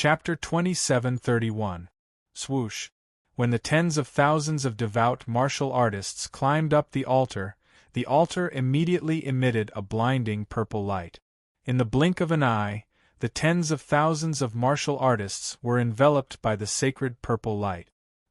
Chapter 27:31. Swoosh. When the tens of thousands of devout martial artists climbed up the altar immediately emitted a blinding purple light. In the blink of an eye, the tens of thousands of martial artists were enveloped by the sacred purple light.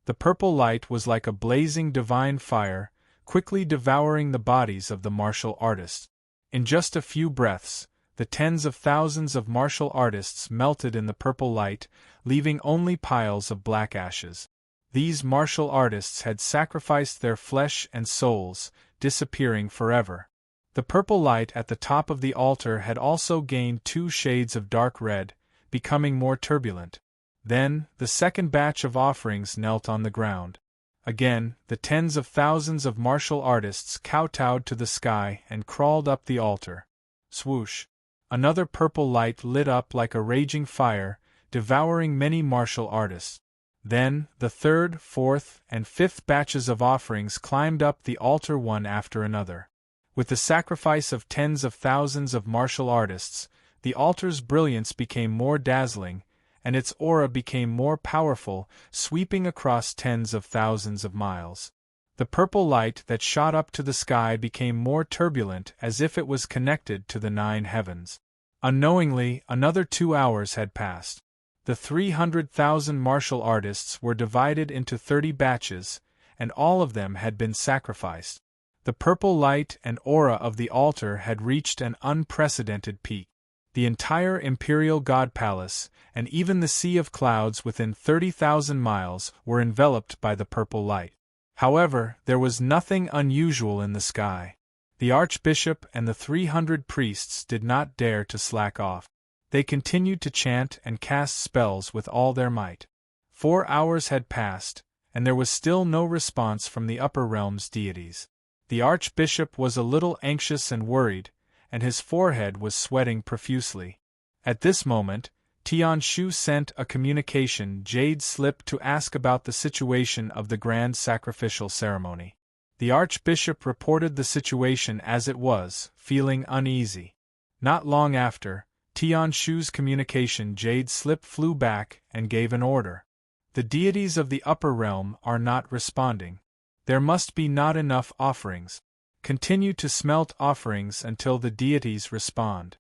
The purple light was like a blazing divine fire, quickly devouring the bodies of the martial artists. In just a few breaths, the tens of thousands of martial artists melted in the purple light, leaving only piles of black ashes. These martial artists had sacrificed their flesh and souls, disappearing forever. The purple light at the top of the altar had also gained 2 shades of dark red, becoming more turbulent. Then, the second batch of offerings knelt on the ground. Again, the tens of thousands of martial artists kowtowed to the sky and crawled up the altar. Swoosh! Another purple light lit up like a raging fire, devouring many martial artists. Then, the third, fourth, and fifth batches of offerings climbed up the altar one after another. With the sacrifice of tens of thousands of martial artists, the altar's brilliance became more dazzling, and its aura became more powerful, sweeping across tens of thousands of miles. The purple light that shot up to the sky became more turbulent, as if it was connected to the 9 heavens. Unknowingly, another 2 hours had passed. The 300,000 martial artists were divided into 30 batches, and all of them had been sacrificed. The purple light and aura of the altar had reached an unprecedented peak. The entire imperial god palace, and even the sea of clouds within 30,000 miles, were enveloped by the purple light. However, there was nothing unusual in the sky. The archbishop and the 300 priests did not dare to slack off. They continued to chant and cast spells with all their might. 4 hours had passed, and there was still no response from the upper realm's deities. The archbishop was a little anxious and worried, and his forehead was sweating profusely. At this moment, Tianshu sent a communication jade slip to ask about the situation of the grand sacrificial ceremony. The archbishop reported the situation as it was, feeling uneasy. Not long after, Tianshu's communication jade slip flew back and gave an order. The deities of the upper realm are not responding. There must be not enough offerings. Continue to smelt offerings until the deities respond.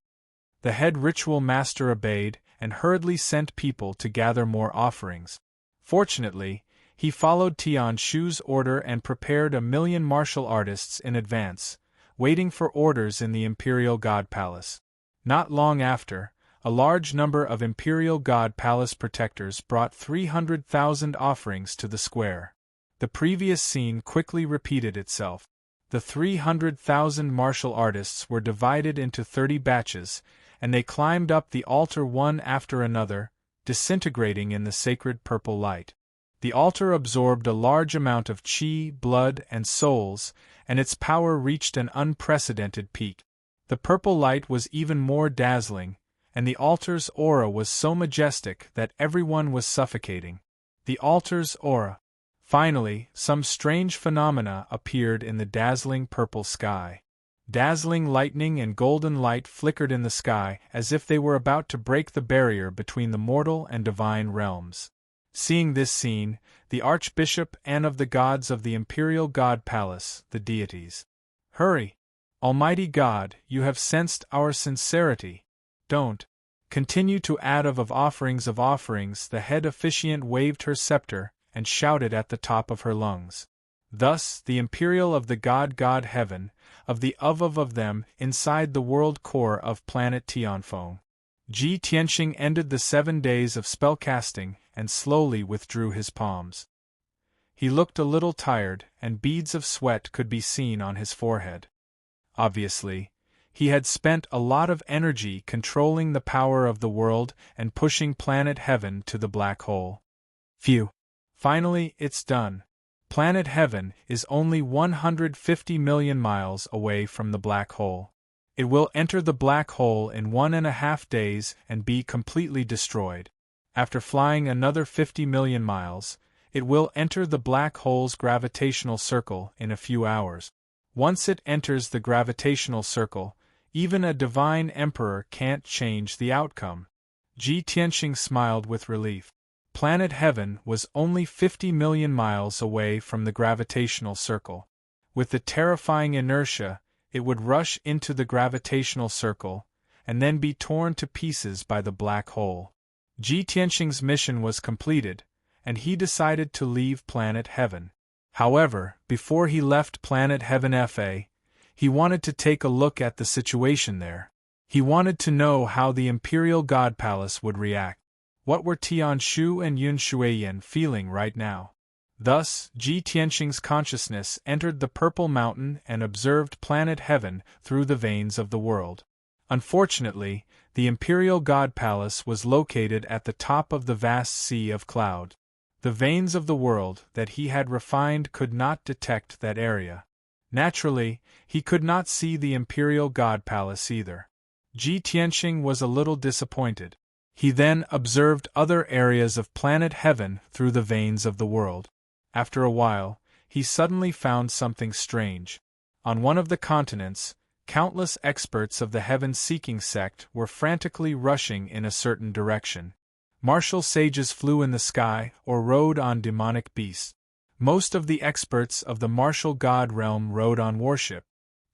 The head ritual master obeyed and hurriedly sent people to gather more offerings. Fortunately, he followed Tianshu's order and prepared 1,000,000 martial artists in advance, waiting for orders in the imperial god palace. Not long after, a large number of imperial god palace protectors brought 300,000 offerings to the square. The previous scene quickly repeated itself. The 300,000 martial artists were divided into 30 batches, and they climbed up the altar one after another, disintegrating in the sacred purple light. The altar absorbed a large amount of chi, blood, and souls, and its power reached an unprecedented peak. The purple light was even more dazzling, and the altar's aura was so majestic that everyone was suffocating. The altar's aura. Finally, some strange phenomena appeared in the dazzling purple sky. Dazzling lightning and golden light flickered in the sky as if they were about to break the barrier between the mortal and divine realms. Seeing this scene, the archbishop and of the gods of the imperial god palace, the deities. Hurry! Almighty God, you have sensed our sincerity. Don't continue to add of offerings. The head officiant waved her scepter and shouted at the top of her lungs. Thus, the imperial of the god heaven, of the of them, inside the world core of planet Tianfeng. Ji Tianxing ended the 7 days of spellcasting and slowly withdrew his palms. He looked a little tired, and beads of sweat could be seen on his forehead. Obviously, he had spent a lot of energy controlling the power of the world and pushing planet Heaven to the black hole. Phew! Finally, it's done. Planet Heaven is only 150 million miles away from the black hole. It will enter the black hole in 1.5 days and be completely destroyed. After flying another 50 million miles, it will enter the black hole's gravitational circle in a few hours. Once it enters the gravitational circle, even a divine emperor can't change the outcome. Ji Tianxing smiled with relief. Planet Heaven was only 50 million miles away from the gravitational circle. With the terrifying inertia, it would rush into the gravitational circle, and then be torn to pieces by the black hole. Ji Tianxing's mission was completed, and he decided to leave Planet Heaven. However, before he left Planet Heaven he wanted to take a look at the situation there. He wanted to know how the Imperial God Palace would react. What were Tian Shu and Yun Shuiyan feeling right now? Thus, Ji Tianxing's consciousness entered the Purple Mountain and observed Planet Heaven through the veins of the world. Unfortunately, the Imperial God Palace was located at the top of the vast sea of cloud. The veins of the world that he had refined could not detect that area. Naturally, he could not see the Imperial God Palace either. Ji Tianxing was a little disappointed. He then observed other areas of Planet Heaven through the veins of the world. After a while, he suddenly found something strange. On one of the continents, countless experts of the heaven-seeking sect were frantically rushing in a certain direction. Martial sages flew in the sky or rode on demonic beasts. Most of the experts of the martial god realm rode on warship.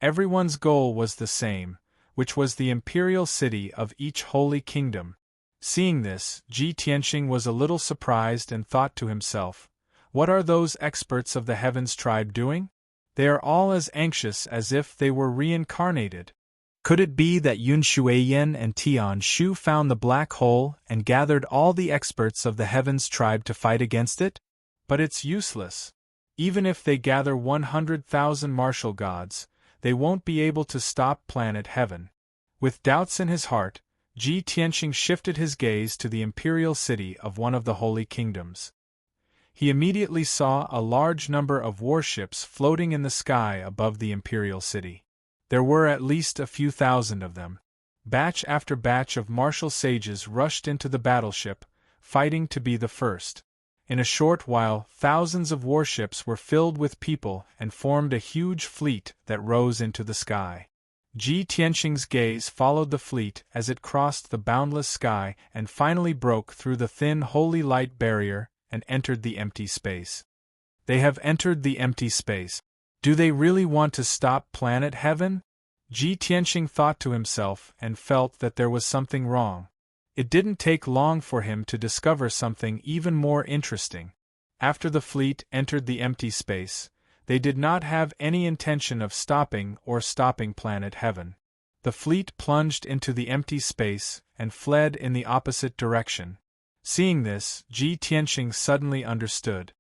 Everyone's goal was the same, which was the imperial city of each holy kingdom. Seeing this, Ji Tianxing was a little surprised and thought to himself, "What are those experts of the heavens tribe doing? They are all as anxious as if they were reincarnated." Could it be that Yun Shuiyan and Tian Shu found the black hole and gathered all the experts of the heavens tribe to fight against it? But it's useless. Even if they gather 100,000 martial gods, they won't be able to stop Planet Heaven. With doubts in his heart, Ji Tianxing shifted his gaze to the imperial city of one of the holy kingdoms. He immediately saw a large number of warships floating in the sky above the imperial city. There were at least a few thousand of them. Batch after batch of martial sages rushed into the battleship, fighting to be the first. In a short while, thousands of warships were filled with people and formed a huge fleet that rose into the sky. Ji Tianxing's gaze followed the fleet as it crossed the boundless sky and finally broke through the thin holy light barrier and entered the empty space. They have entered the empty space. Do they really want to stop Planet Heaven? Ji Tianxing thought to himself and felt that there was something wrong. It didn't take long for him to discover something even more interesting. After the fleet entered the empty space, they did not have any intention of stopping Planet Heaven. The fleet plunged into the empty space and fled in the opposite direction. Seeing this, Ji Tianxing suddenly understood.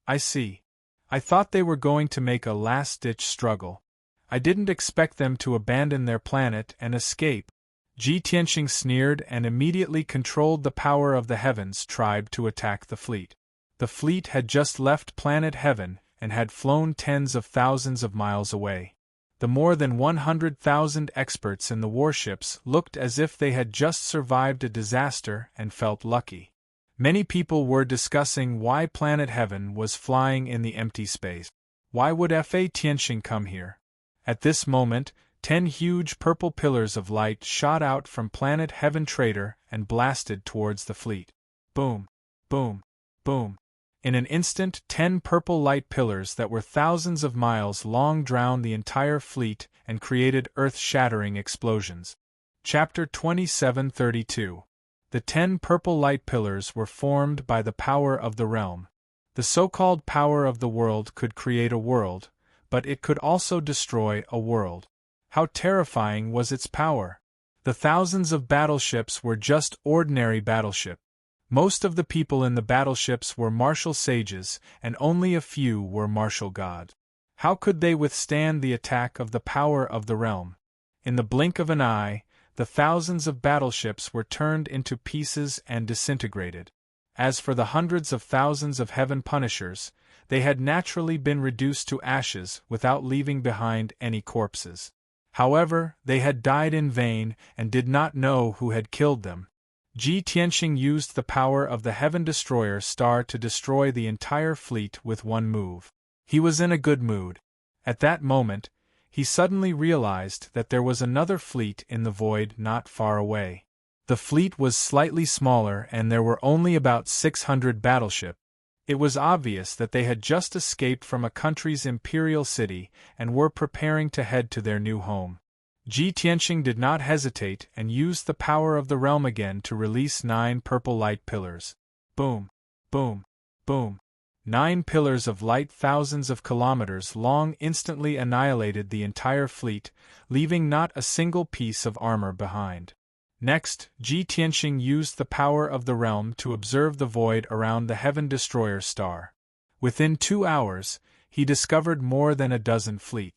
I see. I thought they were going to make a last-ditch struggle. I didn't expect them to abandon their planet and escape. Ji Tianxing sneered and immediately controlled the power of the Heavens tribe to attack the fleet. The fleet had just left Planet Heaven and had flown tens of thousands of miles away. The more than 100,000 experts in the warships looked as if they had just survived a disaster and felt lucky. Many people were discussing why Planet Heaven was flying in the empty space. Why would Fa Tianxing come here? At this moment, 10 huge purple pillars of light shot out from Planet Heaven Trader and blasted towards the fleet. Boom! Boom! Boom! In an instant, 10 purple light pillars that were thousands of miles long drowned the entire fleet and created earth-shattering explosions. Chapter 2732. The 10 purple light pillars were formed by the power of the realm. The so-called power of the world could create a world, but it could also destroy a world. How terrifying was its power! The thousands of battleships were just ordinary battleships. Most of the people in the battleships were martial sages, and only a few were martial gods. How could they withstand the attack of the power of the realm? In the blink of an eye, the thousands of battleships were turned into pieces and disintegrated. As for the hundreds of thousands of heaven punishers, they had naturally been reduced to ashes without leaving behind any corpses. However, they had died in vain and did not know who had killed them. Ji Tianxing used the power of the Heaven Destroyer star to destroy the entire fleet with one move. He was in a good mood. At that moment, he suddenly realized that there was another fleet in the void not far away. The fleet was slightly smaller and there were only about 600 battleships. It was obvious that they had just escaped from a country's imperial city and were preparing to head to their new home. Ji Tianqing did not hesitate and used the power of the realm again to release 9 purple light pillars. Boom, boom, boom. 9 pillars of light thousands of kilometers long instantly annihilated the entire fleet, leaving not a single piece of armor behind. Next, Ji Tianqing used the power of the realm to observe the void around the Heaven Destroyer star. Within 2 hours, he discovered more than a dozen fleets.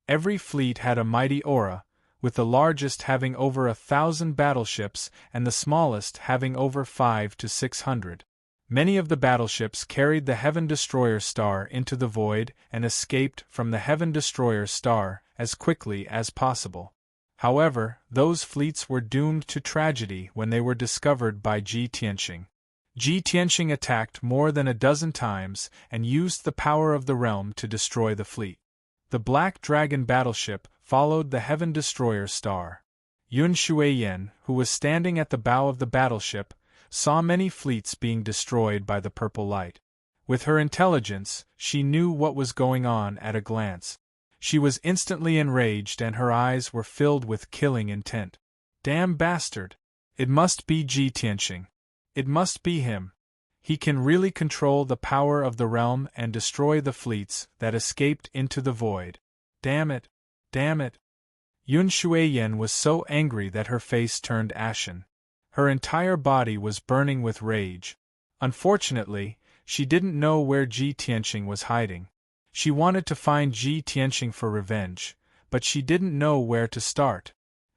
Every fleet had a mighty aura, with the largest having over 1,000 battleships and the smallest having over 500 to 600. Many of the battleships carried the Heaven Destroyer star into the void and escaped from the Heaven Destroyer star as quickly as possible. However, those fleets were doomed to tragedy when they were discovered by Ji Tianqing. Ji Tianqing attacked more than a dozen times and used the power of the realm to destroy the fleet. The Black Dragon battleship followed the Heaven Destroyer star. Yun Shuiyan, who was standing at the bow of the battleship, saw many fleets being destroyed by the purple light. With her intelligence, she knew what was going on at a glance. She was instantly enraged and her eyes were filled with killing intent. Damn bastard! It must be Ji Tianqing. It must be him. He can really control the power of the realm and destroy the fleets that escaped into the void. Damn it! Damn it! Yun Shuiyan was so angry that her face turned ashen. Her entire body was burning with rage. Unfortunately, she didn't know where Ji Tianqing was hiding. She wanted to find Ji Tianqing for revenge, but she didn't know where to start.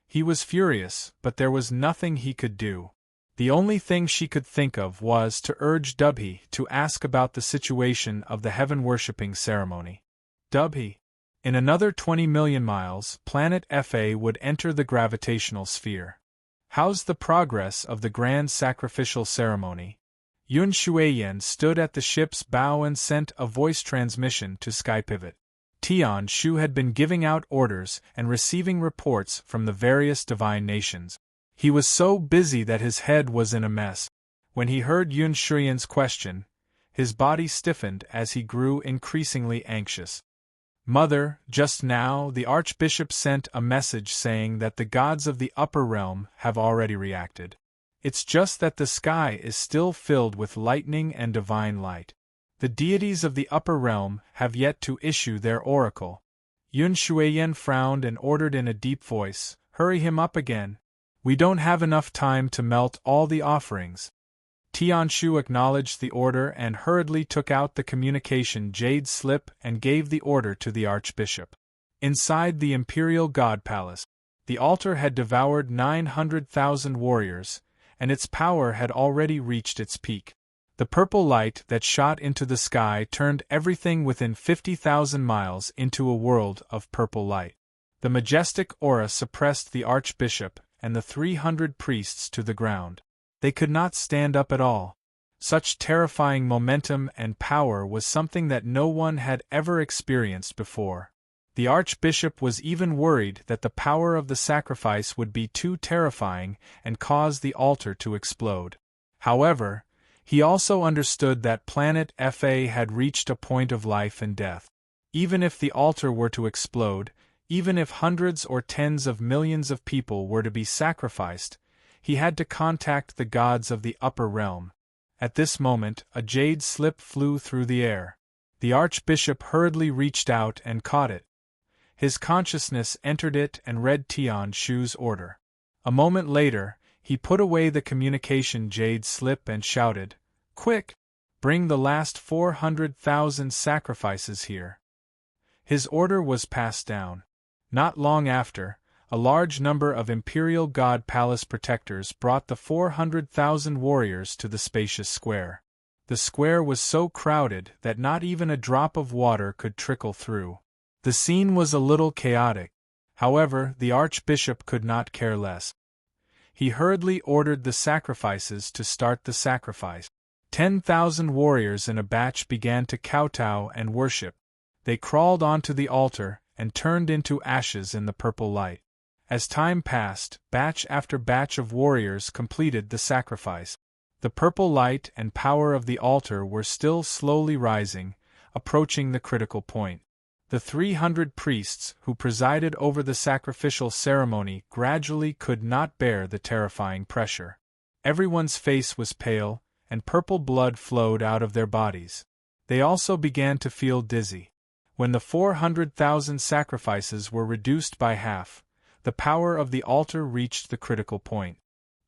He was furious, but there was nothing he could do. The only thing she could think of was to urge Dubhe to ask about the situation of the heaven-worshipping ceremony. Dubhe. In another 20 million miles, planet Fa would enter the gravitational sphere. How's the progress of the grand sacrificial ceremony? Yun Shuiyan stood at the ship's bow and sent a voice transmission to Skypivot. Tian Shu had been giving out orders and receiving reports from the various divine nations. He was so busy that his head was in a mess. When he heard Yun Shuiyan's question, his body stiffened as he grew increasingly anxious. Mother, just now the Archbishop sent a message saying that the gods of the upper realm have already reacted. It's just that the sky is still filled with lightning and divine light. The deities of the upper realm have yet to issue their oracle. Yun Shuiyan frowned and ordered in a deep voice, "Hurry him up again. We don't have enough time to melt all the offerings." Tian Shu acknowledged the order and hurriedly took out the communication jade slip and gave the order to the Archbishop. Inside the Imperial God Palace, the altar had devoured 900,000 warriors, and its power had already reached its peak. The purple light that shot into the sky turned everything within 50,000 miles into a world of purple light. The majestic aura suppressed the Archbishop and the 300 priests to the ground. They could not stand up at all. Such terrifying momentum and power was something that no one had ever experienced before. The Archbishop was even worried that the power of the sacrifice would be too terrifying and cause the altar to explode. However, he also understood that planet Fa had reached a point of life and death. Even if the altar were to explode, even if hundreds or tens of millions of people were to be sacrificed, he had to contact the gods of the upper realm. At this moment, a jade slip flew through the air. The Archbishop hurriedly reached out and caught it. His consciousness entered it and read Tian Shu's order. A moment later, he put away the communication jade slip and shouted, "Quick! Bring the last 400,000 sacrifices here." His order was passed down. Not long after, a large number of Imperial God Palace protectors brought the 400,000 warriors to the spacious square. The square was so crowded that not even a drop of water could trickle through. The scene was a little chaotic. However, the Archbishop could not care less. He hurriedly ordered the sacrifices to start the sacrifice. 10,000 warriors in a batch began to kowtow and worship. They crawled onto the altar and turned into ashes in the purple light. As time passed, batch after batch of warriors completed the sacrifice. The purple light and power of the altar were still slowly rising, approaching the critical point. The 300 priests who presided over the sacrificial ceremony gradually could not bear the terrifying pressure. Everyone's face was pale, and purple blood flowed out of their bodies. They also began to feel dizzy. When the 400,000 sacrifices were reduced by half, the power of the altar reached the critical point.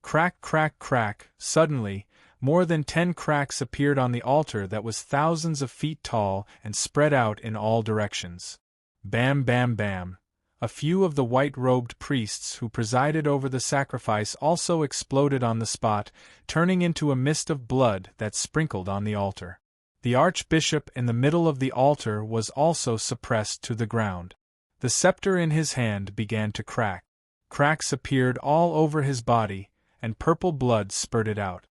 Crack, crack, crack. Suddenly, more than 10 cracks appeared on the altar that was thousands of feet tall and spread out in all directions. Bam, bam, bam. A few of the white-robed priests who presided over the sacrifice also exploded on the spot, turning into a mist of blood that sprinkled on the altar. The archbishop in the middle of the altar was also suppressed to the ground. The scepter in his hand began to crack. Cracks appeared all over his body, and purple blood spurted out.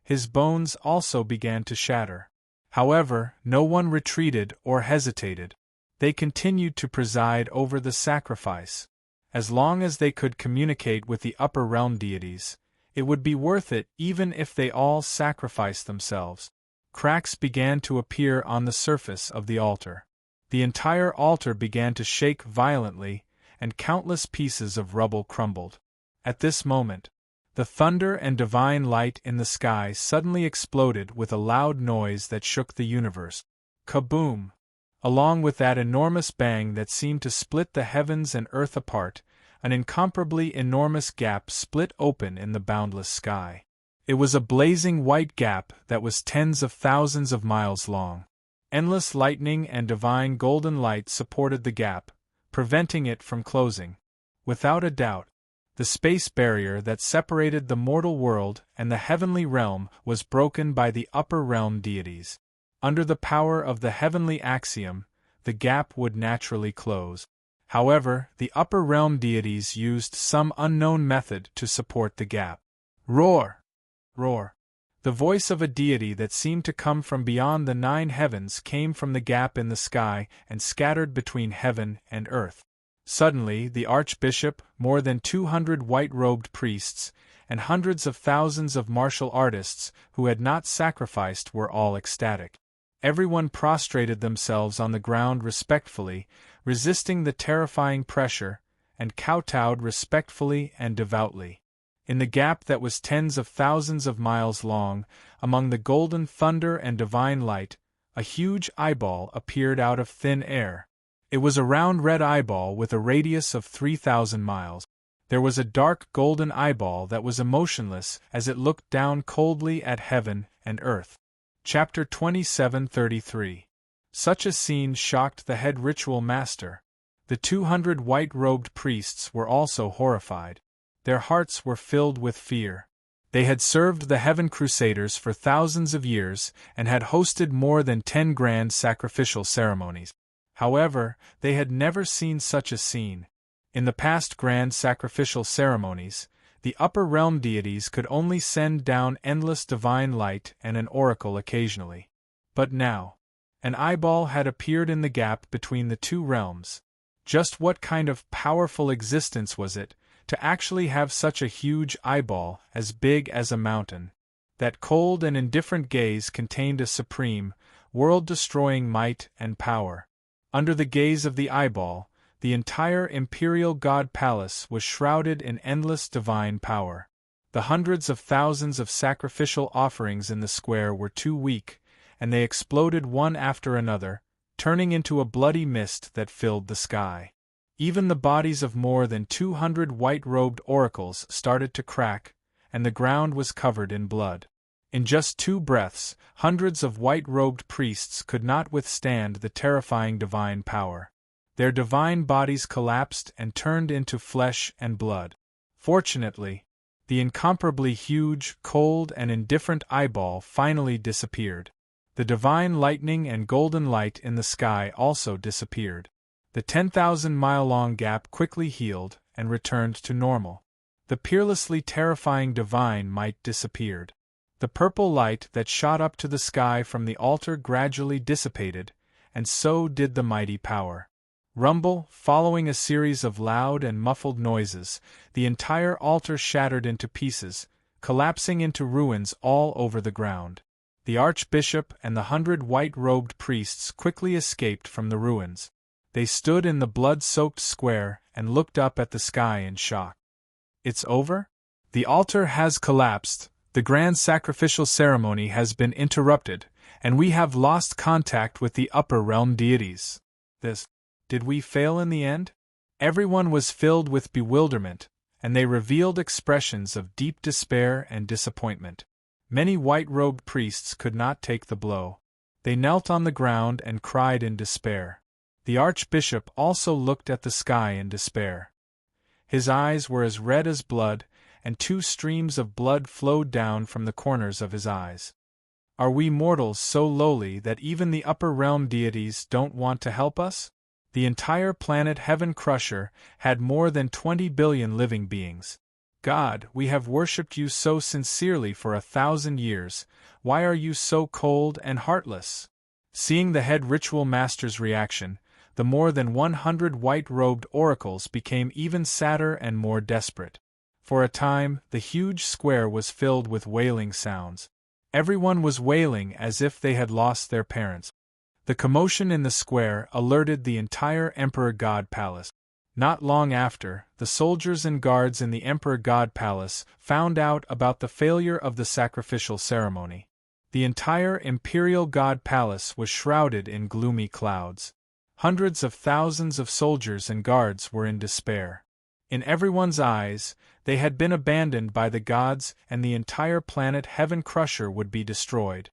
His bones also began to shatter. However, no one retreated or hesitated. They continued to preside over the sacrifice. As long as they could communicate with the upper realm deities, it would be worth it even if they all sacrificed themselves. Cracks began to appear on the surface of the altar. The entire altar began to shake violently, and countless pieces of rubble crumbled. At this moment, the thunder and divine light in the sky suddenly exploded with a loud noise that shook the universe. Kaboom! Along with that enormous bang that seemed to split the heavens and earth apart, an incomparably enormous gap split open in the boundless sky. It was a blazing white gap that was tens of thousands of miles long. Endless lightning and divine golden light supported the gap, preventing it from closing. Without a doubt, the space barrier that separated the mortal world and the heavenly realm was broken by the upper realm deities. Under the power of the heavenly axiom, the gap would naturally close. However, the upper realm deities used some unknown method to support the gap. Roar! Roar! The voice of a deity that seemed to come from beyond the 9 heavens came from the gap in the sky and scattered between heaven and earth. Suddenly, the archbishop, more than 200 white-robed priests, and hundreds of thousands of martial artists who had not sacrificed were all ecstatic. Everyone prostrated themselves on the ground respectfully, resisting the terrifying pressure, and kowtowed respectfully and devoutly. In the gap that was tens of thousands of miles long, among the golden thunder and divine light, a huge eyeball appeared out of thin air. It was a round red eyeball with a radius of 3,000 miles. There was a dark golden eyeball that was emotionless as it looked down coldly at heaven and earth. Chapter 27:33. Such a scene shocked the head ritual master. The 200 white-robed priests were also horrified. Their hearts were filled with fear. They had served the Heaven Crusaders for thousands of years and had hosted more than 10 grand sacrificial ceremonies. However, they had never seen such a scene. In the past grand sacrificial ceremonies, the upper realm deities could only send down endless divine light and an oracle occasionally. But now, an eyeball had appeared in the gap between the two realms. Just what kind of powerful existence was it, to actually have such a huge eyeball as big as a mountain? That cold and indifferent gaze contained a supreme, world-destroying might and power. Under the gaze of the eyeball, the entire imperial god palace was shrouded in endless divine power. The hundreds of thousands of sacrificial offerings in the square were too weak, and they exploded one after another, turning into a bloody mist that filled the sky. Even the bodies of more than 200 white-robed oracles started to crack, and the ground was covered in blood. In just 2 breaths, hundreds of white-robed priests could not withstand the terrifying divine power. Their divine bodies collapsed and turned into flesh and blood. Fortunately, the incomparably huge, cold, and indifferent eyeball finally disappeared. The divine lightning and golden light in the sky also disappeared. The 10,000-mile-long gap quickly healed and returned to normal. The peerlessly terrifying divine might disappeared. The purple light that shot up to the sky from the altar gradually dissipated, and so did the mighty power. Rumble, following a series of loud and muffled noises, the entire altar shattered into pieces, collapsing into ruins all over the ground. The archbishop and the 100 white-robed priests quickly escaped from the ruins. They stood in the blood-soaked square and looked up at the sky in shock. It's over? The altar has collapsed, the grand sacrificial ceremony has been interrupted, and we have lost contact with the upper realm deities. Did we fail in the end? Everyone was filled with bewilderment, and they revealed expressions of deep despair and disappointment. Many white-robed priests could not take the blow. They knelt on the ground and cried in despair. The archbishop also looked at the sky in despair. His eyes were as red as blood, and 2 streams of blood flowed down from the corners of his eyes. Are we mortals so lowly that even the upper realm deities don't want to help us? The entire planet Heaven Crusher had more than 20 billion living beings. God, we have worshipped you so sincerely for 1,000 years, why are you so cold and heartless? Seeing the head ritual master's reaction, the more than 100 white-robed oracles became even sadder and more desperate. For a time, the huge square was filled with wailing sounds. Everyone was wailing as if they had lost their parents. The commotion in the square alerted the entire Emperor God Palace. Not long after, the soldiers and guards in the Emperor God Palace found out about the failure of the sacrificial ceremony. The entire Imperial God Palace was shrouded in gloomy clouds. Hundreds of thousands of soldiers and guards were in despair. In everyone's eyes, they had been abandoned by the gods, and the entire planet Heaven Crusher would be destroyed.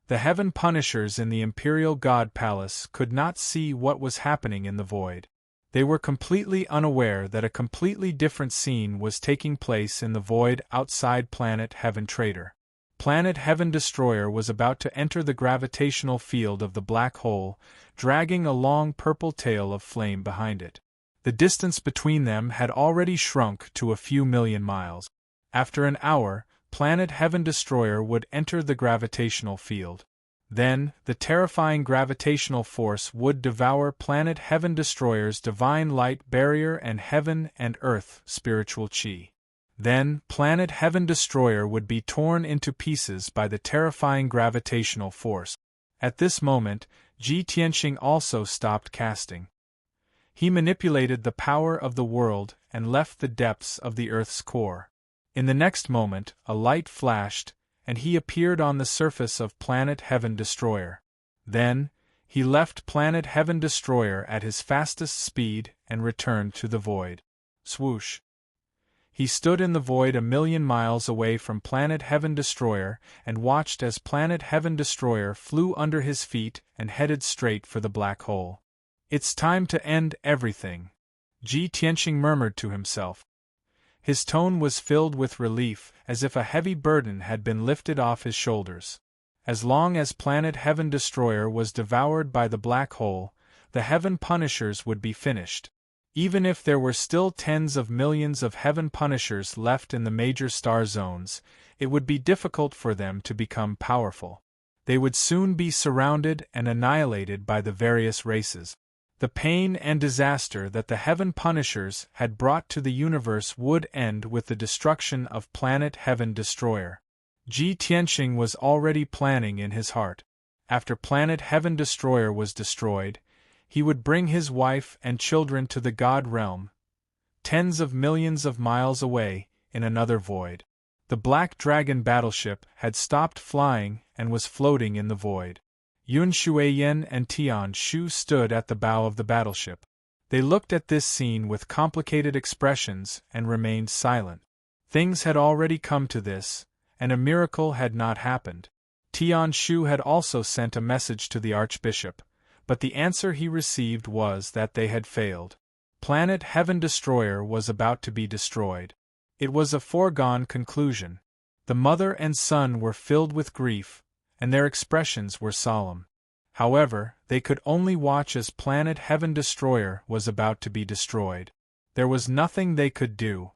The Heaven Punishers in the Imperial God Palace could not see what was happening in the void. They were completely unaware that a completely different scene was taking place in the void outside Planet Heaven Trader. Planet Heaven Destroyer was about to enter the gravitational field of the black hole, dragging a long purple tail of flame behind it. The distance between them had already shrunk to a few million miles. After an hour, Planet Heaven Destroyer would enter the gravitational field. Then, the terrifying gravitational force would devour Planet Heaven Destroyer's divine light barrier and heaven and earth spiritual chi. Then, Planet Heaven Destroyer would be torn into pieces by the terrifying gravitational force. At this moment, Ji Tianxing also stopped casting. He manipulated the power of the world and left the depths of the Earth's core. In the next moment, a light flashed, and he appeared on the surface of Planet Heaven Destroyer. Then, he left Planet Heaven Destroyer at his fastest speed and returned to the void. Swoosh! He stood in the void 1,000,000 miles away from Planet Heaven Destroyer and watched as Planet Heaven Destroyer flew under his feet and headed straight for the black hole. It's time to end everything, Ji Tianxing murmured to himself. His tone was filled with relief, as if a heavy burden had been lifted off his shoulders. As long as Planet Heaven Destroyer was devoured by the black hole, the Heaven Punishers would be finished. Even if there were still tens of millions of Heaven Punishers left in the major star zones, it would be difficult for them to become powerful. They would soon be surrounded and annihilated by the various races. The pain and disaster that the Heaven Punishers had brought to the universe would end with the destruction of Planet Heaven Destroyer. Ji Tianxing was already planning in his heart. After Planet Heaven Destroyer was destroyed, he would bring his wife and children to the God Realm, tens of millions of miles away, in another void. The Black Dragon battleship had stopped flying and was floating in the void. Yun Shuiyan and Tian Shu stood at the bow of the battleship. They looked at this scene with complicated expressions and remained silent. Things had already come to this, and a miracle had not happened. Tian Shu had also sent a message to the Archbishop, but the answer he received was that they had failed. Planet Heaven Destroyer was about to be destroyed. It was a foregone conclusion. The mother and son were filled with grief, and their expressions were solemn. However, they could only watch as Planet Heaven Destroyer was about to be destroyed. There was nothing they could do.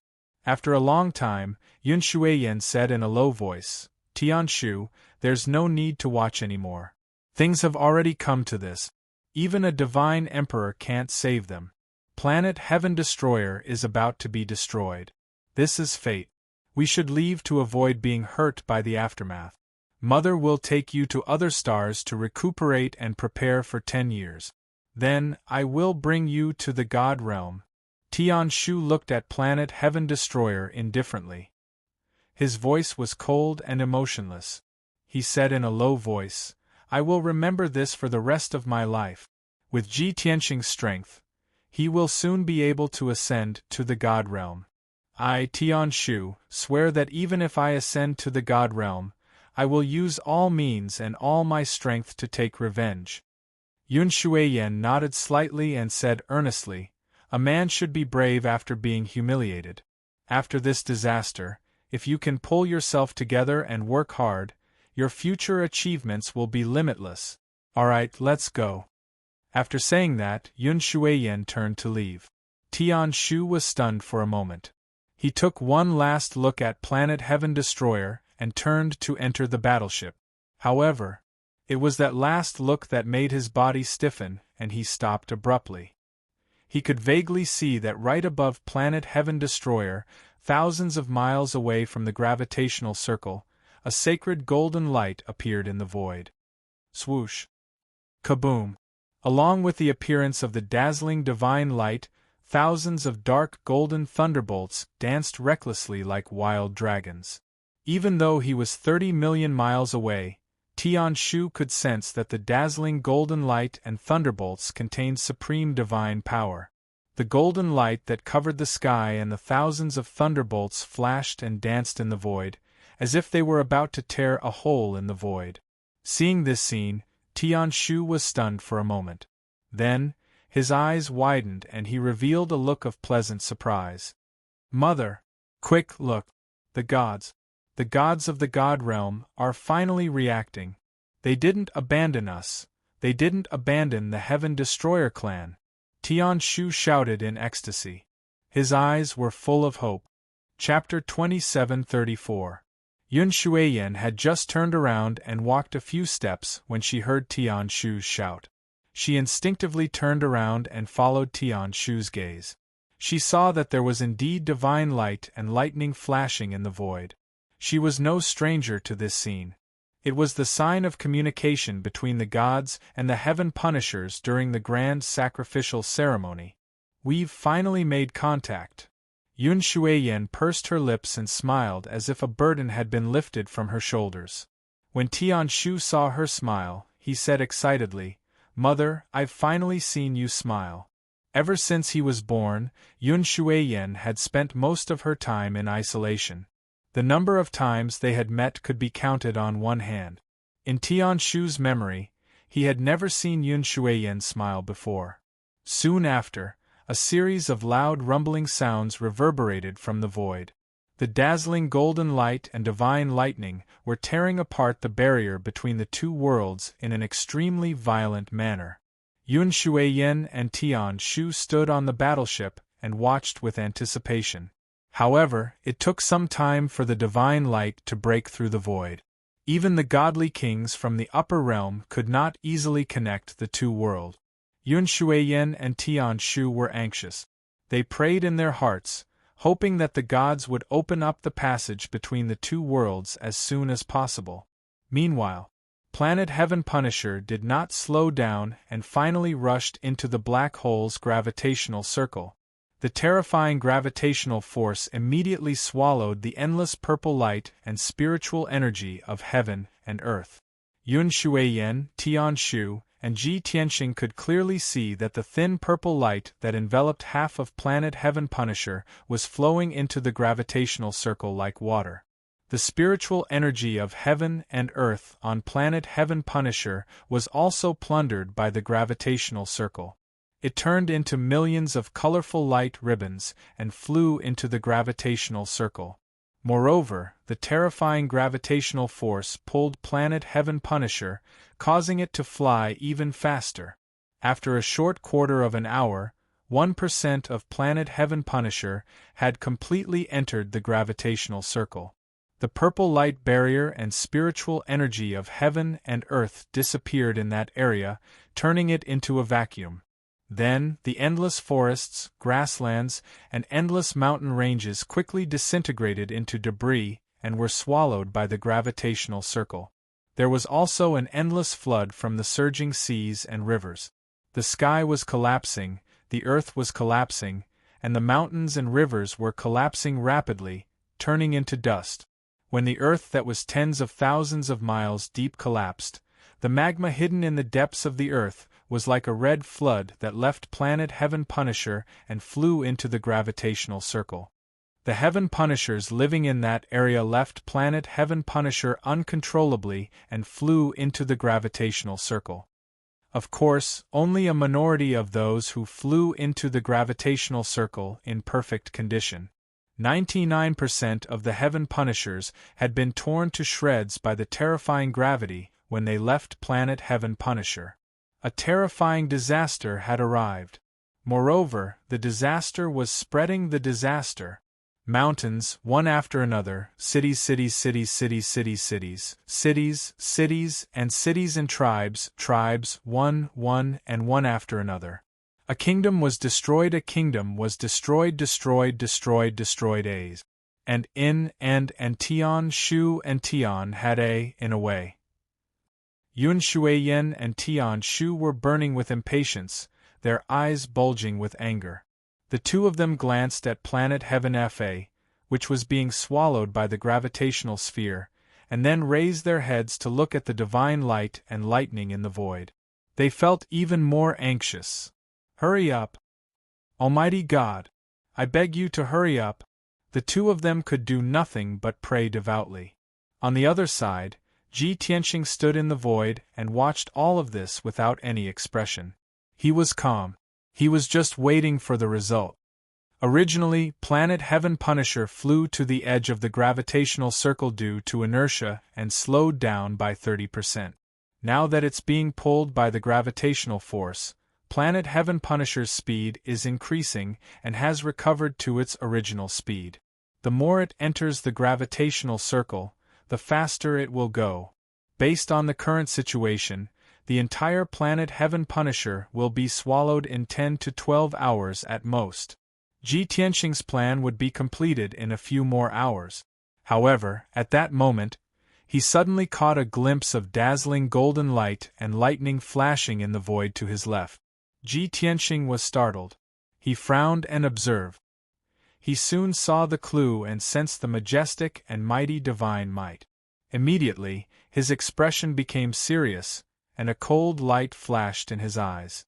After a long time, Yun Shuiyan said in a low voice, "Tian Shu, there's no need to watch anymore. Things have already come to this. Even a divine emperor can't save them. Planet Heaven Destroyer is about to be destroyed. This is fate. We should leave to avoid being hurt by the aftermath. Mother will take you to other stars to recuperate and prepare for 10 years. Then, I will bring you to the God realm. Tian Shu looked at Planet Heaven Destroyer indifferently. His voice was cold and emotionless. He said in a low voice, I will remember this for the rest of my life. With Ji Tianxing's strength, he will soon be able to ascend to the God realm. I, Tian Shu, swear that even if I ascend to the God realm, I will use all means and all my strength to take revenge. Yun Shuiyan nodded slightly and said earnestly, a man should be brave after being humiliated. After this disaster, if you can pull yourself together and work hard, your future achievements will be limitless. Alright, let's go. After saying that, Yun Shuiyan turned to leave. Tian Shu was stunned for a moment. He took one last look at Planet Heaven Destroyer and turned to enter the battleship. However, it was that last look that made his body stiffen, and he stopped abruptly. He could vaguely see that right above Planet Heaven Destroyer, thousands of miles away from the gravitational circle, a sacred golden light appeared in the void. Swoosh! Kaboom! Along with the appearance of the dazzling divine light, thousands of dark golden thunderbolts danced recklessly like wild dragons. Even though he was 30 million miles away, Tian Shu could sense that the dazzling golden light and thunderbolts contained supreme divine power. The golden light that covered the sky and the thousands of thunderbolts flashed and danced in the void, as if they were about to tear a hole in the void. Seeing this scene, Tian Shu was stunned for a moment. Then, his eyes widened and he revealed a look of pleasant surprise. Mother! Quick, look! The gods of the God realm, are finally reacting. They didn't abandon us. They didn't abandon the Heaven Destroyer clan. Tian Shu shouted in ecstasy. His eyes were full of hope. Chapter 27:34. Yun Shuiyan had just turned around and walked a few steps when she heard Tian Shu's shout. She instinctively turned around and followed Tian Shu's gaze. She saw that there was indeed divine light and lightning flashing in the void. She was no stranger to this scene. It was the sign of communication between the gods and the heaven punishers during the grand sacrificial ceremony. We've finally made contact. Yun Shuiyan pursed her lips and smiled as if a burden had been lifted from her shoulders. When Tian Shu saw her smile, he said excitedly, Mother, I've finally seen you smile. Ever since he was born, Yun Shuiyan had spent most of her time in isolation. The number of times they had met could be counted on one hand. In Tian Shu's memory, he had never seen Yun Shuiyan smile before. Soon after, a series of loud rumbling sounds reverberated from the void. The dazzling golden light and divine lightning were tearing apart the barrier between the two worlds in an extremely violent manner. Yun Shuiyan and Tian Shu stood on the battleship and watched with anticipation. However, it took some time for the divine light to break through the void. Even the godly kings from the upper realm could not easily connect the two worlds. Yun Shuiyan and Tian Shu were anxious. They prayed in their hearts, hoping that the gods would open up the passage between the two worlds as soon as possible. Meanwhile, Planet Heaven Punisher did not slow down and finally rushed into the black hole's gravitational circle. The terrifying gravitational force immediately swallowed the endless purple light and spiritual energy of heaven and earth. Yun Shuiyan, Tian Shu, and Ji Tianxing could clearly see that the thin purple light that enveloped half of Planet Heaven Punisher was flowing into the gravitational circle like water. The spiritual energy of heaven and earth on Planet Heaven Punisher was also plundered by the gravitational circle. It turned into millions of colorful light ribbons and flew into the gravitational circle. Moreover, the terrifying gravitational force pulled Planet Heaven Punisher, causing it to fly even faster. After a short quarter of an hour, 1% of Planet Heaven Punisher had completely entered the gravitational circle. The purple light barrier and spiritual energy of heaven and earth disappeared in that area, turning it into a vacuum. Then, the endless forests, grasslands, and endless mountain ranges quickly disintegrated into debris and were swallowed by the gravitational circle. There was also an endless flood from the surging seas and rivers. The sky was collapsing, the earth was collapsing, and the mountains and rivers were collapsing rapidly, turning into dust. When the earth that was tens of thousands of miles deep collapsed, the magma hidden in the depths of the earth was like a red flood that left planet Heaven Punisher and flew into the gravitational circle. The Heaven Punishers living in that area left planet Heaven Punisher uncontrollably and flew into the gravitational circle. Of course, only a minority of those who flew into the gravitational circle in perfect condition. 99% of the Heaven Punishers had been torn to shreds by the terrifying gravity when they left planet Heaven Punisher. A terrifying disaster had arrived. Moreover, the disaster was spreading the disaster. Mountains, one after another, cities, and tribes, one after another. A kingdom was destroyed, destroyed A's. And Tian Shu and Tian had in a way. Yun Shuiyen and Tian Shu were burning with impatience, their eyes bulging with anger. The two of them glanced at planet Heaven Fa, which was being swallowed by the gravitational sphere, and then raised their heads to look at the divine light and lightning in the void. They felt even more anxious. Hurry up! Almighty God! I beg you to hurry up! The two of them could do nothing but pray devoutly. On the other side, Ji Tianxing stood in the void and watched all of this without any expression. He was calm. He was just waiting for the result. Originally, planet Heaven Punisher flew to the edge of the gravitational circle due to inertia and slowed down by 30%. Now that it's being pulled by the gravitational force, planet Heaven Punisher's speed is increasing and has recovered to its original speed. The more it enters the gravitational circle, the faster it will go. Based on the current situation, the entire planet Heaven Punisher will be swallowed in 10 to 12 hours at most. Ji Tianxing's plan would be completed in a few more hours. However, at that moment, he suddenly caught a glimpse of dazzling golden light and lightning flashing in the void to his left. Ji Tianxing was startled. He frowned and observed. He soon saw the clue and sensed the majestic and mighty divine might. Immediately, his expression became serious, and a cold light flashed in his eyes.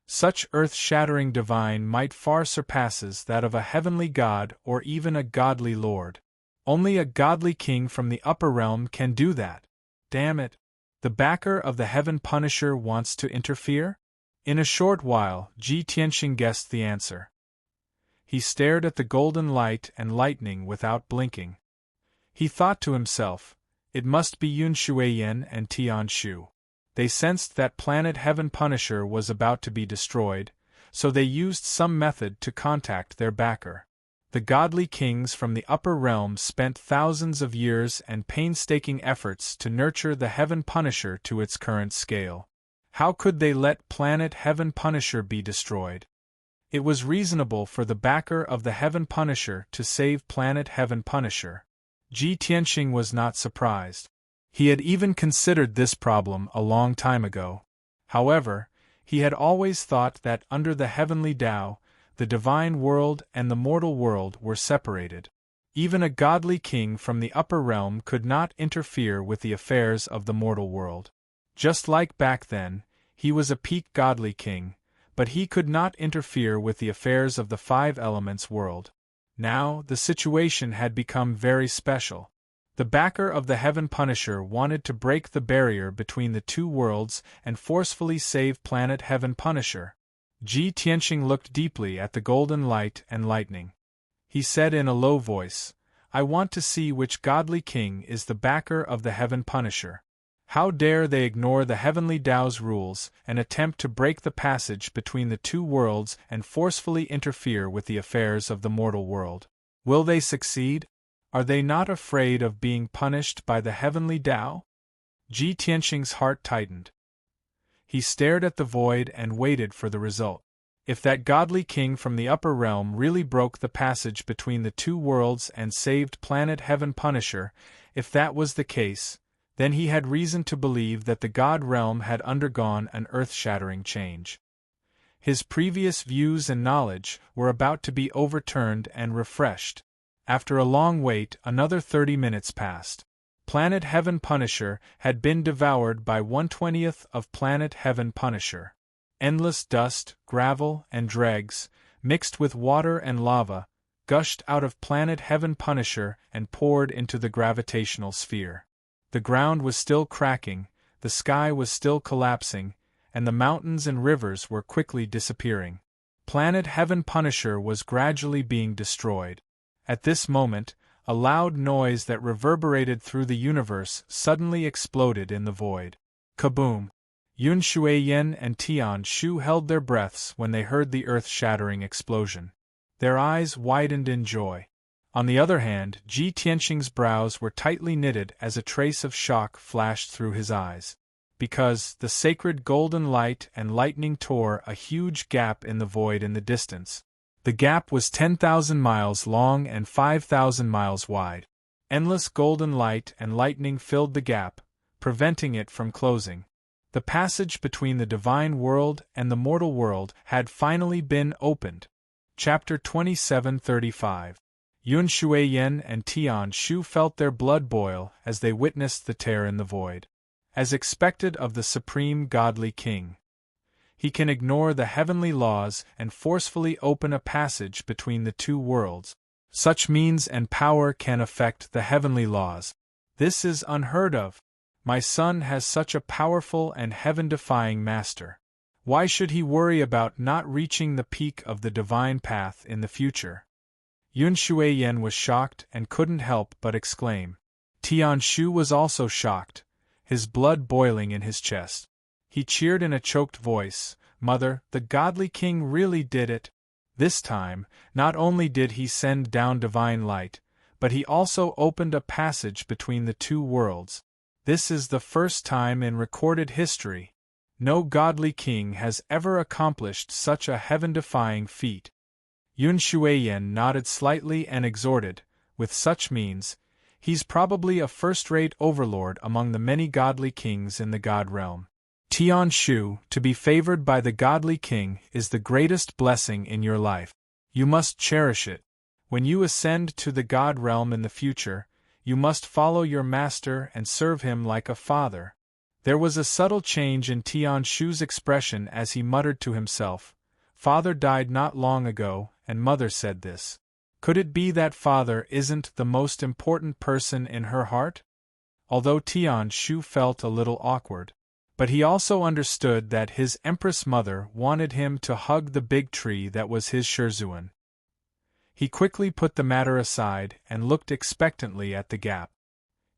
Such earth-shattering divine might far surpasses that of a heavenly god or even a godly lord. Only a godly king from the upper realm can do that. Damn it! The backer of the Heaven Punisher wants to interfere? In a short while, Ji Tianxing guessed the answer. He stared at the golden light and lightning without blinking. He thought to himself, it must be Yun Shuiyen and Tian Shu. They sensed that planet Heaven Punisher was about to be destroyed, so they used some method to contact their backer. The godly kings from the upper realm spent thousands of years and painstaking efforts to nurture the Heaven Punisher to its current scale. How could they let planet Heaven Punisher be destroyed? It was reasonable for the backer of the Heaven Punisher to save planet Heaven Punisher. Ji Tianxing was not surprised. He had even considered this problem a long time ago. However, he had always thought that under the heavenly Tao, the divine world and the mortal world were separated. Even a godly king from the upper realm could not interfere with the affairs of the mortal world. Just like back then, he was a peak godly king, but he could not interfere with the affairs of the five elements world. Now, the situation had become very special. The backer of the Heaven Punisher wanted to break the barrier between the two worlds and forcefully save planet Heaven Punisher. Ji Tianxing looked deeply at the golden light and lightning. He said in a low voice, I want to see which godly king is the backer of the Heaven Punisher. How dare they ignore the heavenly Tao's rules and attempt to break the passage between the two worlds and forcefully interfere with the affairs of the mortal world? Will they succeed? Are they not afraid of being punished by the heavenly Tao? Ji Tianxing's heart tightened. He stared at the void and waited for the result. If that godly king from the upper realm really broke the passage between the two worlds and saved planet Heaven Punisher, if that was the case, then he had reason to believe that the God realm had undergone an earth-shattering change. His previous views and knowledge were about to be overturned and refreshed. After a long wait, another 30 minutes passed. Planet Heaven Punisher had been devoured by 1/20th of Planet Heaven Punisher. Endless dust, gravel, and dregs, mixed with water and lava, gushed out of Planet Heaven Punisher and poured into the gravitational sphere. The ground was still cracking, the sky was still collapsing, and the mountains and rivers were quickly disappearing. Planet Heaven Punisher was gradually being destroyed. At this moment, a loud noise that reverberated through the universe suddenly exploded in the void. Kaboom! Yun Shuiyan and Tian Shu held their breaths when they heard the earth-shattering explosion. Their eyes widened in joy. On the other hand, Ji Tianxing's brows were tightly knitted as a trace of shock flashed through his eyes. Because the sacred golden light and lightning tore a huge gap in the void in the distance. The gap was 10,000 miles long and 5,000 miles wide. Endless golden light and lightning filled the gap, preventing it from closing. The passage between the divine world and the mortal world had finally been opened. Chapter 27:35. Yun Shuiyan and Tian Shu felt their blood boil as they witnessed the tear in the void. As expected of the supreme godly king, he can ignore the heavenly laws and forcefully open a passage between the two worlds. Such means and power can affect the heavenly laws. This is unheard of. My son has such a powerful and heaven-defying master. Why should he worry about not reaching the peak of the divine path in the future? Yun Shuiyan was shocked and couldn't help but exclaim. Tian Shu was also shocked, his blood boiling in his chest. He cheered in a choked voice, "Mother, the godly king really did it." This time, not only did he send down divine light, but he also opened a passage between the two worlds. This is the first time in recorded history. No godly king has ever accomplished such a heaven-defying feat. Yun Shuiyan nodded slightly and exhorted, "With such means, he's probably a first-rate overlord among the many godly kings in the God realm." Tian Shu, to be favored by the godly king is the greatest blessing in your life. You must cherish it. When you ascend to the God realm in the future, you must follow your master and serve him like a father. There was a subtle change in Tian Shu's expression as he muttered to himself, "Father died not long ago, and mother said this. Could it be that father isn't the most important person in her heart?" Although Tian Shu felt a little awkward, but he also understood that his Empress mother wanted him to hug the big tree that was his Shizhuan. He quickly put the matter aside and looked expectantly at the gap.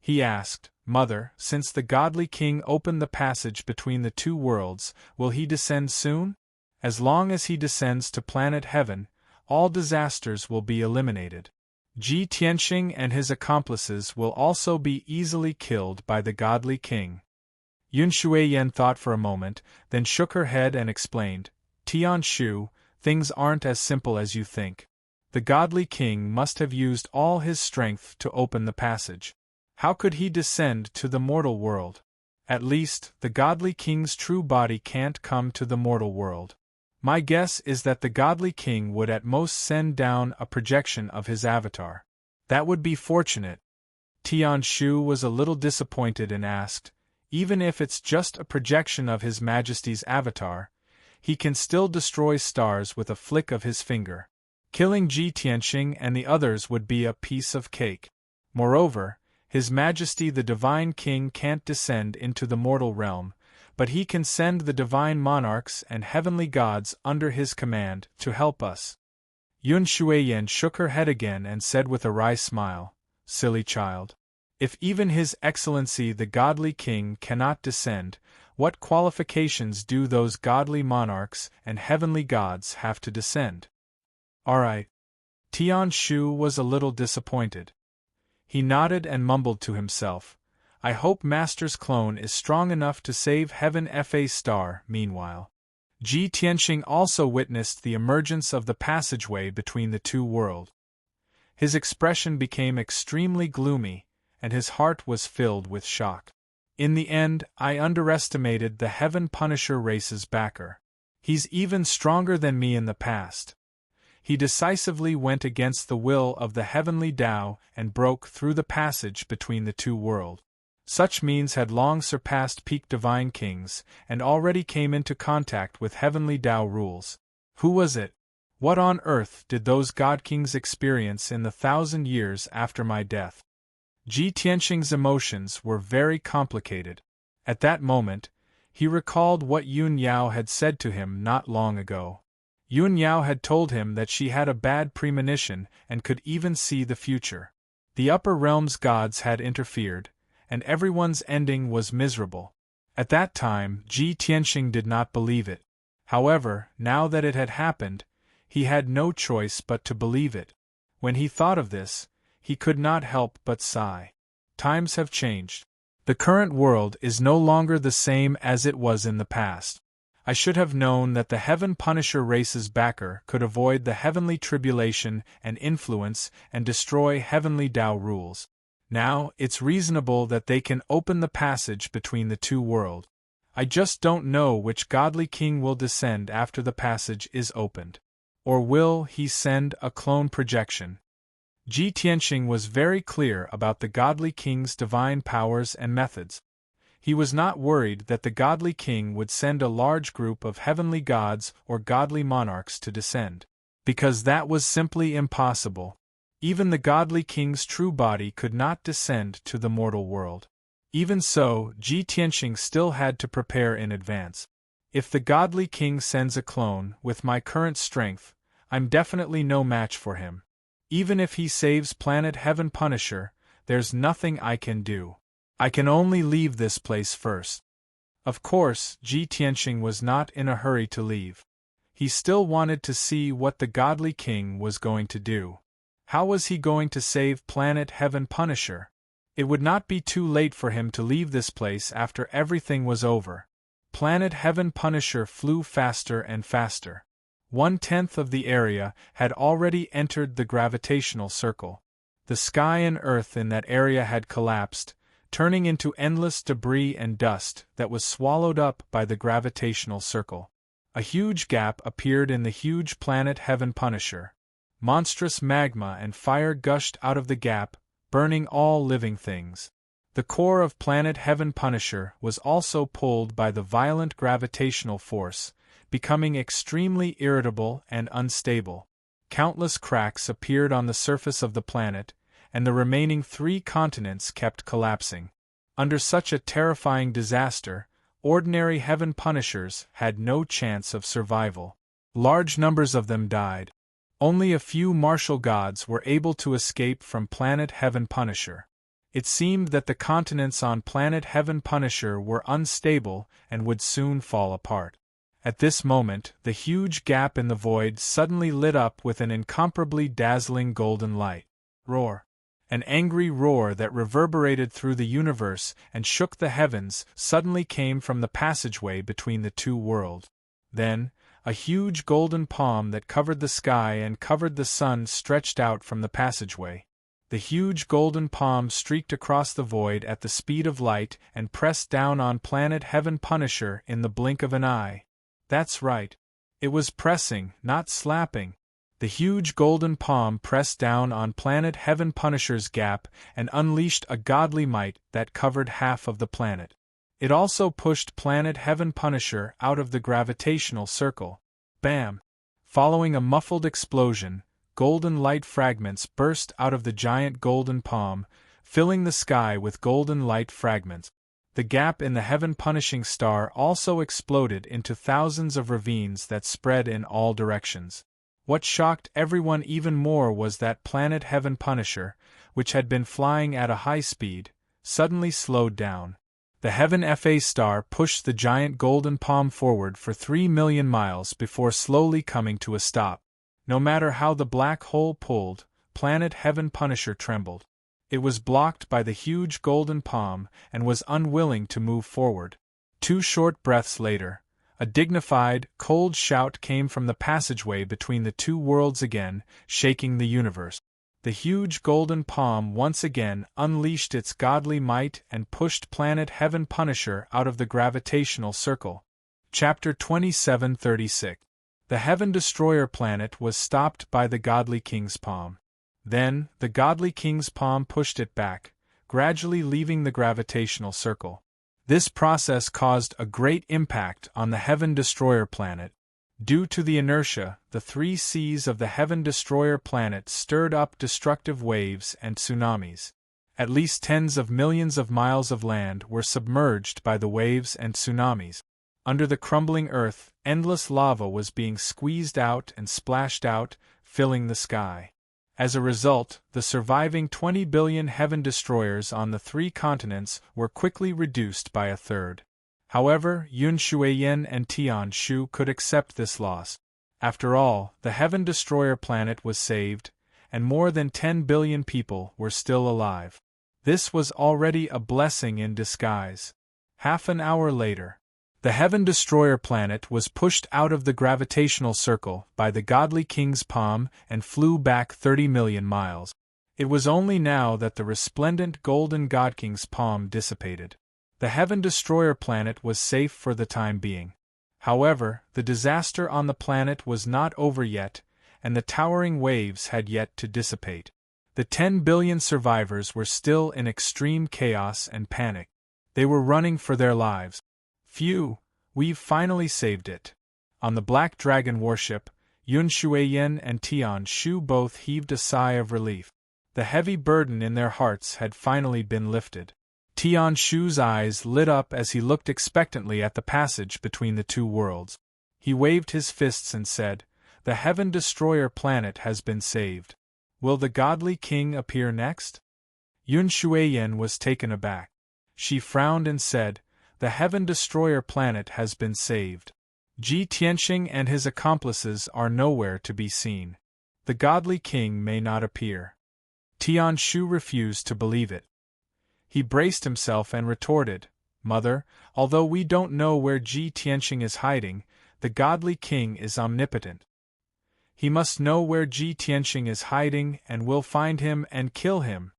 He asked, "Mother, since the godly king opened the passage between the two worlds, will he descend soon? As long as he descends to planet Heaven, all disasters will be eliminated. Ji Tianxing and his accomplices will also be easily killed by the godly king." Yun Shuiyan thought for a moment, then shook her head and explained, "Tian Shu, things aren't as simple as you think. The godly king must have used all his strength to open the passage. How could he descend to the mortal world? At least, the godly king's true body can't come to the mortal world. My guess is that the godly king would at most send down a projection of his avatar. That would be fortunate." Tian Shu was a little disappointed and asked, "Even if it's just a projection of His Majesty's avatar, he can still destroy stars with a flick of his finger. Killing Ji Tianxing and the others would be a piece of cake. Moreover, His Majesty the Divine King can't descend into the mortal realm, but he can send the divine monarchs and heavenly gods under his command to help us." Yun Shuiyan shook her head again and said with a wry smile, "Silly child. If even His Excellency the godly king cannot descend, what qualifications do those godly monarchs and heavenly gods have to descend?" "All right." Tian Shu was a little disappointed. He nodded and mumbled to himself, "I hope Master's clone is strong enough to save Heaven Fa Star." Meanwhile, Ji Tianxing also witnessed the emergence of the passageway between the two worlds. His expression became extremely gloomy, and his heart was filled with shock. In the end, I underestimated the Heaven Punisher race's backer. He's even stronger than me in the past. He decisively went against the will of the heavenly Tao and broke through the passage between the two worlds. Such means had long surpassed peak divine kings, and already came into contact with heavenly Tao rules. Who was it? What on earth did those god kings experience in the 1,000 years after my death? Ji Tianxing's emotions were very complicated. At that moment, he recalled what Yun Yao had said to him not long ago. Yun Yao had told him that she had a bad premonition and could even see the future. The upper realm's gods had interfered, and everyone's ending was miserable. At that time, Ji Tianxing did not believe it. However, now that it had happened, he had no choice but to believe it. When he thought of this, he could not help but sigh. Times have changed. The current world is no longer the same as it was in the past. I should have known that the Heaven Punisher race's backer could avoid the heavenly tribulation and influence and destroy heavenly Tao rules. Now, it's reasonable that they can open the passage between the two worlds. I just don't know which godly king will descend after the passage is opened. Or will he send a clone projection? Ji Tianxing was very clear about the godly king's divine powers and methods. He was not worried that the godly king would send a large group of heavenly gods or godly monarchs to descend, because that was simply impossible. Even the godly king's true body could not descend to the mortal world. Even so, Ji Tianxing still had to prepare in advance. If the godly king sends a clone with my current strength, I'm definitely no match for him. Even if he saves planet Heaven Punisher, there's nothing I can do. I can only leave this place first. Of course, Ji Tianxing was not in a hurry to leave. He still wanted to see what the godly king was going to do. How was he going to save planet Heaven Punisher? It would not be too late for him to leave this place after everything was over. Planet Heaven Punisher flew faster and faster. 1/10 of the area had already entered the gravitational circle. The sky and earth in that area had collapsed, turning into endless debris and dust that was swallowed up by the gravitational circle. A huge gap appeared in the huge planet Heaven Punisher. Monstrous magma and fire gushed out of the gap, burning all living things. The core of planet Heaven Punisher was also pulled by the violent gravitational force, becoming extremely irritable and unstable. Countless cracks appeared on the surface of the planet, and the remaining 3 continents kept collapsing. Under such a terrifying disaster, ordinary Heaven Punishers had no chance of survival. Large numbers of them died. Only a few martial gods were able to escape from planet Heaven Punisher. It seemed that the continents on planet Heaven Punisher were unstable and would soon fall apart. At this moment, the huge gap in the void suddenly lit up with an incomparably dazzling golden light. Roar! An angry roar that reverberated through the universe and shook the heavens suddenly came from the passageway between the two worlds. Then, a huge golden palm that covered the sky and covered the sun stretched out from the passageway. The huge golden palm streaked across the void at the speed of light and pressed down on planet Heaven Punisher in the blink of an eye. That's right. It was pressing, not slapping. The huge golden palm pressed down on planet Heaven Punisher's gap and unleashed a godly might that covered half of the planet. It also pushed planet Heaven Punisher out of the gravitational circle. Bam! Following a muffled explosion, golden light fragments burst out of the giant golden palm, filling the sky with golden light fragments. The gap in the heaven-punishing star also exploded into thousands of ravines that spread in all directions. What shocked everyone even more was that planet Heaven Punisher, which had been flying at a high speed, suddenly slowed down. The Heaven FA star pushed the giant golden palm forward for 3 million miles before slowly coming to a stop. No matter how the black hole pulled, planet Heaven Punisher trembled. It was blocked by the huge golden palm and was unwilling to move forward. 2 short breaths later, a dignified, cold shout came from the passageway between the two worlds again, shaking the universe. The huge golden palm once again unleashed its godly might and pushed Planet Heaven Punisher out of the gravitational circle. Chapter 2736. The Heaven Destroyer planet was stopped by the godly king's palm. Then, the godly king's palm pushed it back, gradually leaving the gravitational circle. This process caused a great impact on the Heaven Destroyer planet. Due to the inertia, the 3 seas of the Heaven Destroyer planet stirred up destructive waves and tsunamis. At least tens of millions of miles of land were submerged by the waves and tsunamis. Under the crumbling earth, endless lava was being squeezed out and splashed out, filling the sky. As a result, the surviving 20 billion Heaven Destroyers on the 3 continents were quickly reduced by a third. However, Yun Shuiyan and Tian Shu could accept this loss. After all, the Heaven Destroyer planet was saved, and more than 10 billion people were still alive. This was already a blessing in disguise. Half an hour later, the Heaven Destroyer planet was pushed out of the gravitational circle by the godly king's palm and flew back 30 million miles. It was only now that the resplendent golden god king's palm dissipated. The Heaven Destroyer planet was safe for the time being. However, the disaster on the planet was not over yet, and the towering waves had yet to dissipate. The 10 billion survivors were still in extreme chaos and panic. They were running for their lives. Phew, we've finally saved it. On the Black Dragon warship, Yun Shuiyan and Tian Shu both heaved a sigh of relief. The heavy burden in their hearts had finally been lifted. Tian Shu's eyes lit up as he looked expectantly at the passage between the two worlds. He waved his fists and said, "The Heaven Destroyer planet has been saved. Will the godly king appear next?" Yun Shuiyan was taken aback. She frowned and said, "The Heaven Destroyer planet has been saved. Ji Tianxing and his accomplices are nowhere to be seen. The godly king may not appear." Tian Shu refused to believe it. He braced himself and retorted, "Mother, although we don't know where Ji Tianxing is hiding, the godly king is omnipotent. He must know where Ji Tianxing is hiding and will find him and kill him."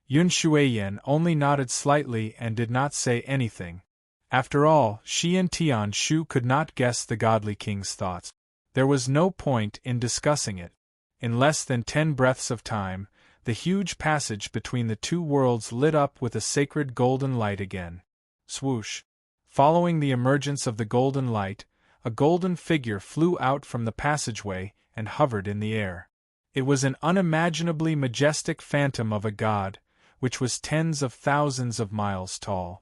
Yun Shuiyan only nodded slightly and did not say anything. After all, she and Tian Shu could not guess the godly king's thoughts. There was no point in discussing it. In less than 10 breaths of time, the huge passage between the two worlds lit up with a sacred golden light again. Swoosh! Following the emergence of the golden light, a golden figure flew out from the passageway and hovered in the air. It was an unimaginably majestic phantom of a god, which was tens of thousands of miles tall.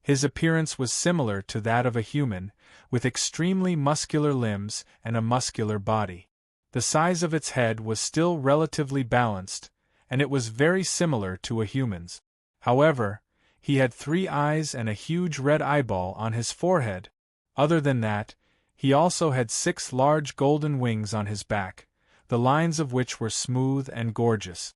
His appearance was similar to that of a human, with extremely muscular limbs and a muscular body. The size of its head was still relatively balanced, and it was very similar to a human's. However, he had 3 eyes and a huge red eyeball on his forehead. Other than that, he also had 6 large golden wings on his back, the lines of which were smooth and gorgeous.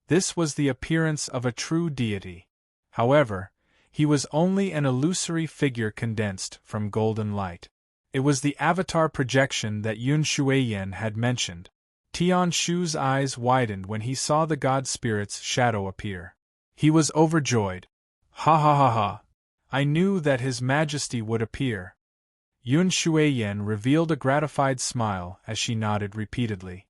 This was the appearance of a true deity. However, he was only an illusory figure condensed from golden light. It was the avatar projection that Yun Shuiyan had mentioned. Tian Shu's eyes widened when he saw the god spirit's shadow appear. He was overjoyed. "Ha ha ha ha! I knew that His Majesty would appear." Yun Shuiyan revealed a gratified smile as she nodded repeatedly.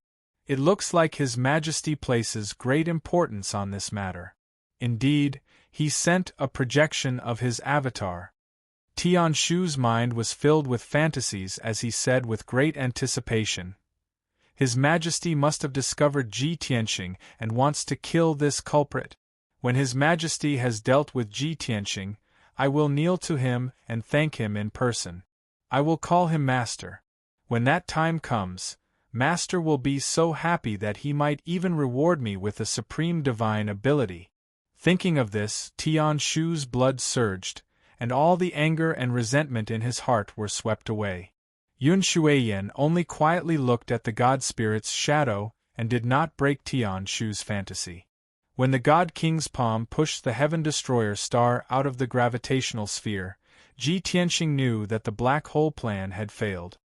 "It looks like His Majesty places great importance on this matter. Indeed, he sent a projection of his avatar." Tian Shu's mind was filled with fantasies as he said with great anticipation, "His Majesty must have discovered Ji Tianxing and wants to kill this culprit. When His Majesty has dealt with Ji Tianxing, I will kneel to him and thank him in person. I will call him Master. When that time comes, Master will be so happy that he might even reward me with a supreme divine ability." Thinking of this, Tian Shu's blood surged, and all the anger and resentment in his heart were swept away. Yun Shuiyan only quietly looked at the god spirit's shadow and did not break Tian Shu's fantasy. When the God King's palm pushed the Heaven Destroyer star out of the gravitational sphere, Ji Tianxing knew that the black hole plan had failed.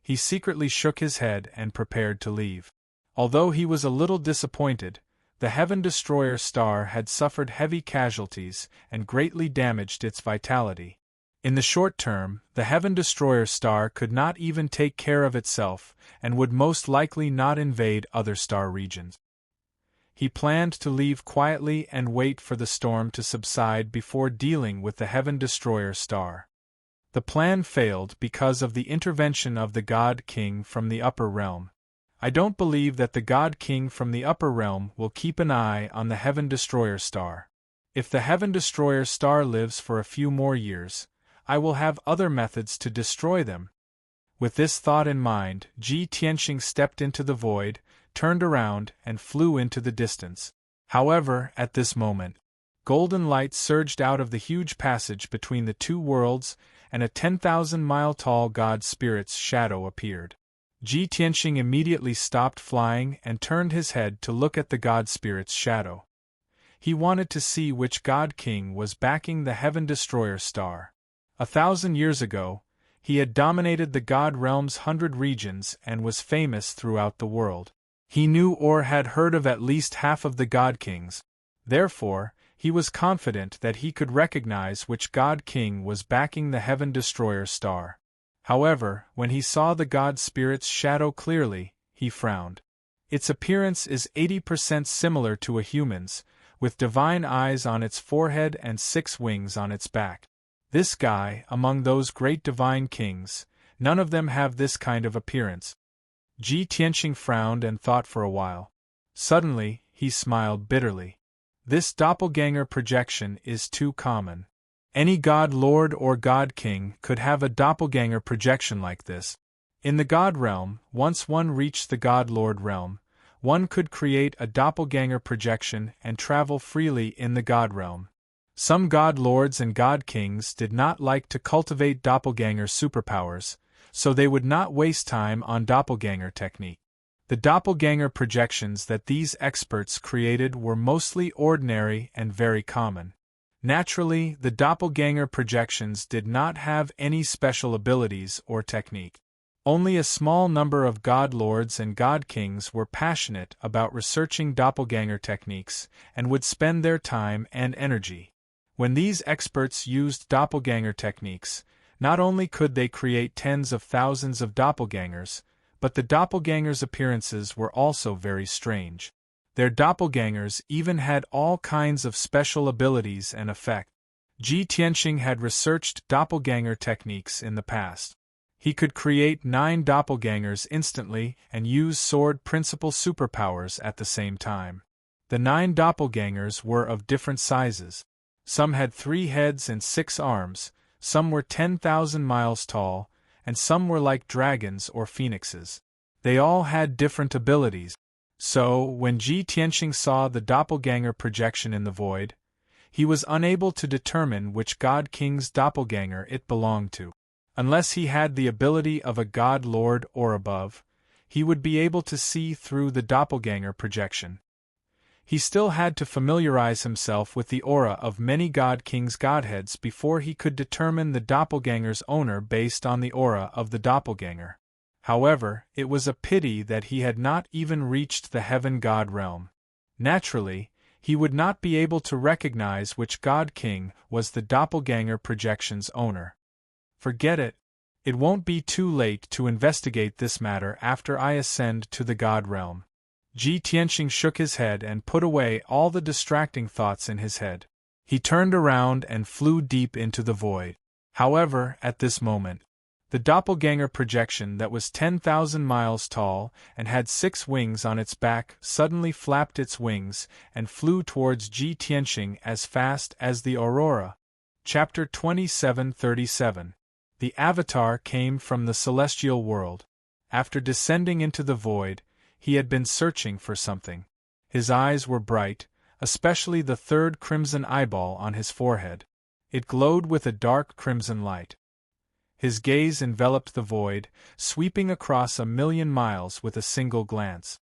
He secretly shook his head and prepared to leave. Although he was a little disappointed, the Heaven Destroyer star had suffered heavy casualties and greatly damaged its vitality. In the short term, the Heaven Destroyer star could not even take care of itself and would most likely not invade other star regions. He planned to leave quietly and wait for the storm to subside before dealing with the Heaven Destroyer star. The plan failed because of the intervention of the God King from the upper realm. I don't believe that the God King from the upper realm will keep an eye on the Heaven Destroyer star. If the Heaven Destroyer star lives for a few more years, I will have other methods to destroy them. With this thought in mind, Ji Tianxing stepped into the void, turned around, and flew into the distance. However, at this moment, golden light surged out of the huge passage between the two worlds, and a 10,000-mile-tall God Spirit's shadow appeared. Ji Tianxing immediately stopped flying and turned his head to look at the God Spirit's shadow. He wanted to see which God King was backing the Heaven Destroyer star. 1,000 years ago, he had dominated the God Realm's 100 regions and was famous throughout the world. He knew or had heard of at least half of the God Kings. Therefore, he was confident that he could recognize which God King was backing the Heaven Destroyer star. However, when he saw the God Spirit's shadow clearly, he frowned. Its appearance is 80% similar to a human's, with divine eyes on its forehead and 6 wings on its back. This guy, among those great divine kings, none of them have this kind of appearance. Ji Tianxing frowned and thought for a while. Suddenly, he smiled bitterly. This doppelganger projection is too common. Any God Lord or God King could have a doppelganger projection like this. In the God realm, once one reached the God Lord realm, one could create a doppelganger projection and travel freely in the God realm. Some God Lords and God Kings did not like to cultivate doppelganger superpowers, so they would not waste time on doppelganger technique. The doppelganger projections that these experts created were mostly ordinary and very common. Naturally, the doppelganger projections did not have any special abilities or technique. Only a small number of God Lords and God Kings were passionate about researching doppelganger techniques and would spend their time and energy. When these experts used doppelganger techniques, not only could they create tens of thousands of doppelgangers, but the doppelgangers' appearances were also very strange. Their doppelgangers even had all kinds of special abilities and effects. Ji Tianxing had researched doppelganger techniques in the past. He could create 9 doppelgangers instantly and use sword principal superpowers at the same time. The 9 doppelgangers were of different sizes. Some had 3 heads and 6 arms, some were 10,000 miles tall, and some were like dragons or phoenixes. They all had different abilities. So, when Ji Tianxing saw the doppelganger projection in the void, he was unable to determine which God King's doppelganger it belonged to. Unless he had the ability of a God Lord or above, he would be able to see through the doppelganger projection. He still had to familiarize himself with the aura of many God Kings' godheads before he could determine the doppelganger's owner based on the aura of the doppelganger. However, it was a pity that he had not even reached the heaven God realm. Naturally, he would not be able to recognize which God King was the doppelganger projection's owner. Forget it. It won't be too late to investigate this matter after I ascend to the God realm. Ji Tianxing shook his head and put away all the distracting thoughts in his head. He turned around and flew deep into the void. However, at this moment, the doppelganger projection that was 10,000 miles tall and had 6 wings on its back suddenly flapped its wings and flew towards Ji Tianxing as fast as the aurora. Chapter 2737. The Avatar came from the celestial world. After descending into the void, he had been searching for something. His eyes were bright, especially the 3rd crimson eyeball on his forehead. It glowed with a dark crimson light. His gaze enveloped the void, sweeping across 1,000,000 miles with a single glance.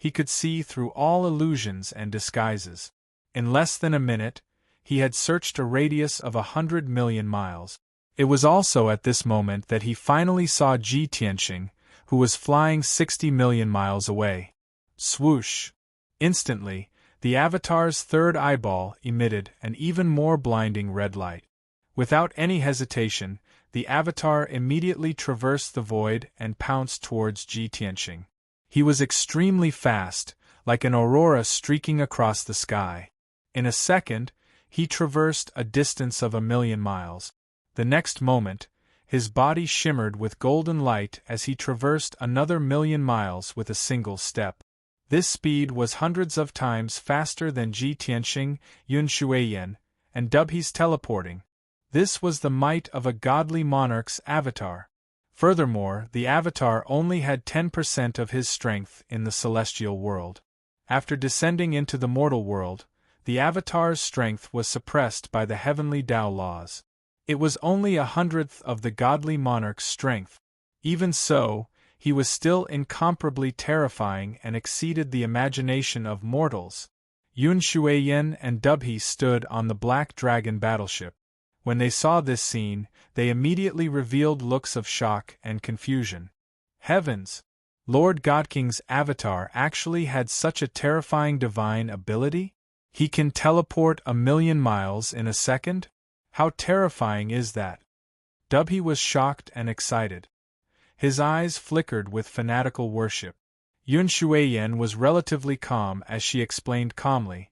He could see through all illusions and disguises. In less than a minute, he had searched a radius of 100 million miles. It was also at this moment that he finally saw Ji Tianxing, who was flying 60 million miles away. Swoosh! Instantly, the Avatar's third eyeball emitted an even more blinding red light. Without any hesitation, the Avatar immediately traversed the void and pounced towards Ji Tianxing. He was extremely fast, like an aurora streaking across the sky. In a second, he traversed a distance of 1,000,000 miles. The next moment, his body shimmered with golden light as he traversed another 1,000,000 miles with a single step. This speed was hundreds of times faster than Ji Tianxing, Yun Shuiyan, and Dubhe's teleporting. This was the might of a godly monarch's avatar. Furthermore, the avatar only had 10% of his strength in the celestial world. After descending into the mortal world, the avatar's strength was suppressed by the heavenly Tao laws. It was only 1/100th of the godly monarch's strength. Even so, he was still incomparably terrifying and exceeded the imagination of mortals. Yun Shuiyan and Dubhe stood on the Black Dragon battleship. When they saw this scene, they immediately revealed looks of shock and confusion. Heavens! Lord Godking's avatar actually had such a terrifying divine ability? He can teleport 1,000,000 miles in a second? How terrifying is that? Dubhe was shocked and excited. His eyes flickered with fanatical worship. Yun Shuiyan was relatively calm as she explained calmly.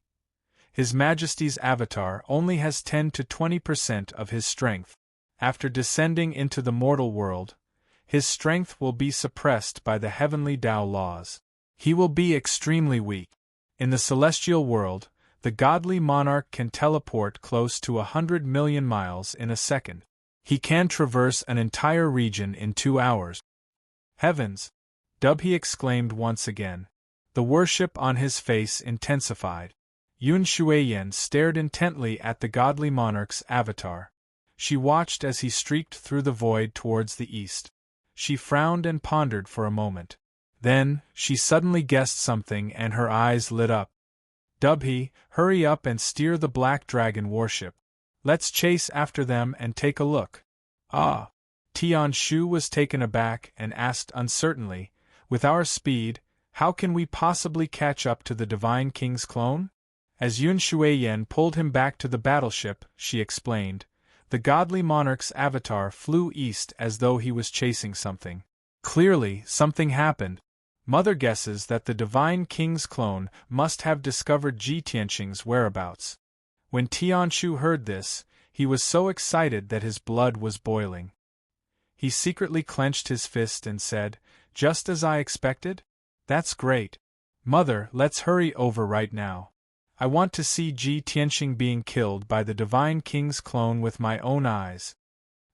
His Majesty's avatar only has 10 to 20% of his strength. After descending into the mortal world, his strength will be suppressed by the heavenly Tao laws. He will be extremely weak. In the celestial world, the godly monarch can teleport close to 100 million miles in a second. He can traverse an entire region in 2 hours. Heavens! Dubhe exclaimed once again. The worship on his face intensified. Yun Shuiyan stared intently at the godly monarch's avatar. She watched as he streaked through the void towards the east. She frowned and pondered for a moment. Then, she suddenly guessed something and her eyes lit up. Dubhe, hurry up and steer the Black Dragon warship. Let's chase after them and take a look. Ah! Tian Shu was taken aback and asked uncertainly, with our speed, how can we possibly catch up to the Divine King's clone? As Yun Shuiyan pulled him back to the battleship, she explained, the godly monarch's avatar flew east as though he was chasing something. Clearly, something happened. Mother guesses that the Divine King's clone must have discovered Ji Tianxing's whereabouts. When Tianshu heard this, he was so excited that his blood was boiling. He secretly clenched his fist and said, just as I expected? That's great. Mother, let's hurry over right now. I want to see Ji Tianxing being killed by the Divine King's clone with my own eyes.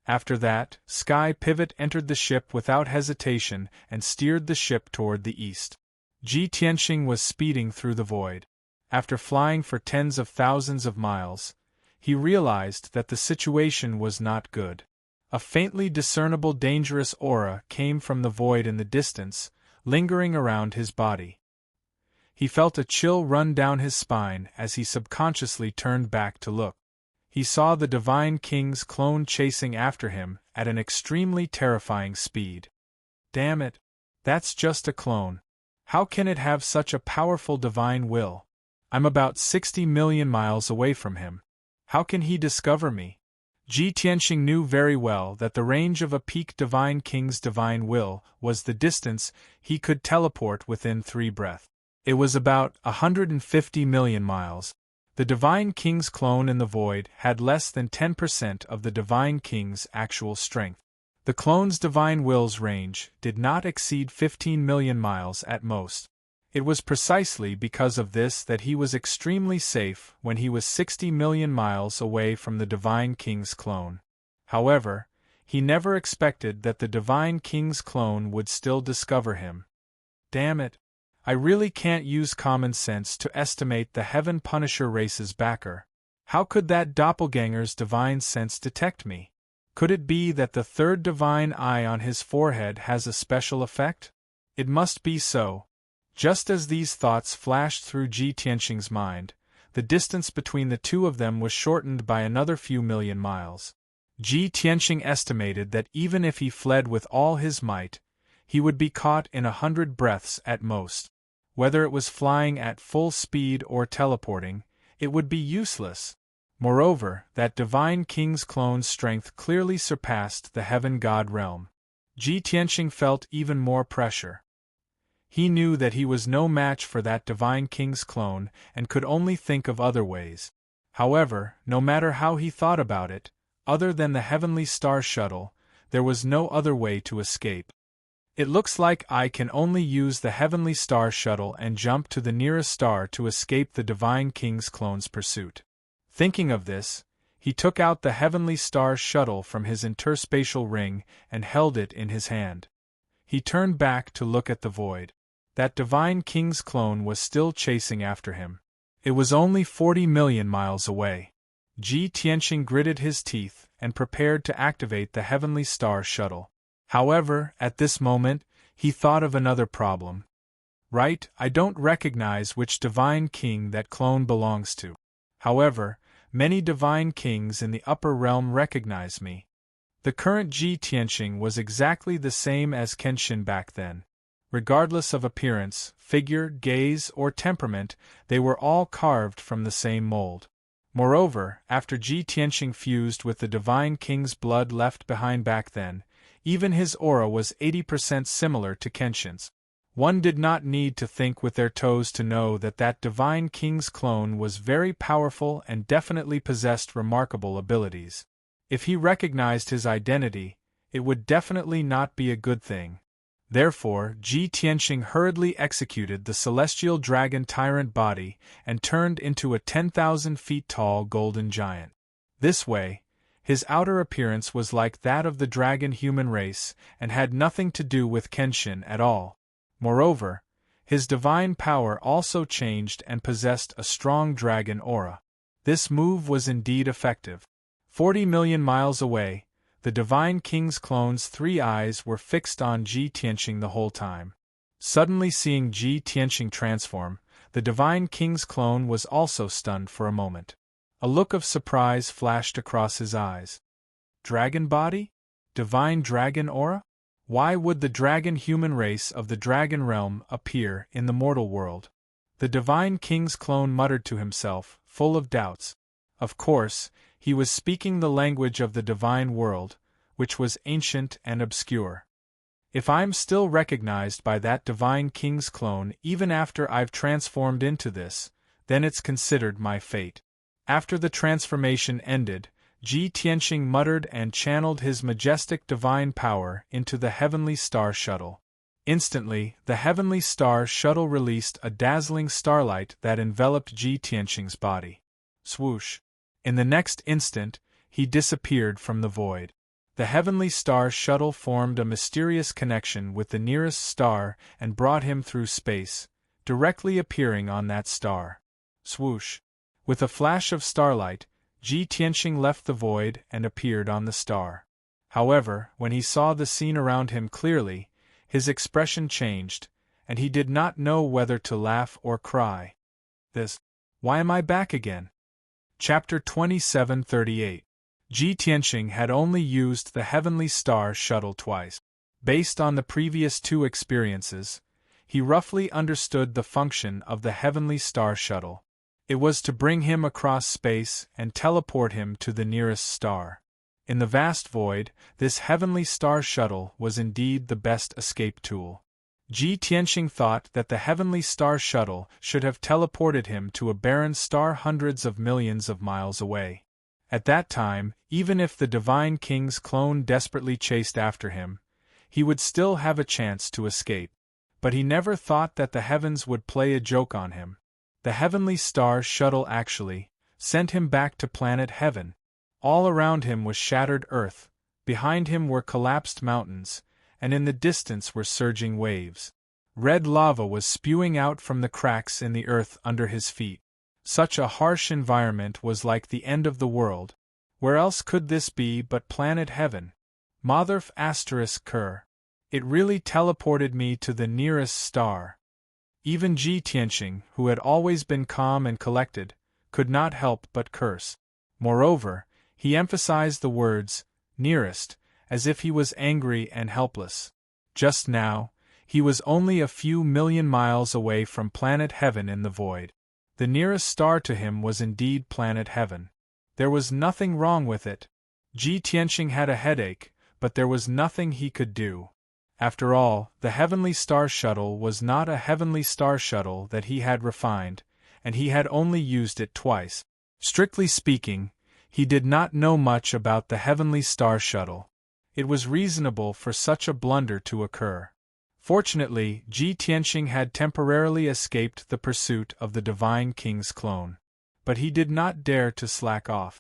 After that, Sky Pivot entered the ship without hesitation and steered the ship toward the east. Ji Tianxing was speeding through the void. After flying for tens of thousands of miles, he realized that the situation was not good. A faintly discernible dangerous aura came from the void in the distance, lingering around his body. He felt a chill run down his spine as he subconsciously turned back to look. He saw the Divine King's clone chasing after him at an extremely terrifying speed. Damn it! That's just a clone. How can it have such a powerful divine will? I'm about 60 million miles away from him. How can he discover me? Ji Tianxing knew very well that the range of a peak Divine King's divine will was the distance he could teleport within 3 breaths. It was about 150 million miles. The Divine King's clone in the void had less than 10% of the Divine King's actual strength. The clone's divine will's range did not exceed 15 million miles at most. It was precisely because of this that he was extremely safe when he was 60 million miles away from the Divine King's clone. However, he never expected that the Divine King's clone would still discover him. Damn it! I really can't use common sense to estimate the Heaven Punisher race's backer. How could that doppelganger's divine sense detect me? Could it be that the third divine eye on his forehead has a special effect? It must be so. Just as these thoughts flashed through Ji Tianqing's mind, the distance between the two of them was shortened by another few million miles. Ji Tianqing estimated that even if he fled with all his might, he would be caught in 100 breaths at most. Whether it was flying at full speed or teleporting, it would be useless. Moreover, that divine king's clone's strength clearly surpassed the heaven god realm. Ji Tianqing felt even more pressure. He knew that he was no match for that divine king's clone and could only think of other ways. However, no matter how he thought about it, other than the heavenly star shuttle, there was no other way to escape. It looks like I can only use the heavenly star shuttle and jump to the nearest star to escape the divine king's clone's pursuit. Thinking of this, he took out the heavenly star shuttle from his interspatial ring and held it in his hand. He turned back to look at the void. That divine king's clone was still chasing after him. It was only 40 million miles away. Ji Tianqing gritted his teeth and prepared to activate the heavenly star shuttle. However, at this moment, he thought of another problem. Right, I don't recognize which divine king that clone belongs to. However, many divine kings in the upper realm recognize me. The current Ji Tianqing was exactly the same as Kenshin back then. Regardless of appearance, figure, gaze, or temperament, they were all carved from the same mold. Moreover, after Ji Tianqing fused with the divine king's blood left behind back then, even his aura was 80% similar to Kenshin's. One did not need to think with their toes to know that that divine king's clone was very powerful and definitely possessed remarkable abilities. If he recognized his identity, it would definitely not be a good thing. Therefore, Ji Tianqing hurriedly executed the celestial dragon tyrant body and turned into a 10,000 feet tall golden giant. This way, his outer appearance was like that of the dragon human race and had nothing to do with Kenshin at all. Moreover, his divine power also changed and possessed a strong dragon aura. This move was indeed effective. 40 million miles away, the divine king's clone's 3 eyes were fixed on Ji Tianqing the whole time. Suddenly seeing Ji Tianqing transform, the divine king's clone was also stunned for a moment. A look of surprise flashed across his eyes. Dragon body? Divine dragon aura? Why would the dragon human race of the dragon realm appear in the mortal world? The divine king's clone muttered to himself, full of doubts. Of course, he was speaking the language of the divine world, which was ancient and obscure. If I'm still recognized by that divine king's clone even after I've transformed into this, then it's considered my fate. After the transformation ended, Ji Tianqing muttered and channeled his majestic divine power into the heavenly star shuttle. Instantly, the heavenly star shuttle released a dazzling starlight that enveloped Ji Tianqing's body. Swoosh! In the next instant, he disappeared from the void. The heavenly star shuttle formed a mysterious connection with the nearest star and brought him through space, directly appearing on that star. Swoosh! With a flash of starlight, Ji Tianqing left the void and appeared on the star. However, when he saw the scene around him clearly, his expression changed, and he did not know whether to laugh or cry. Why am I back again? Chapter 2738. Ji Tianqing had only used the heavenly star shuttle twice. Based on the previous 2 experiences, he roughly understood the function of the heavenly star shuttle. It was to bring him across space and teleport him to the nearest star. In the vast void, this heavenly star shuttle was indeed the best escape tool. Ji Tianqing thought that the heavenly star shuttle should have teleported him to a barren star hundreds of millions of miles away. At that time, even if the divine king's clone desperately chased after him, he would still have a chance to escape. But he never thought that the heavens would play a joke on him. The heavenly star shuttle actually sent him back to planet Heaven. All around him was shattered earth, behind him were collapsed mountains, and in the distance were surging waves. Red lava was spewing out from the cracks in the earth under his feet. Such a harsh environment was like the end of the world. Where else could this be but planet Heaven? Motherf****Ker. It really teleported me to the nearest star. Even Ji Tianxing, who had always been calm and collected, could not help but curse. Moreover, he emphasized the words, nearest, as if he was angry and helpless. Just now, he was only a few million miles away from planet Heaven in the void. The nearest star to him was indeed planet Heaven. There was nothing wrong with it. Ji Tianxing had a headache, but there was nothing he could do. After all, the Heavenly Star Shuttle was not a Heavenly Star Shuttle that he had refined, and he had only used it twice. Strictly speaking, he did not know much about the Heavenly Star Shuttle. It was reasonable for such a blunder to occur. Fortunately, Ji Tianxing had temporarily escaped the pursuit of the Divine King's clone. But he did not dare to slack off.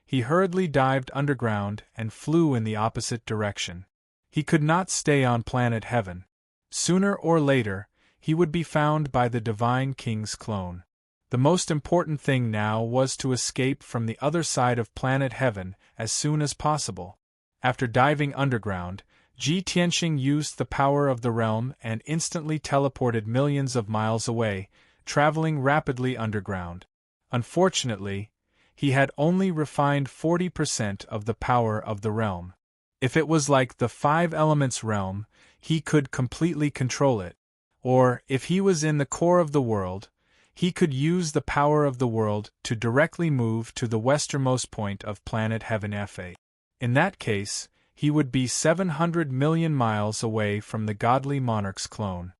He hurriedly dived underground and flew in the opposite direction. He could not stay on planet Heaven. Sooner or later, he would be found by the Divine King's clone. The most important thing now was to escape from the other side of planet Heaven as soon as possible. After diving underground, Ji Tianxing used the power of the realm and instantly teleported millions of miles away, traveling rapidly underground. Unfortunately, he had only refined 40% of the power of the realm. If it was like the Five Elements realm, he could completely control it. Or, if he was in the core of the world, he could use the power of the world to directly move to the westernmost point of planet Heaven Fa. In that case, he would be 700 million miles away from the godly monarch's clone.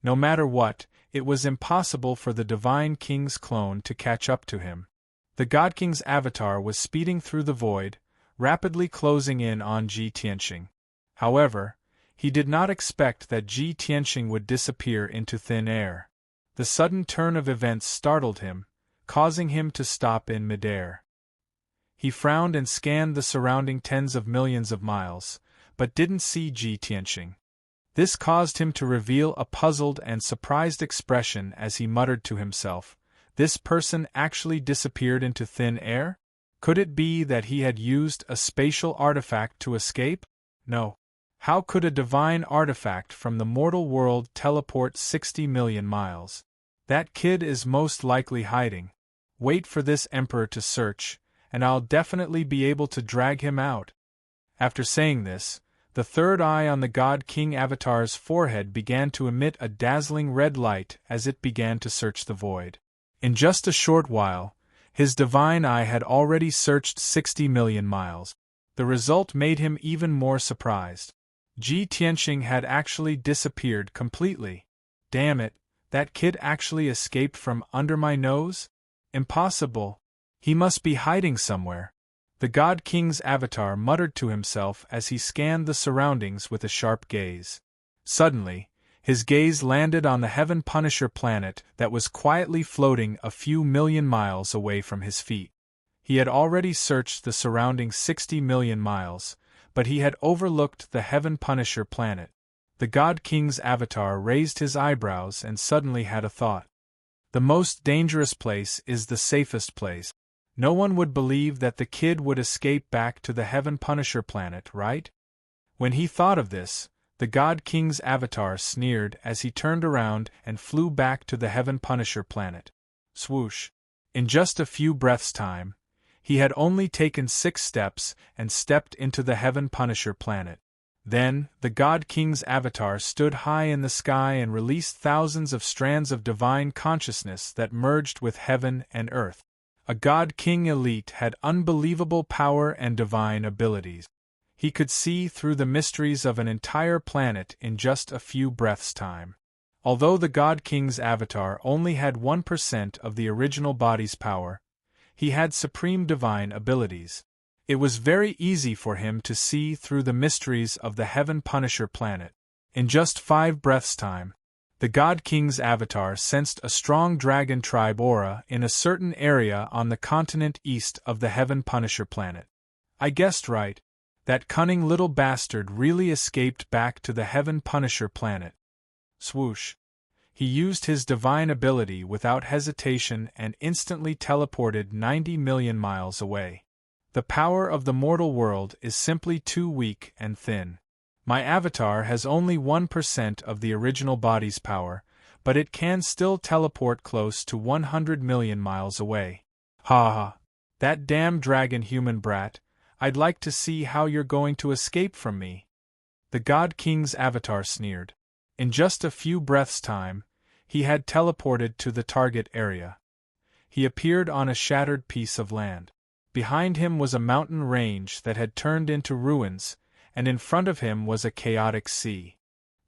No matter what, it was impossible for the Divine King's clone to catch up to him. The God King's avatar was speeding through the void, rapidly closing in on Ji Tianxing. However, he did not expect that Ji Tianxing would disappear into thin air. The sudden turn of events startled him, causing him to stop in midair. He frowned and scanned the surrounding tens of millions of miles, but didn't see Ji Tianxing. This caused him to reveal a puzzled and surprised expression as he muttered to himself, "This person actually disappeared into thin air? Could it be that he had used a spatial artifact to escape? No. How could a divine artifact from the mortal world teleport 60 million miles? That kid is most likely hiding. Wait for this emperor to search, and I'll definitely be able to drag him out." After saying this, the third eye on the God King Avatar's forehead began to emit a dazzling red light as it began to search the void. In just a short while, his divine eye had already searched 60 million miles. The result made him even more surprised. Ji Tianxing had actually disappeared completely. Damn it, that kid actually escaped from under my nose? Impossible. He must be hiding somewhere. The God King's avatar muttered to himself as he scanned the surroundings with a sharp gaze. Suddenly, his gaze landed on the Heaven Punisher planet that was quietly floating a few million miles away from his feet. He had already searched the surrounding 60 million miles, but he had overlooked the Heaven Punisher planet. The God King's avatar raised his eyebrows and suddenly had a thought. The most dangerous place is the safest place. No one would believe that the kid would escape back to the Heaven Punisher planet, right? When he thought of this, the God King's avatar sneered as he turned around and flew back to the Heaven Punisher planet. Swoosh! In just a few breaths' time, he had only taken 6 steps and stepped into the Heaven Punisher planet. Then, the God King's avatar stood high in the sky and released thousands of strands of divine consciousness that merged with heaven and earth. A God King elite had unbelievable power and divine abilities. He could see through the mysteries of an entire planet in just a few breaths' time. Although the God King's avatar only had 1% of the original body's power, he had supreme divine abilities. It was very easy for him to see through the mysteries of the Heaven Punisher planet. In just 5 breaths' time, the God King's avatar sensed a strong dragon tribe aura in a certain area on the continent east of the Heaven Punisher planet. I guessed right. That cunning little bastard really escaped back to the Heaven Punisher planet. Swoosh! He used his divine ability without hesitation and instantly teleported 90 million miles away. The power of the mortal world is simply too weak and thin. My avatar has only 1% of the original body's power, but it can still teleport close to 100 million miles away. Ha ha! That damn dragon human brat, I'd like to see how you're going to escape from me. The God King's avatar sneered. In just a few breaths' time, he had teleported to the target area. He appeared on a shattered piece of land. Behind him was a mountain range that had turned into ruins, and in front of him was a chaotic sea.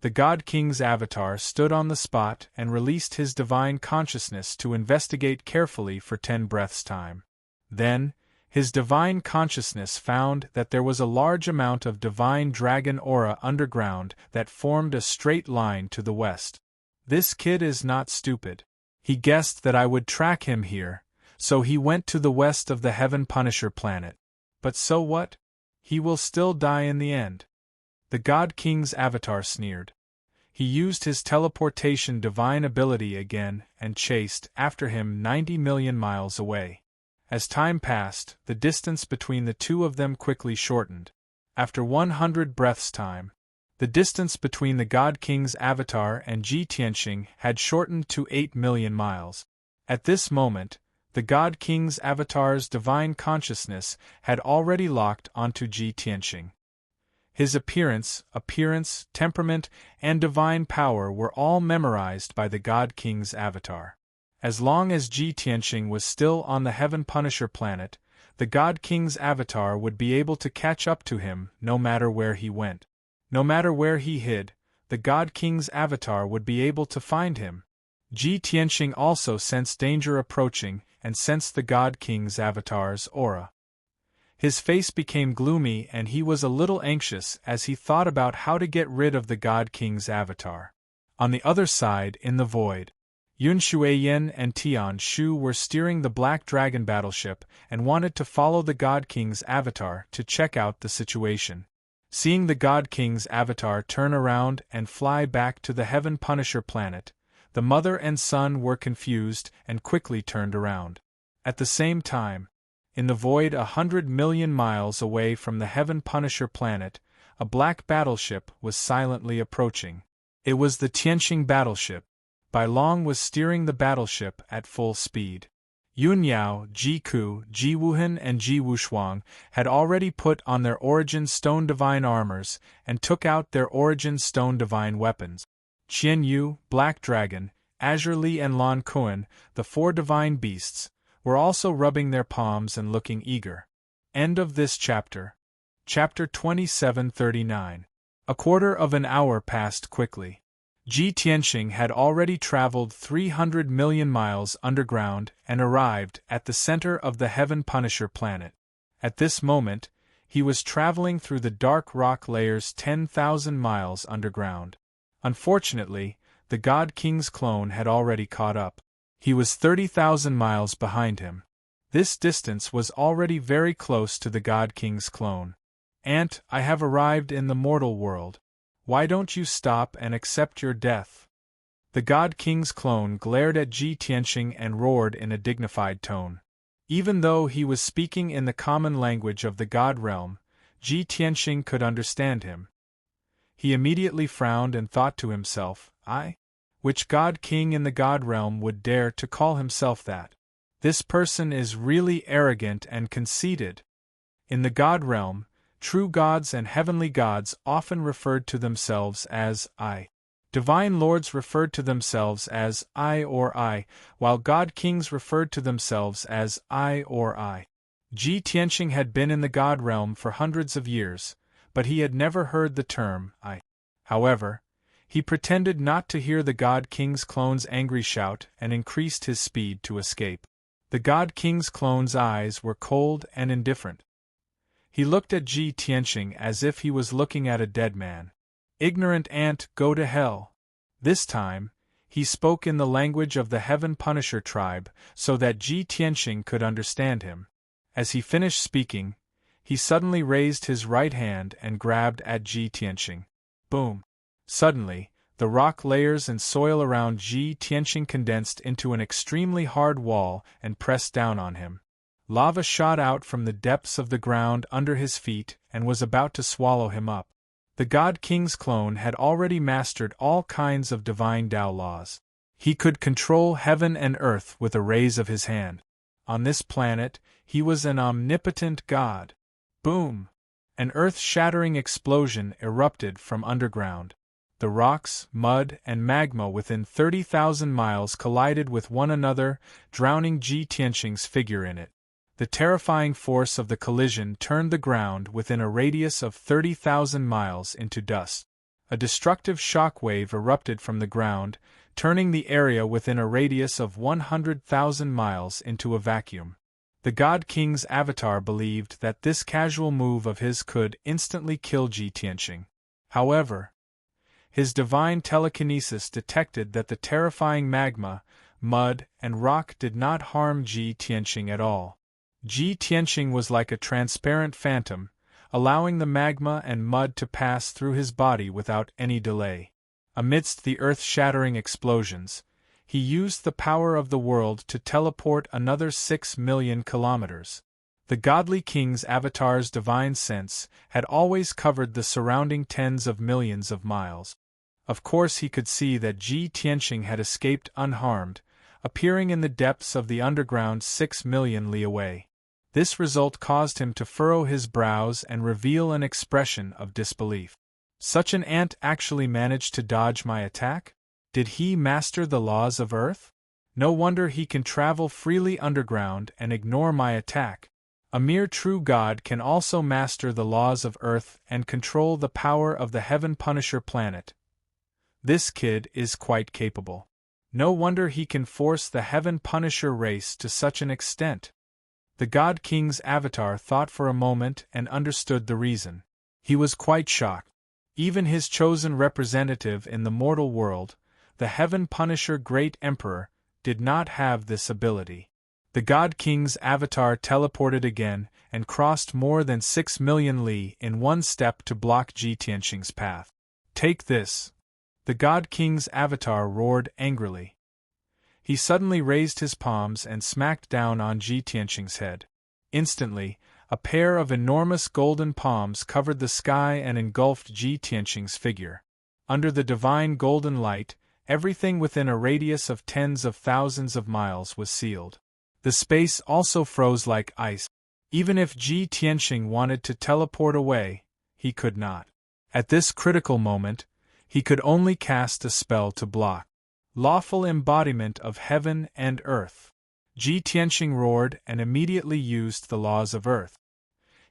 The God King's avatar stood on the spot and released his divine consciousness to investigate carefully for 10 breaths' time. Then, his divine consciousness found that there was a large amount of divine dragon aura underground that formed a straight line to the west. This kid is not stupid. He guessed that I would track him here, so he went to the west of the Heaven Punisher planet. But so what? He will still die in the end. The God King's avatar sneered. He used his teleportation divine ability again and chased after him 90 million miles away. As time passed, the distance between the two of them quickly shortened. After 100 breaths' time, the distance between the God King's avatar and Ji Tianxing had shortened to 8 million miles. At this moment, the God King's avatar's divine consciousness had already locked onto Ji Tianxing. His appearance, temperament, and divine power were all memorized by the God King's avatar. As long as Ji Tianxing was still on the Heaven Punisher planet, the God King's avatar would be able to catch up to him no matter where he went. No matter where he hid, the God King's avatar would be able to find him. Ji Tianxing also sensed danger approaching and sensed the God King's avatar's aura. His face became gloomy and he was a little anxious as he thought about how to get rid of the God King's avatar. On the other side, in the void, Yun Shuiyan and Tian Shu were steering the Black Dragon battleship and wanted to follow the God King's avatar to check out the situation. Seeing the God King's avatar turn around and fly back to the Heaven Punisher planet, the mother and son were confused and quickly turned around. At the same time, in the void 100 million miles away from the Heaven Punisher planet, a black battleship was silently approaching. It was the Tianxing battleship. Bai Long was steering the battleship at full speed. Yun Yao, Ji Ku, Ji Wuhan and Ji Wushuang had already put on their Origin Stone Divine armors and took out their Origin Stone Divine weapons. Qian Yu, Black Dragon, Azure Li and Lan Kuan, the 4 divine beasts, were also rubbing their palms and looking eager. End of this chapter. Chapter 2739. A quarter of an hour passed quickly. Ji Tianxing had already traveled 300 million miles underground and arrived at the center of the Heaven Punisher planet. At this moment, he was traveling through the dark rock layers 10,000 miles underground. Unfortunately, the God King's clone had already caught up. He was 30,000 miles behind him. This distance was already very close to the God King's clone. "Aunt, I have arrived in the mortal world. Why don't you stop and accept your death?" The God King's clone glared at Ji Tianxing and roared in a dignified tone. Even though he was speaking in the common language of the God realm, Ji Tianxing could understand him. He immediately frowned and thought to himself, Which God King in the God realm would dare to call himself that? This person is really arrogant and conceited. In the God realm, true gods and heavenly gods often referred to themselves as I. Divine lords referred to themselves as I or I, while God kings referred to themselves as I or I. Ji Tianxing had been in the God realm for hundreds of years, but he had never heard the term I. However, he pretended not to hear the God King's clone's angry shout and increased his speed to escape. The God King's clone's eyes were cold and indifferent. He looked at Ji Tianxing as if he was looking at a dead man. "Ignorant ant, go to hell." This time, he spoke in the language of the Heaven Punisher tribe so that Ji Tianxing could understand him. As he finished speaking, he suddenly raised his right hand and grabbed at Ji Tianxing. Boom! Suddenly, the rock layers and soil around Ji Tianxing condensed into an extremely hard wall and pressed down on him. Lava shot out from the depths of the ground under his feet and was about to swallow him up. The God King's clone had already mastered all kinds of divine Tao laws. He could control heaven and earth with a raise of his hand. On this planet, he was an omnipotent god. Boom! An earth-shattering explosion erupted from underground. The rocks, mud, and magma within 30,000 miles collided with one another, drowning Ji Tianqing's figure in it. The terrifying force of the collision turned the ground within a radius of 30,000 miles into dust. A destructive shock wave erupted from the ground, turning the area within a radius of 100,000 miles into a vacuum. The God King's avatar believed that this casual move of his could instantly kill Ji Tianqing. However, his divine telekinesis detected that the terrifying magma, mud, and rock did not harm Ji Tianqing at all. Ji Tianqing was like a transparent phantom, allowing the magma and mud to pass through his body without any delay. Amidst the earth-shattering explosions, he used the power of the world to teleport another 6 million kilometers. The godly king's avatar's divine sense had always covered the surrounding tens of millions of miles. Of course he could see that Ji Tianqing had escaped unharmed, appearing in the depths of the underground 6 million li away. This result caused him to furrow his brows and reveal an expression of disbelief. Such an ant actually managed to dodge my attack? Did he master the laws of Earth? No wonder he can travel freely underground and ignore my attack. A mere true god can also master the laws of Earth and control the power of the Heaven Punisher planet. This kid is quite capable. No wonder he can force the Heaven Punisher race to such an extent. The God King's avatar thought for a moment and understood the reason. He was quite shocked. Even his chosen representative in the mortal world, the Heaven Punisher Great Emperor, did not have this ability. The God King's avatar teleported again and crossed more than 6 million li in one step to block Ji Tianqing's path. Take this! The God King's avatar roared angrily. He suddenly raised his palms and smacked down on Ji Tianqing's head. Instantly, a pair of enormous golden palms covered the sky and engulfed Ji Tianqing's figure. Under the divine golden light, everything within a radius of tens of thousands of miles was sealed. The space also froze like ice. Even if Ji Tianqing wanted to teleport away, he could not. At this critical moment, he could only cast a spell to block. Lawful embodiment of heaven and earth. Ji Tianqing roared and immediately used the laws of Earth.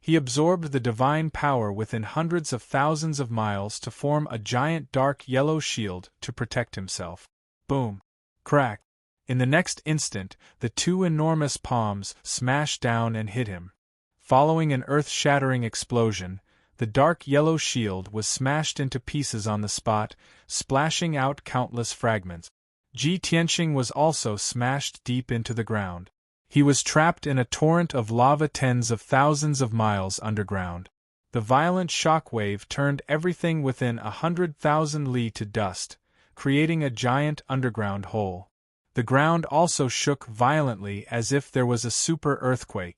He absorbed the divine power within hundreds of thousands of miles to form a giant dark yellow shield to protect himself. Boom! Crack! In the next instant, the two enormous palms smashed down and hit him. Following an earth-shattering explosion, the dark yellow shield was smashed into pieces on the spot, splashing out countless fragments. Ji Tianqing was also smashed deep into the ground. He was trapped in a torrent of lava tens of thousands of miles underground. The violent shock wave turned everything within 100,000 li to dust, creating a giant underground hole. The ground also shook violently as if there was a super earthquake.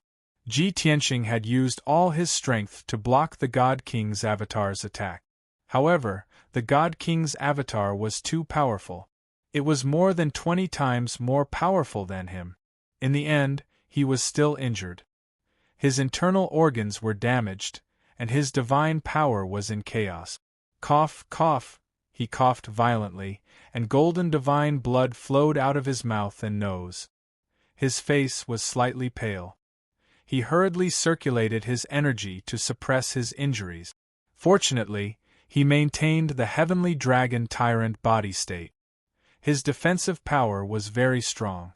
Ji Tianqing had used all his strength to block the God King's avatar's attack. However, the God King's avatar was too powerful. It was more than 20 times more powerful than him. In the end, he was still injured. His internal organs were damaged, and his divine power was in chaos. Cough, cough, he coughed violently, and golden divine blood flowed out of his mouth and nose. His face was slightly pale. He hurriedly circulated his energy to suppress his injuries. Fortunately, he maintained the heavenly dragon tyrant body state. His defensive power was very strong.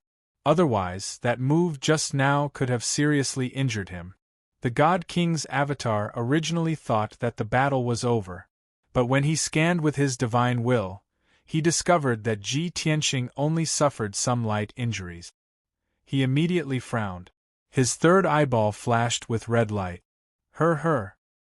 Otherwise, that move just now could have seriously injured him. The God King's avatar originally thought that the battle was over, but when he scanned with his divine will, he discovered that Ji Tianqing only suffered some light injuries. He immediately frowned. His third eyeball flashed with red light.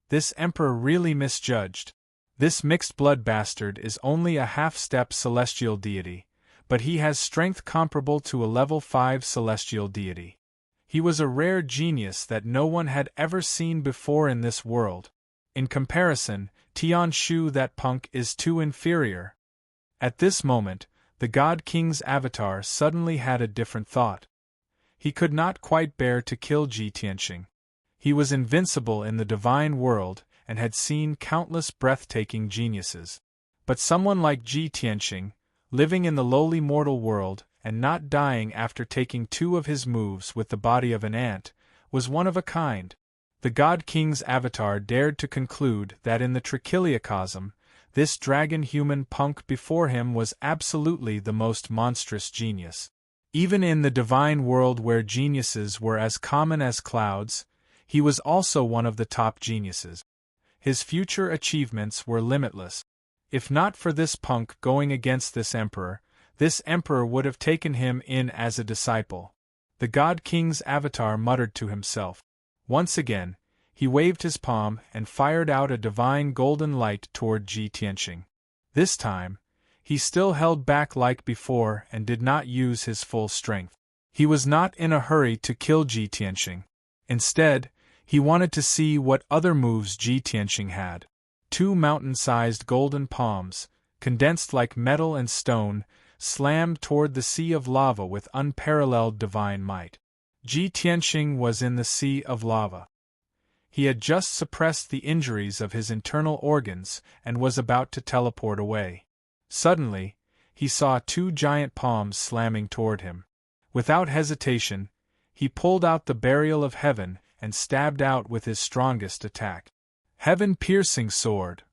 This emperor really misjudged. This mixed-blood bastard is only a half-step celestial deity, but he has strength comparable to a level 5 celestial deity. He was a rare genius that no one had ever seen before in this world. In comparison, Tian Shu, that punk, is too inferior. At this moment, The God King's avatar suddenly had a different thought. He could not quite bear to kill Ji Tianxing. He was invincible in the divine world and had seen countless breathtaking geniuses. But someone like Ji Tianxing, living in the lowly mortal world and not dying after taking 2 of his moves with the body of an ant, was one of a kind. The God King's avatar dared to conclude that in the trichiliocosm, this dragon-human punk before him was absolutely the most monstrous genius. Even in the divine world where geniuses were as common as clouds, he was also one of the top geniuses. His future achievements were limitless. If not for this punk going against this emperor would have taken him in as a disciple. The God King's avatar muttered to himself. Once again, he waved his palm and fired out a divine golden light toward Ji Tianxing. This time, he still held back like before and did not use his full strength. He was not in a hurry to kill Ji Tianxing. Instead, he wanted to see what other moves Ji Tianxing had. 2 mountain-sized golden palms, condensed like metal and stone, slammed toward the sea of lava with unparalleled divine might. Ji Tianxing was in the sea of lava. He had just suppressed the injuries of his internal organs and was about to teleport away. Suddenly, he saw 2 giant palms slamming toward him. Without hesitation, he pulled out the Burial of Heaven and stabbed out with his strongest attack. Heaven-piercing sword!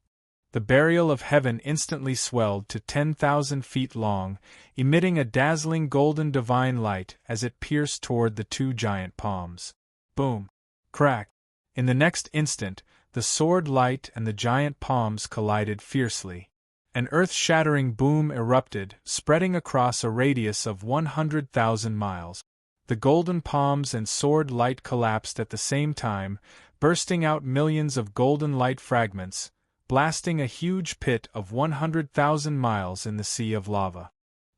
The Burial of Heaven instantly swelled to 10,000 feet long, emitting a dazzling golden divine light as it pierced toward the 2 giant palms. Boom! Crack! In the next instant, the sword light and the giant palms collided fiercely. An earth-shattering boom erupted, spreading across a radius of 100,000 miles. The golden palms and sword light collapsed at the same time, bursting out millions of golden light fragments, blasting a huge pit of 100,000 miles in the sea of lava.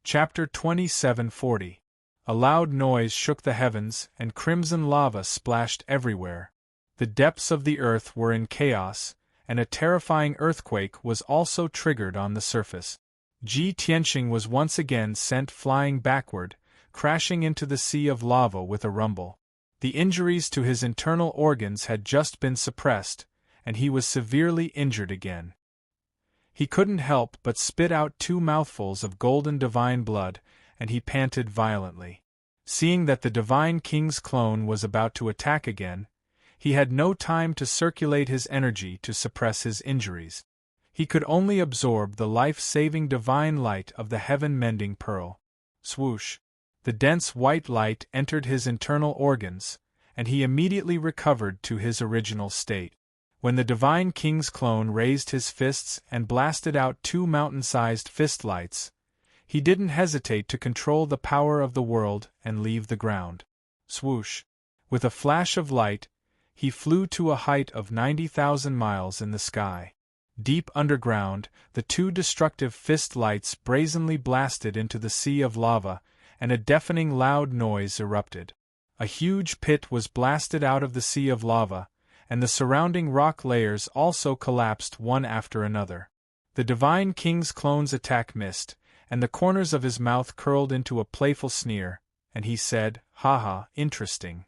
Chapter 2740. A loud noise shook the heavens, and crimson lava splashed everywhere. The depths of the earth were in chaos, and a terrifying earthquake was also triggered on the surface. Ji Tianxing was once again sent flying backward, crashing into the sea of lava with a rumble. The injuries to his internal organs had just been suppressed, and he was severely injured again. He couldn't help but spit out 2 mouthfuls of golden divine blood, and he panted violently. Seeing that the Divine King's clone was about to attack again, he had no time to circulate his energy to suppress his injuries. He could only absorb the life-saving divine light of the heaven-mending pearl. Swoosh! The dense white light entered his internal organs, and he immediately recovered to his original state. When the Divine King's clone raised his fists and blasted out 2 mountain-sized fist lights, he didn't hesitate to control the power of the world and leave the ground. Swoosh! With a flash of light, he flew to a height of 90,000 miles in the sky. Deep underground, the 2 destructive fist lights brazenly blasted into the sea of lava, and a deafening loud noise erupted. A huge pit was blasted out of the sea of lava, and the surrounding rock layers also collapsed one after another. The Divine King's clone's attack missed, and the corners of his mouth curled into a playful sneer, and he said, "Haha, interesting."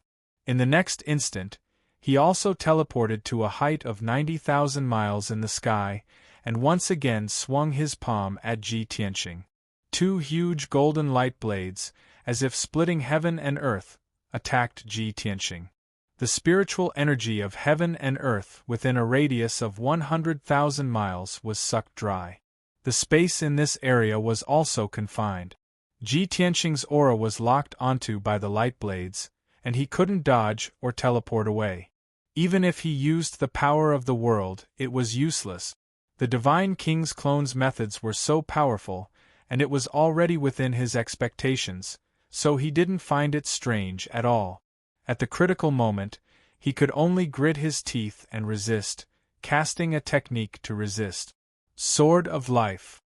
In the next instant, he also teleported to a height of 90,000 miles in the sky, and once again swung his palm at Ji Tianxing. 2 huge golden light blades, as if splitting heaven and earth, attacked Ji Tianxing. The spiritual energy of heaven and earth within a radius of 100,000 miles was sucked dry. The space in this area was also confined. Ji Tianxing's aura was locked onto by the light blades, and he couldn't dodge or teleport away. Even if he used the power of the world, it was useless. The Divine King's clone's methods were so powerful, and it was already within his expectations, so he didn't find it strange at all. At the critical moment, he could only grit his teeth and resist, casting a technique to resist. Sword of Life.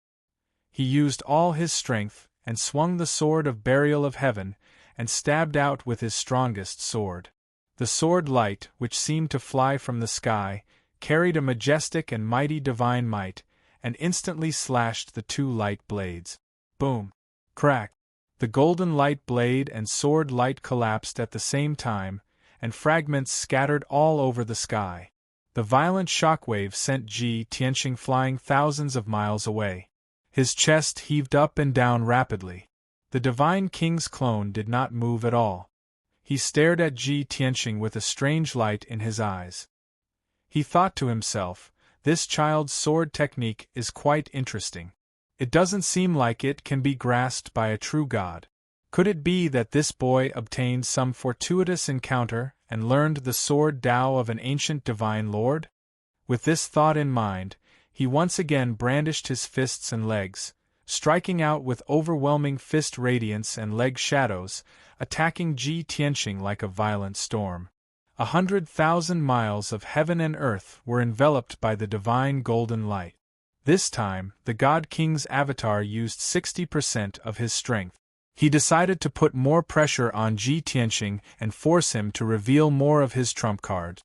He used all his strength and swung the sword of Burial of Heaven and stabbed out with his strongest sword. The sword light, which seemed to fly from the sky, carried a majestic and mighty divine might, and instantly slashed the 2 light blades. Boom! Crack! The golden light blade and sword light collapsed at the same time, and fragments scattered all over the sky. The violent shockwave sent Ji Tianqing flying thousands of miles away. His chest heaved up and down rapidly. The Divine King's clone did not move at all. He stared at Ji Tianqing with a strange light in his eyes. He thought to himself, this child's sword technique is quite interesting. It doesn't seem like it can be grasped by a true god. Could it be that this boy obtained some fortuitous encounter and learned the sword Tao of an ancient divine lord? With this thought in mind, he once again brandished his fists and legs, striking out with overwhelming fist radiance and leg shadows, attacking Ji Tianqing like a violent storm. 100,000 miles of heaven and earth were enveloped by the divine golden light. This time, the God King's avatar used 60% of his strength. He decided to put more pressure on Ji Tianqing and force him to reveal more of his trump card.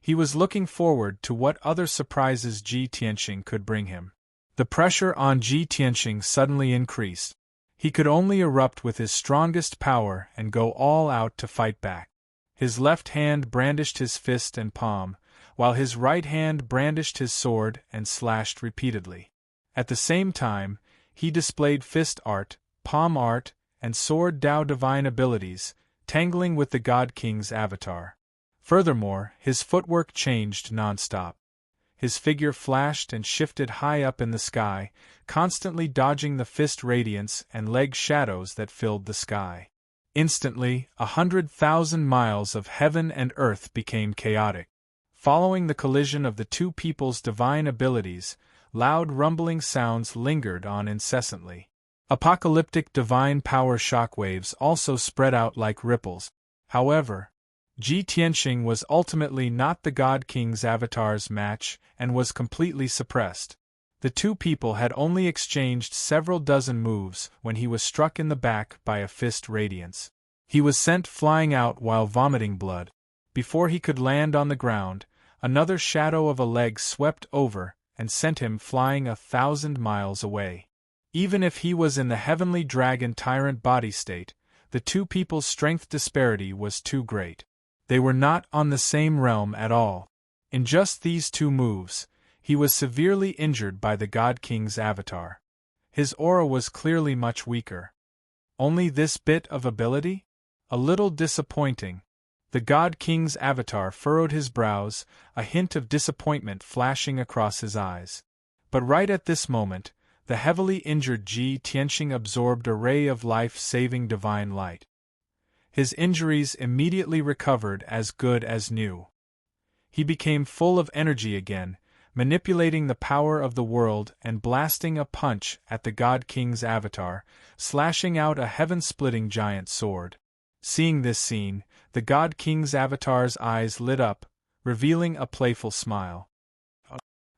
He was looking forward to what other surprises Ji Tianqing could bring him. The pressure on Ji Tianqing suddenly increased. He could only erupt with his strongest power and go all out to fight back. His left hand brandished his fist and palm, while his right hand brandished his sword and slashed repeatedly. At the same time, he displayed fist art, palm art, and sword Tao divine abilities, tangling with the God King's avatar. Furthermore, his footwork changed non-stop. His figure flashed and shifted high up in the sky, constantly dodging the fist radiance and leg shadows that filled the sky. Instantly, 100,000 miles of heaven and earth became chaotic. Following the collision of the two people's divine abilities, loud rumbling sounds lingered on incessantly. Apocalyptic divine power shockwaves also spread out like ripples. However, Ji Tianqing was ultimately not the God King's avatar's match and was completely suppressed. The two people had only exchanged several dozen moves when he was struck in the back by a fist radiance. He was sent flying out while vomiting blood. Before he could land on the ground, another shadow of a leg swept over and sent him flying 1,000 miles away. Even if he was in the heavenly dragon tyrant body state, the two people's strength disparity was too great. They were not on the same realm at all. In just these two moves, he was severely injured by the God King's avatar. His aura was clearly much weaker. Only this bit of ability? A little disappointing. The God King's avatar furrowed his brows, a hint of disappointment flashing across his eyes. But right at this moment, the heavily injured Ji Tianqing absorbed a ray of life-saving divine light. His injuries immediately recovered as good as new. He became full of energy again, manipulating the power of the world and blasting a punch at the God King's avatar, slashing out a heaven-splitting giant sword. Seeing this scene, the God King's avatar's eyes lit up, revealing a playful smile.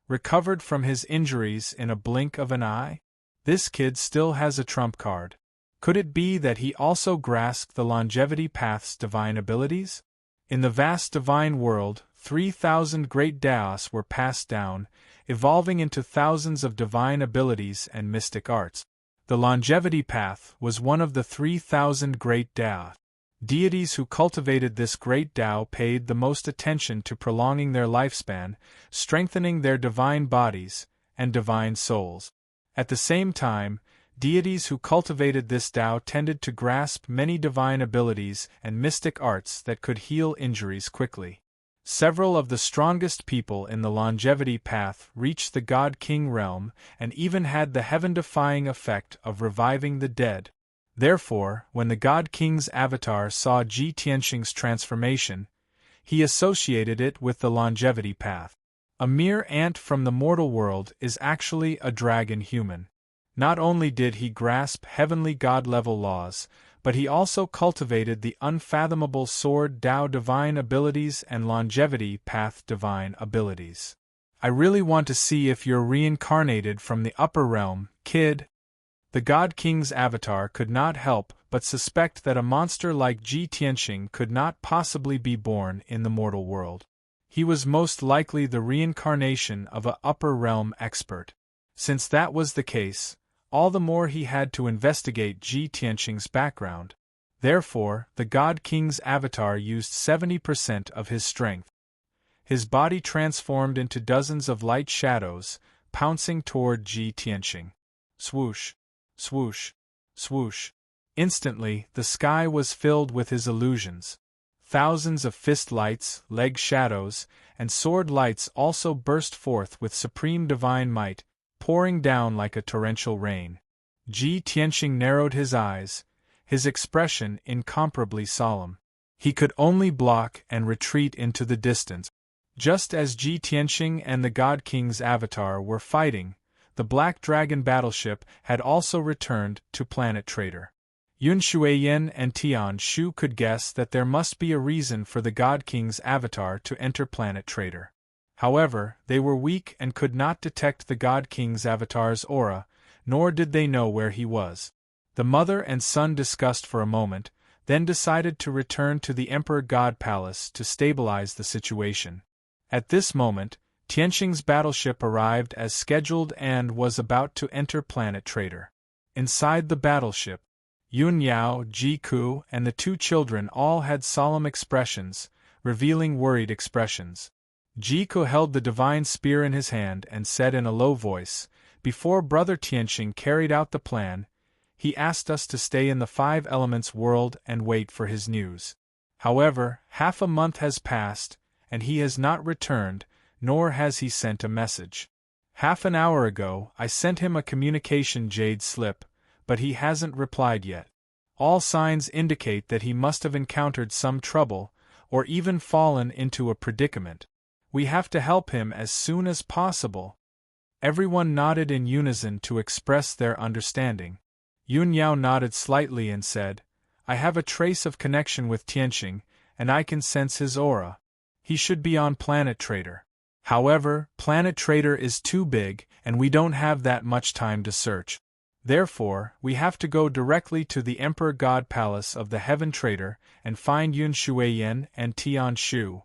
Recovered from his injuries in a blink of an eye? This kid still has a trump card. Could it be that he also grasped the longevity path's divine abilities? In the vast divine world, 3,000 great Daos were passed down, evolving into thousands of divine abilities and mystic arts. The longevity path was one of the 3,000 great Dao. Deities who cultivated this great Tao paid the most attention to prolonging their lifespan, strengthening their divine bodies and divine souls. At the same time, deities who cultivated this Tao tended to grasp many divine abilities and mystic arts that could heal injuries quickly. Several of the strongest people in the longevity path reached the God King realm and even had the heaven-defying effect of reviving the dead. Therefore, when the God King's avatar saw Ji Tianqing's transformation, he associated it with the longevity path. A mere ant from the mortal world is actually a dragon human. Not only did he grasp heavenly god-level laws, but he also cultivated the unfathomable sword Tao divine abilities and longevity path divine abilities. I really want to see if you're reincarnated from the upper realm, kid. The God King's avatar could not help but suspect that a monster like Ji Tianqing could not possibly be born in the mortal world. He was most likely the reincarnation of a upper realm expert. Since that was the case, all the more he had to investigate Ji Tianqing's background. Therefore, the God King's avatar used 70% of his strength. His body transformed into dozens of light shadows, pouncing toward Ji Tianqing. Swoosh, swoosh, swoosh. Instantly, the sky was filled with his illusions. Thousands of fist lights, leg shadows, and sword lights also burst forth with supreme divine might, pouring down like a torrential rain. Ji Tianqing narrowed his eyes, his expression incomparably solemn. He could only block and retreat into the distance. Just as Ji Tianqing and the God King's avatar were fighting, the Black Dragon battleship had also returned to Planet Trader. Yun Shuiyan and Tian Shu could guess that there must be a reason for the God King's avatar to enter Planet Trader. However, they were weak and could not detect the God King's avatar's aura, nor did they know where he was. The mother and son discussed for a moment, then decided to return to the Emperor God Palace to stabilize the situation. At this moment, Tianqing's battleship arrived as scheduled and was about to enter Planet Trader. Inside the battleship, Yun Yao, Ji Ku, and the two children all had solemn expressions, revealing worried expressions. Ji Ku held the divine spear in his hand and said in a low voice, "Before Brother Tianqing carried out the plan, he asked us to stay in the Five Elements world and wait for his news. However, half a month has passed, and he has not returned, nor has he sent a message. Half an hour ago, I sent him a communication jade slip, but he hasn't replied yet. All signs indicate that he must have encountered some trouble, or even fallen into a predicament. We have to help him as soon as possible." Everyone nodded in unison to express their understanding. Yun Yao nodded slightly and said, "I have a trace of connection with Tianqing, and I can sense his aura. He should be on Planet Trader. However, Planet Trader is too big, and we don't have that much time to search. Therefore, we have to go directly to the Emperor God Palace of the Heaven Trader and find Yun Shuiyan and Tian Shu."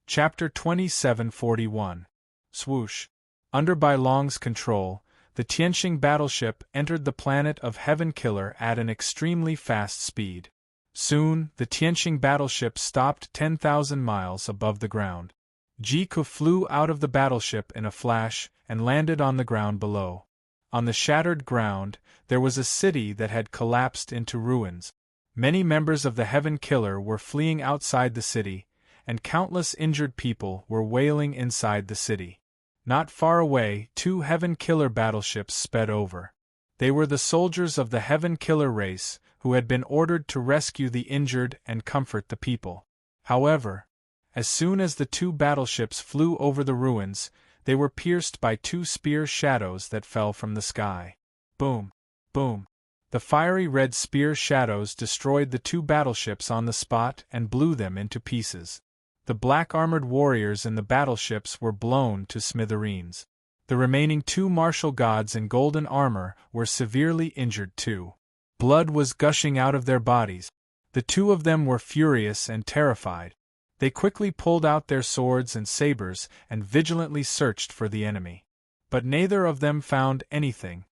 Chapter 2741. Swoosh. Under Bai Long's control, the Tianqing battleship entered the planet of Heaven Killer at an extremely fast speed. Soon, the Tianqing battleship stopped 10,000 miles above the ground. Ji Ku flew out of the battleship in a flash and landed on the ground below. On the shattered ground, there was a city that had collapsed into ruins. Many members of the Heaven Killer were fleeing outside the city, and countless injured people were wailing inside the city. Not far away, two Heaven Killer battleships sped over. They were the soldiers of the Heaven Killer race, who had been ordered to rescue the injured and comfort the people. However, as soon as the two battleships flew over the ruins, they were pierced by two spear shadows that fell from the sky. Boom! Boom! The fiery red spear shadows destroyed the two battleships on the spot and blew them into pieces. The black-armored warriors in the battleships were blown to smithereens. The remaining two martial gods in golden armor were severely injured too. Blood was gushing out of their bodies. The two of them were furious and terrified. They quickly pulled out their swords and sabers and vigilantly searched for the enemy. But neither of them found anything.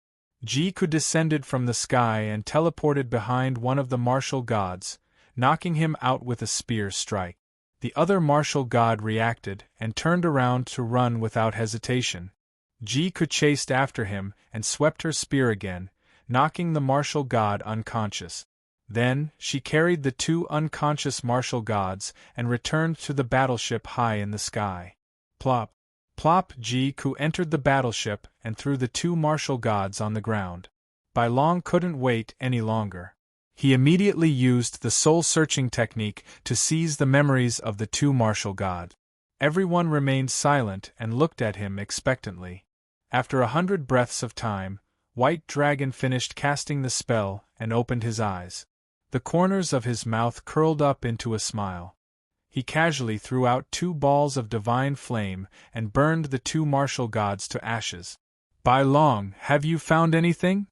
Ji Ku descended from the sky and teleported behind one of the martial gods, knocking him out with a spear strike. The other martial god reacted and turned around to run without hesitation. Ji Ku chased after him and swept her spear again, knocking the martial god unconscious. Then, she carried the two unconscious martial gods and returned to the battleship high in the sky. Plop! Plop! Ji Ku entered the battleship and threw the two martial gods on the ground. Bai Long couldn't wait any longer. He immediately used the soul-searching technique to seize the memories of the two martial gods. Everyone remained silent and looked at him expectantly. After 100 breaths of time, White Dragon finished casting the spell and opened his eyes. The corners of his mouth curled up into a smile. He casually threw out 2 balls of divine flame and burned the two martial gods to ashes. "Bai Long, have you found anything?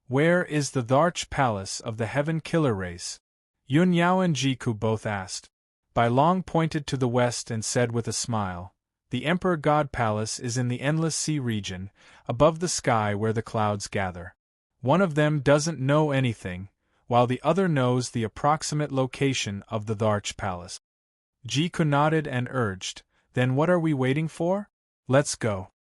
Where is the Dharch Palace of the Heaven Killer race?" Yun Yao and Ji Ku both asked. Bai Long pointed to the west and said with a smile, "The Emperor God Palace is in the Endless Sea region, above the sky where the clouds gather. One of them doesn't know anything, while the other knows the approximate location of the Dharch Palace. Jiku nodded and urged, "Then what are we waiting for? Let's go."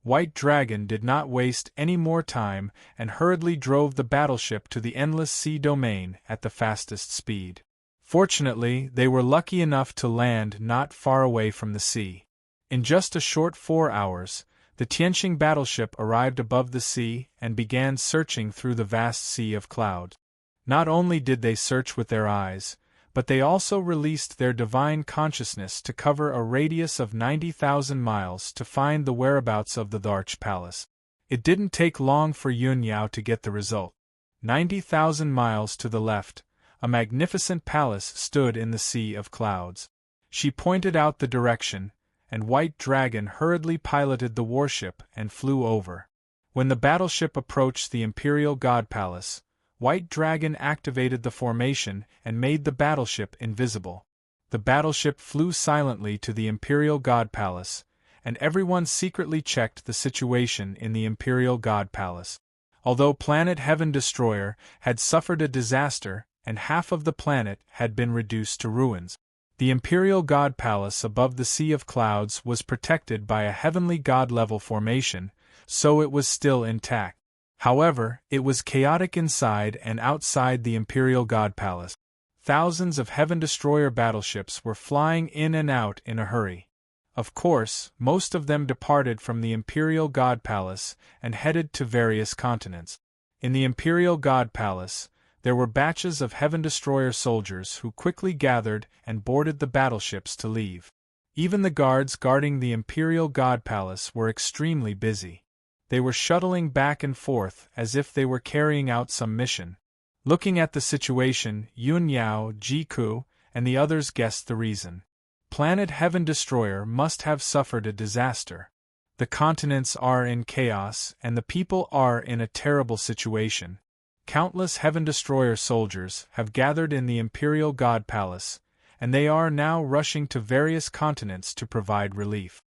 White Dragon did not waste any more time and hurriedly drove the battleship to the endless sea domain at the fastest speed. Fortunately, they were lucky enough to land not far away from the sea. In just a short 4 hours, the Tianqing battleship arrived above the sea and began searching through the vast sea of clouds. Not only did they search with their eyes, but they also released their divine consciousness to cover a radius of 90,000 miles to find the whereabouts of the Dharch Palace. It didn't take long for Yun Yao to get the result. 90,000 miles to the left, a magnificent palace stood in the sea of clouds. She pointed out the direction, and White Dragon hurriedly piloted the warship and flew over. When the battleship approached the Imperial God Palace, White Dragon activated the formation and made the battleship invisible. The battleship flew silently to the Imperial God Palace, and everyone secretly checked the situation in the Imperial God Palace. Although Planet Heaven Destroyer had suffered a disaster and half of the planet had been reduced to ruins, the Imperial God Palace above the Sea of Clouds was protected by a heavenly god-level formation, so it was still intact. However, it was chaotic inside and outside the Imperial God Palace. Thousands of Heaven Destroyer battleships were flying in and out in a hurry. Of course, most of them departed from the Imperial God Palace and headed to various continents. In the Imperial God Palace, there were batches of Heaven Destroyer soldiers who quickly gathered and boarded the battleships to leave. Even the guards guarding the Imperial God Palace were extremely busy. They were shuttling back and forth as if they were carrying out some mission. Looking at the situation, Yun Yao, Jiku, and the others guessed the reason. Planet Heaven Destroyer must have suffered a disaster. The continents are in chaos and the people are in a terrible situation. Countless Heaven Destroyer soldiers have gathered in the Imperial God Palace, and they are now rushing to various continents to provide relief.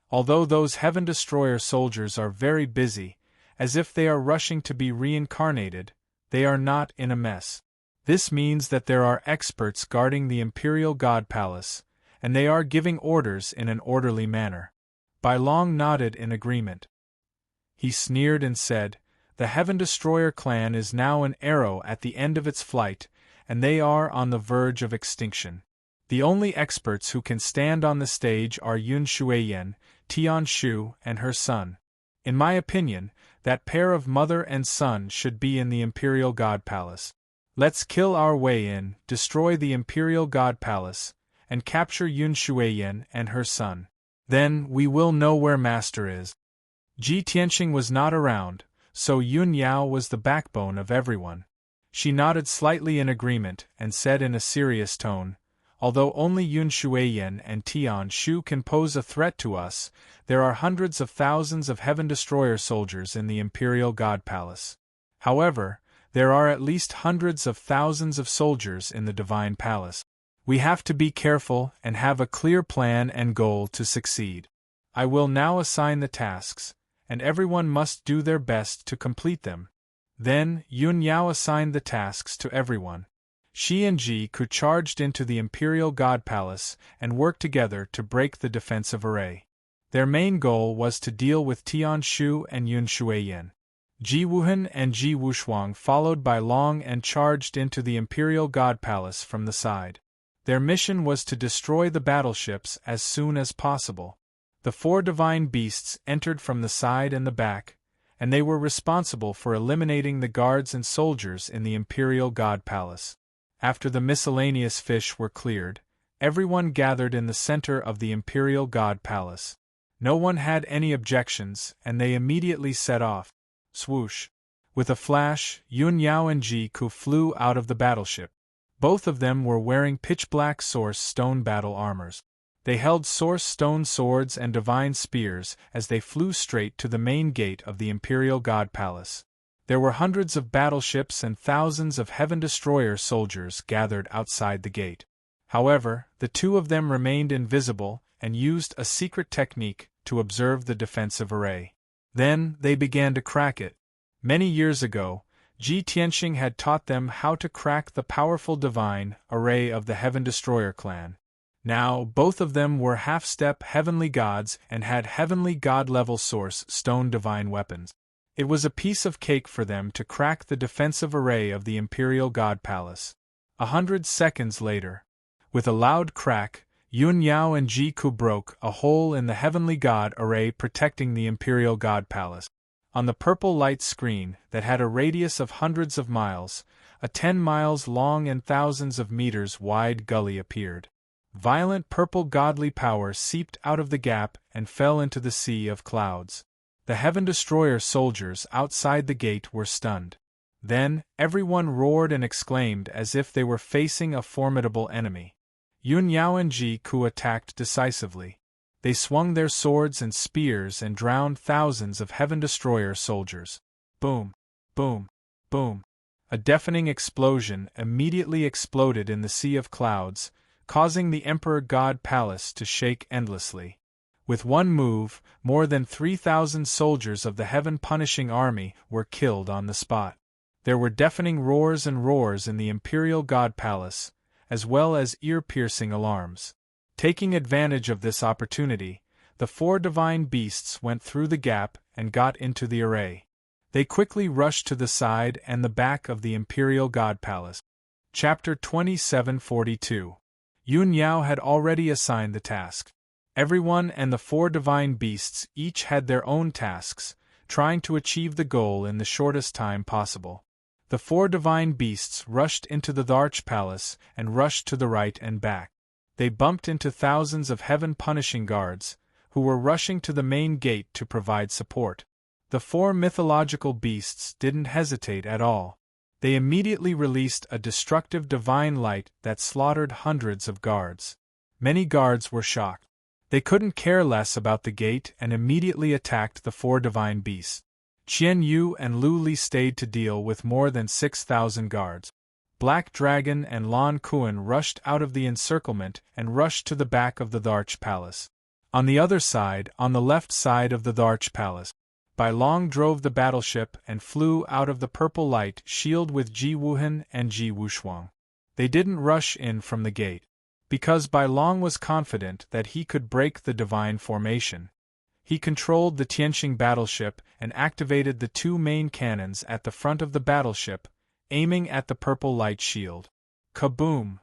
Although those Heaven Destroyer soldiers are very busy, as if they are rushing to be reincarnated, they are not in a mess. This means that there are experts guarding the Imperial God Palace, and they are giving orders in an orderly manner. Bai Long nodded in agreement. He sneered and said, "The Heaven Destroyer clan is now an arrow at the end of its flight, and they are on the verge of extinction. The only experts who can stand on the stage are Yun Shuiyan, Tian Shu, and her son. In my opinion, that pair of mother and son should be in the Imperial God Palace. Let's kill our way in, destroy the Imperial God Palace, and capture Yun Shuiyan and her son. Then we will know where Master is." Ji Tianqing was not around, so Yun Yao was the backbone of everyone. She nodded slightly in agreement and said in a serious tone, "Although only Yun Shuiyan and Tian Shu can pose a threat to us, there are hundreds of thousands of Heaven Destroyer soldiers in the Imperial God Palace. However, there are at least hundreds of thousands of soldiers in the Divine Palace. We have to be careful and have a clear plan and goal to succeed. I will now assign the tasks, and everyone must do their best to complete them." Then, Yun Yao assigned the tasks to everyone. She and Jiku charged into the Imperial God Palace and worked together to break the defensive array. Their main goal was to deal with Tian Shu and Yun Shuiyan. Ji Wuhan and Ji Wushuang followed Bai Long and charged into the Imperial God Palace from the side. Their mission was to destroy the battleships as soon as possible. The 4 divine beasts entered from the side and the back, and they were responsible for eliminating the guards and soldiers in the Imperial God Palace. After the miscellaneous fish were cleared, everyone gathered in the center of the Imperial God Palace. No one had any objections, and they immediately set off. Swoosh! With a flash, Yun Yao and Jiku flew out of the battleship. Both of them were wearing pitch-black Source Stone battle armors. They held Source Stone swords and divine spears as they flew straight to the main gate of the Imperial God Palace. There were hundreds of battleships and thousands of Heaven Destroyer soldiers gathered outside the gate. However, the 2 of them remained invisible and used a secret technique to observe the defensive array. Then, they began to crack it. Many years ago, Ji Tianxing had taught them how to crack the powerful divine array of the Heaven Destroyer clan. Now, both of them were half-step heavenly gods and had heavenly god-level source stone divine weapons. It was a piece of cake for them to crack the defensive array of the Imperial God Palace. 100 seconds later, with a loud crack, Yun Yao and Ji Ku broke a hole in the heavenly god array protecting the Imperial God Palace. On the purple light screen that had a radius of hundreds of miles, a 10 miles long and thousands of meters wide gully appeared. Violent purple godly power seeped out of the gap and fell into the sea of clouds. The Heaven Destroyer soldiers outside the gate were stunned. Then, everyone roared and exclaimed as if they were facing a formidable enemy. Yun Yao and Ji Ku attacked decisively. They swung their swords and spears and drowned thousands of Heaven Destroyer soldiers. Boom! Boom! Boom! A deafening explosion immediately exploded in the sea of clouds, causing the Emperor God Palace to shake endlessly. With one move, more than 3,000 soldiers of the Heaven Punishing Army were killed on the spot. There were deafening roars and roars in the Imperial God Palace, as well as ear-piercing alarms. Taking advantage of this opportunity, the 4 divine beasts went through the gap and got into the array. They quickly rushed to the side and the back of the Imperial God Palace. Chapter 2742. Yun Yao had already assigned the task. Everyone and the 4 divine beasts each had their own tasks, trying to achieve the goal in the shortest time possible. The 4 divine beasts rushed into the Darch Palace and rushed to the right and back. They bumped into thousands of Heaven Punishing Guards, who were rushing to the main gate to provide support. The 4 mythological beasts didn't hesitate at all. They immediately released a destructive divine light that slaughtered hundreds of guards. Many guards were shocked. They couldn't care less about the gate and immediately attacked the 4 divine beasts. Qian Yu and Lu Li stayed to deal with more than 6,000 guards. Black Dragon and Lan Kuan rushed out of the encirclement and rushed to the back of the Darch Palace. On the other side, on the left side of the Darch Palace, Bai Long drove the battleship and flew out of the purple light shield with Ji Wuhan and Ji Wushuang. They didn't rush in from the gate, because Bai Long was confident that he could break the divine formation. He controlled the Tianxing battleship and activated the 2 main cannons at the front of the battleship, aiming at the purple light shield. Kaboom!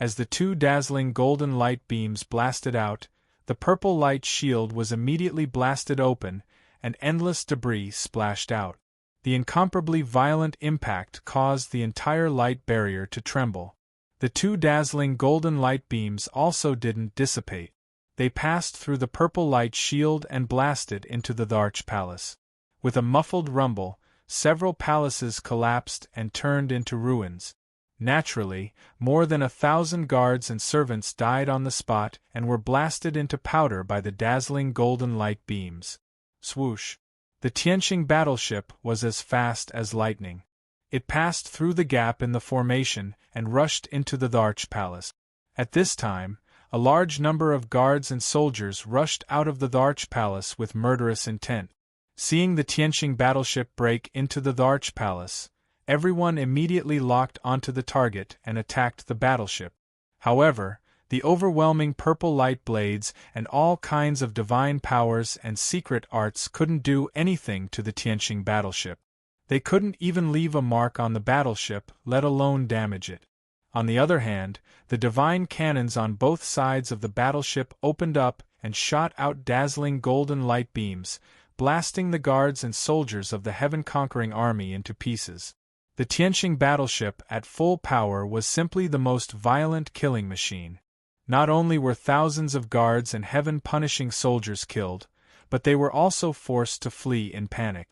As the 2 dazzling golden light beams blasted out, the purple light shield was immediately blasted open, and endless debris splashed out. The incomparably violent impact caused the entire light barrier to tremble. The 2 dazzling golden light beams also didn't dissipate. They passed through the purple light shield and blasted into the Darch Palace. With a muffled rumble, several palaces collapsed and turned into ruins. Naturally, more than 1,000 guards and servants died on the spot and were blasted into powder by the dazzling golden light beams. Swoosh! The Tianxing battleship was as fast as lightning. It passed through the gap in the formation and rushed into the Darch Palace. At this time, a large number of guards and soldiers rushed out of the Darch Palace with murderous intent. Seeing the Tianxing battleship break into the Darch Palace, everyone immediately locked onto the target and attacked the battleship. However, the overwhelming purple light blades and all kinds of divine powers and secret arts couldn't do anything to the Tianxing battleship. They couldn't even leave a mark on the battleship, let alone damage it. On the other hand, the divine cannons on both sides of the battleship opened up and shot out dazzling golden light beams, blasting the guards and soldiers of the heaven-conquering army into pieces. The Tianxing battleship at full power was simply the most violent killing machine. Not only were thousands of guards and heaven-punishing soldiers killed, but they were also forced to flee in panic.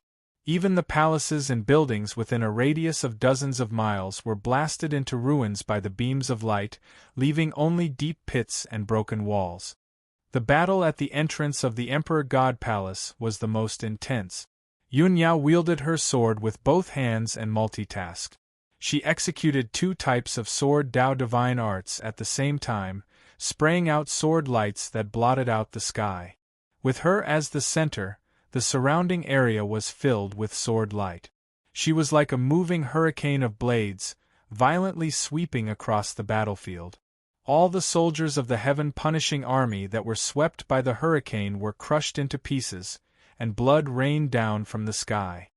Even the palaces and buildings within a radius of dozens of miles were blasted into ruins by the beams of light, leaving only deep pits and broken walls. The battle at the entrance of the Emperor God Palace was the most intense. Yun Yao wielded her sword with both hands and multitasked. She executed 2 types of sword Dao divine arts at the same time, spraying out sword lights that blotted out the sky. With her as the center, the surrounding area was filled with sword light. She was like a moving hurricane of blades, violently sweeping across the battlefield. All the soldiers of the heaven-punishing army that were swept by the hurricane were crushed into pieces, and blood rained down from the sky.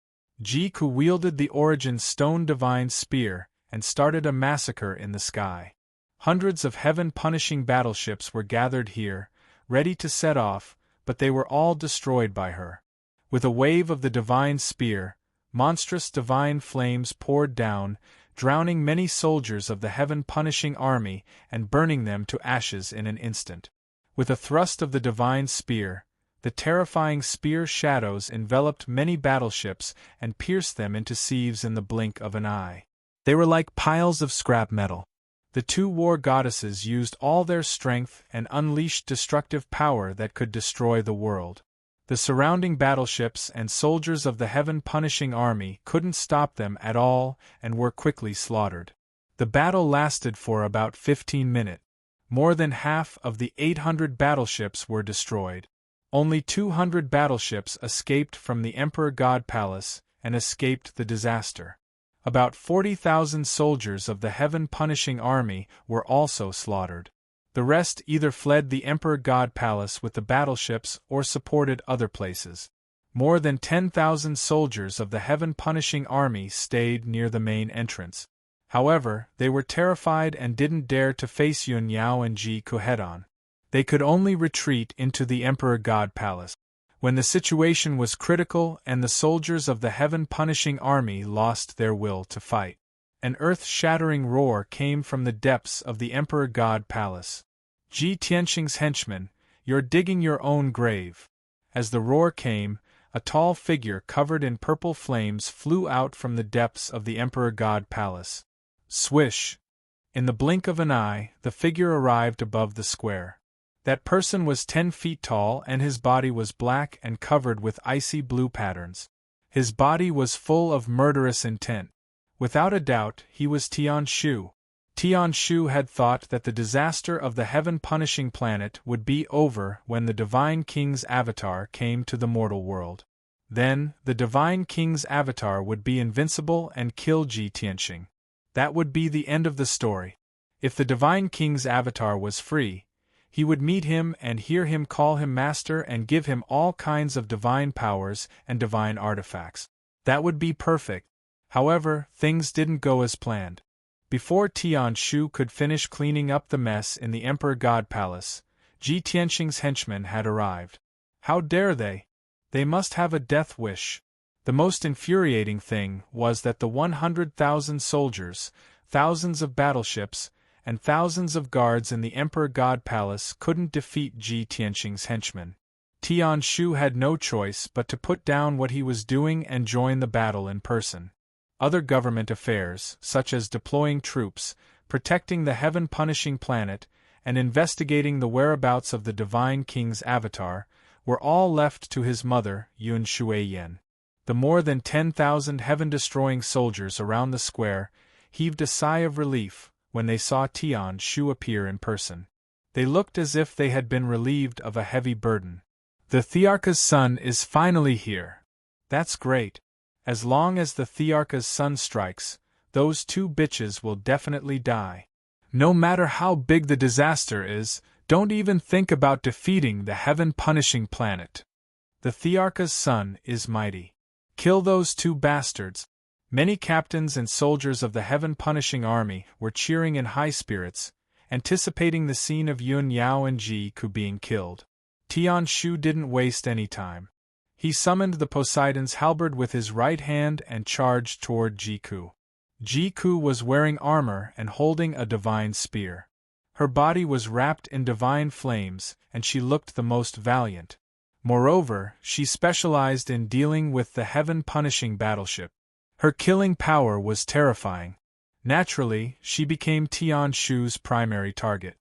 Jiku wielded the Origin's stone divine spear and started a massacre in the sky. Hundreds of heaven-punishing battleships were gathered here, ready to set off, but they were all destroyed by her. With a wave of the divine spear, monstrous divine flames poured down, drowning many soldiers of the heaven-punishing army and burning them to ashes in an instant. With a thrust of the divine spear, the terrifying spear shadows enveloped many battleships and pierced them into sieves in the blink of an eye. They were like piles of scrap metal. The two war goddesses used all their strength and unleashed destructive power that could destroy the world. The surrounding battleships and soldiers of the heaven-punishing army couldn't stop them at all and were quickly slaughtered. The battle lasted for about 15 minutes. More than half of the 800 battleships were destroyed. Only 200 battleships escaped from the Emperor God Palace and escaped the disaster. About 40,000 soldiers of the heaven-punishing army were also slaughtered. The rest either fled the Emperor God Palace with the battleships or supported other places. More than 10,000 soldiers of the heaven-punishing army stayed near the main entrance. However, they were terrified and didn't dare to face Yun Yao and Jiku head-on. They could only retreat into the Emperor God Palace. When the situation was critical and the soldiers of the heaven-punishing army lost their will to fight, an earth-shattering roar came from the depths of the Emperor God Palace. Ji Tianqing's henchmen, you're digging your own grave. As the roar came, a tall figure covered in purple flames flew out from the depths of the Emperor God Palace. Swish! In the blink of an eye, the figure arrived above the square. That person was 10 feet tall and his body was black and covered with icy blue patterns. His body was full of murderous intent. Without a doubt, he was Tian Shu. Tian Shu had thought that the disaster of the heaven-punishing planet would be over when the Divine King's avatar came to the mortal world. Then, the Divine King's avatar would be invincible and kill Ji Tianqing. That would be the end of the story. If the Divine King's avatar was free, he would meet him and hear him call him master and give him all kinds of divine powers and divine artifacts. That would be perfect. However, things didn't go as planned. Before Tian Shu could finish cleaning up the mess in the Emperor God Palace, Ji Tianqing's henchmen had arrived. How dare they? They must have a death wish. The most infuriating thing was that the 100,000 soldiers, thousands of battleships, and thousands of guards in the Emperor God Palace couldn't defeat Ji Tianqing's henchmen. Tian Shu had no choice but to put down what he was doing and join the battle in person. Other government affairs, such as deploying troops, protecting the heaven-punishing planet, and investigating the whereabouts of the Divine King's avatar, were all left to his mother, Yun Shuiyan. The more than 10,000 heaven-destroying soldiers around the square heaved a sigh of relief when they saw Tian Shu appear in person. They looked as if they had been relieved of a heavy burden. The Thearcha's sun is finally here. That's great. As long as the Thearcha's sun strikes, those two bitches will definitely die. No matter how big the disaster is, don't even think about defeating the heaven-punishing planet. The Thearcha's sun is mighty. Kill those two bastards. Many captains and soldiers of the heaven-punishing army were cheering in high spirits, anticipating the scene of Yun Yao and Jiku being killed. Tian Shu didn't waste any time. He summoned the Poseidon's halberd with his right hand and charged toward Jiku. Jiku was wearing armor and holding a divine spear. Her body was wrapped in divine flames, and she looked the most valiant. Moreover, she specialized in dealing with the heaven-punishing battleship. Her killing power was terrifying. Naturally, she became Tian Shu's primary target.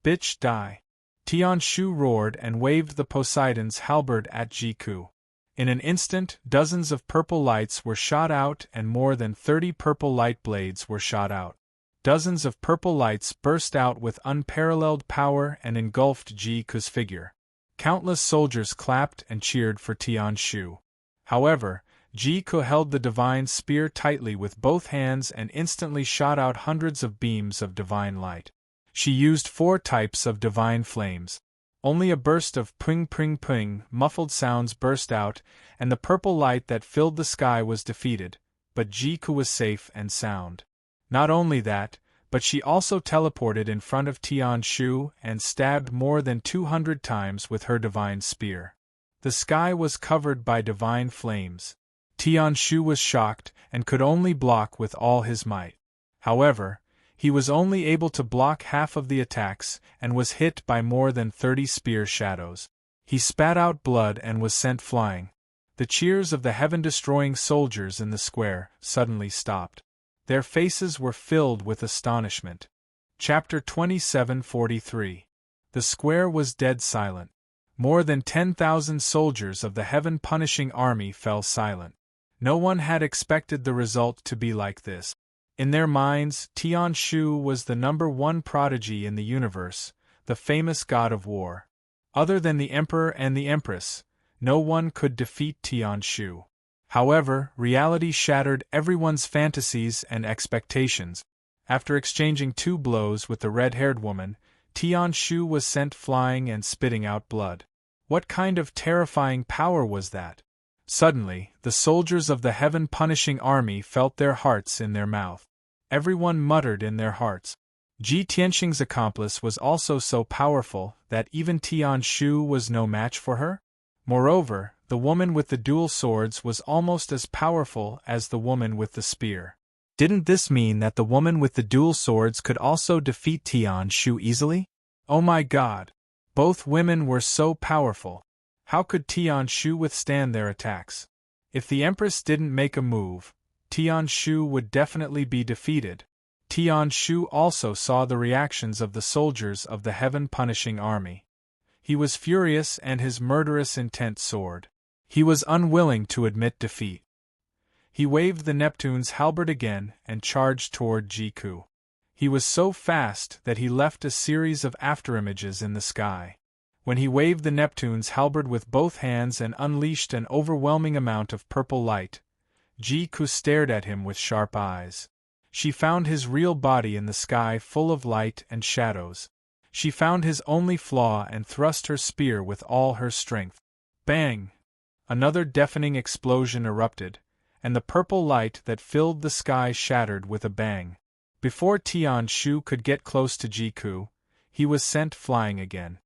Bitch, die. Tian Shu roared and waved the Poseidon's halberd at Jiku. In an instant, dozens of purple lights were shot out and more than 30 purple light blades were shot out. Dozens of purple lights burst out with unparalleled power and engulfed Jiku's figure. Countless soldiers clapped and cheered for Tian Shu. However, Jiku held the divine spear tightly with both hands and instantly shot out hundreds of beams of divine light. She used 4 types of divine flames. Only a burst of ping ping ping muffled sounds burst out, and the purple light that filled the sky was defeated, but Jiku was safe and sound. Not only that, but she also teleported in front of Tian Shu and stabbed more than 200 times with her divine spear. The sky was covered by divine flames. Tian Shu was shocked and could only block with all his might. However, he was only able to block half of the attacks and was hit by more than 30 spear shadows. He spat out blood and was sent flying. The cheers of the heaven-destroying soldiers in the square suddenly stopped. Their faces were filled with astonishment. Chapter 27:43. The square was dead silent. More than 10,000 soldiers of the heaven-punishing army fell silent. No one had expected the result to be like this. In their minds, Tian Shu was the #1 prodigy in the universe, the famous god of war. Other than the emperor and the empress, no one could defeat Tian Shu. However, reality shattered everyone's fantasies and expectations. After exchanging 2 blows with the red-haired woman, Tian Shu was sent flying and spitting out blood. What kind of terrifying power was that? Suddenly, the soldiers of the heaven-punishing army felt their hearts in their mouth. Everyone muttered in their hearts. Ji Tianxing's accomplice was also so powerful that even Tian Shu was no match for her? Moreover, the woman with the dual swords was almost as powerful as the woman with the spear. Didn't this mean that the woman with the dual swords could also defeat Tian Shu easily? Oh my god! Both women were so powerful. How could Tian Shu withstand their attacks? If the Empress didn't make a move, Tian Shu would definitely be defeated. Tian Shu also saw the reactions of the soldiers of the heaven-punishing army. He was furious and his murderous intent soared. He was unwilling to admit defeat. He waved the Neptune's halberd again and charged toward Jiku. He was so fast that he left a series of afterimages in the sky. When he waved the Neptune's halberd with both hands and unleashed an overwhelming amount of purple light, Jiku stared at him with sharp eyes. She found his real body in the sky full of light and shadows. She found his only flaw and thrust her spear with all her strength. Bang! Another deafening explosion erupted, and the purple light that filled the sky shattered with a bang. Before Tian Shu could get close to Jiku, he was sent flying again.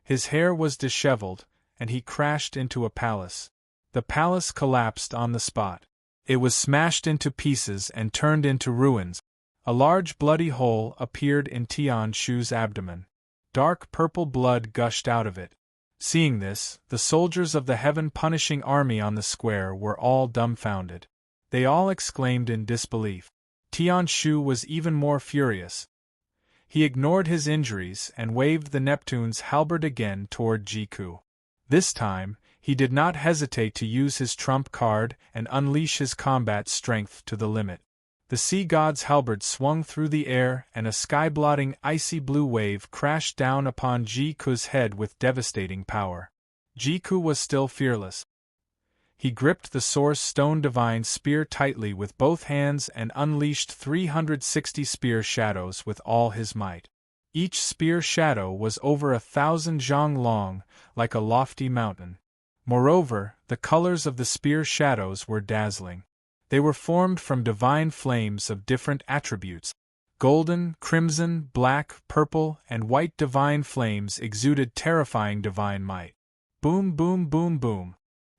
His hair was disheveled, and he crashed into a palace. The palace collapsed on the spot. It was smashed into pieces and turned into ruins. A large bloody hole appeared in Tian Shu's abdomen. Dark purple blood gushed out of it. Seeing this, the soldiers of the heaven-punishing army on the square were all dumbfounded. They all exclaimed in disbelief. Tian Shu was even more furious. He ignored his injuries and waved the Neptune's halberd again toward Jiku. This time, he did not hesitate to use his trump card and unleash his combat strength to the limit. The sea god's halberd swung through the air and a sky-blotting icy blue wave crashed down upon Jiku's head with devastating power. Jiku was still fearless. He gripped the source stone divine spear tightly with both hands and unleashed 360 spear shadows with all his might. Each spear shadow was over 1,000 zhang long, like a lofty mountain. Moreover, the colors of the spear shadows were dazzling. They were formed from divine flames of different attributes. Golden, crimson, black, purple, and white divine flames exuded terrifying divine might. Boom, boom, boom, boom.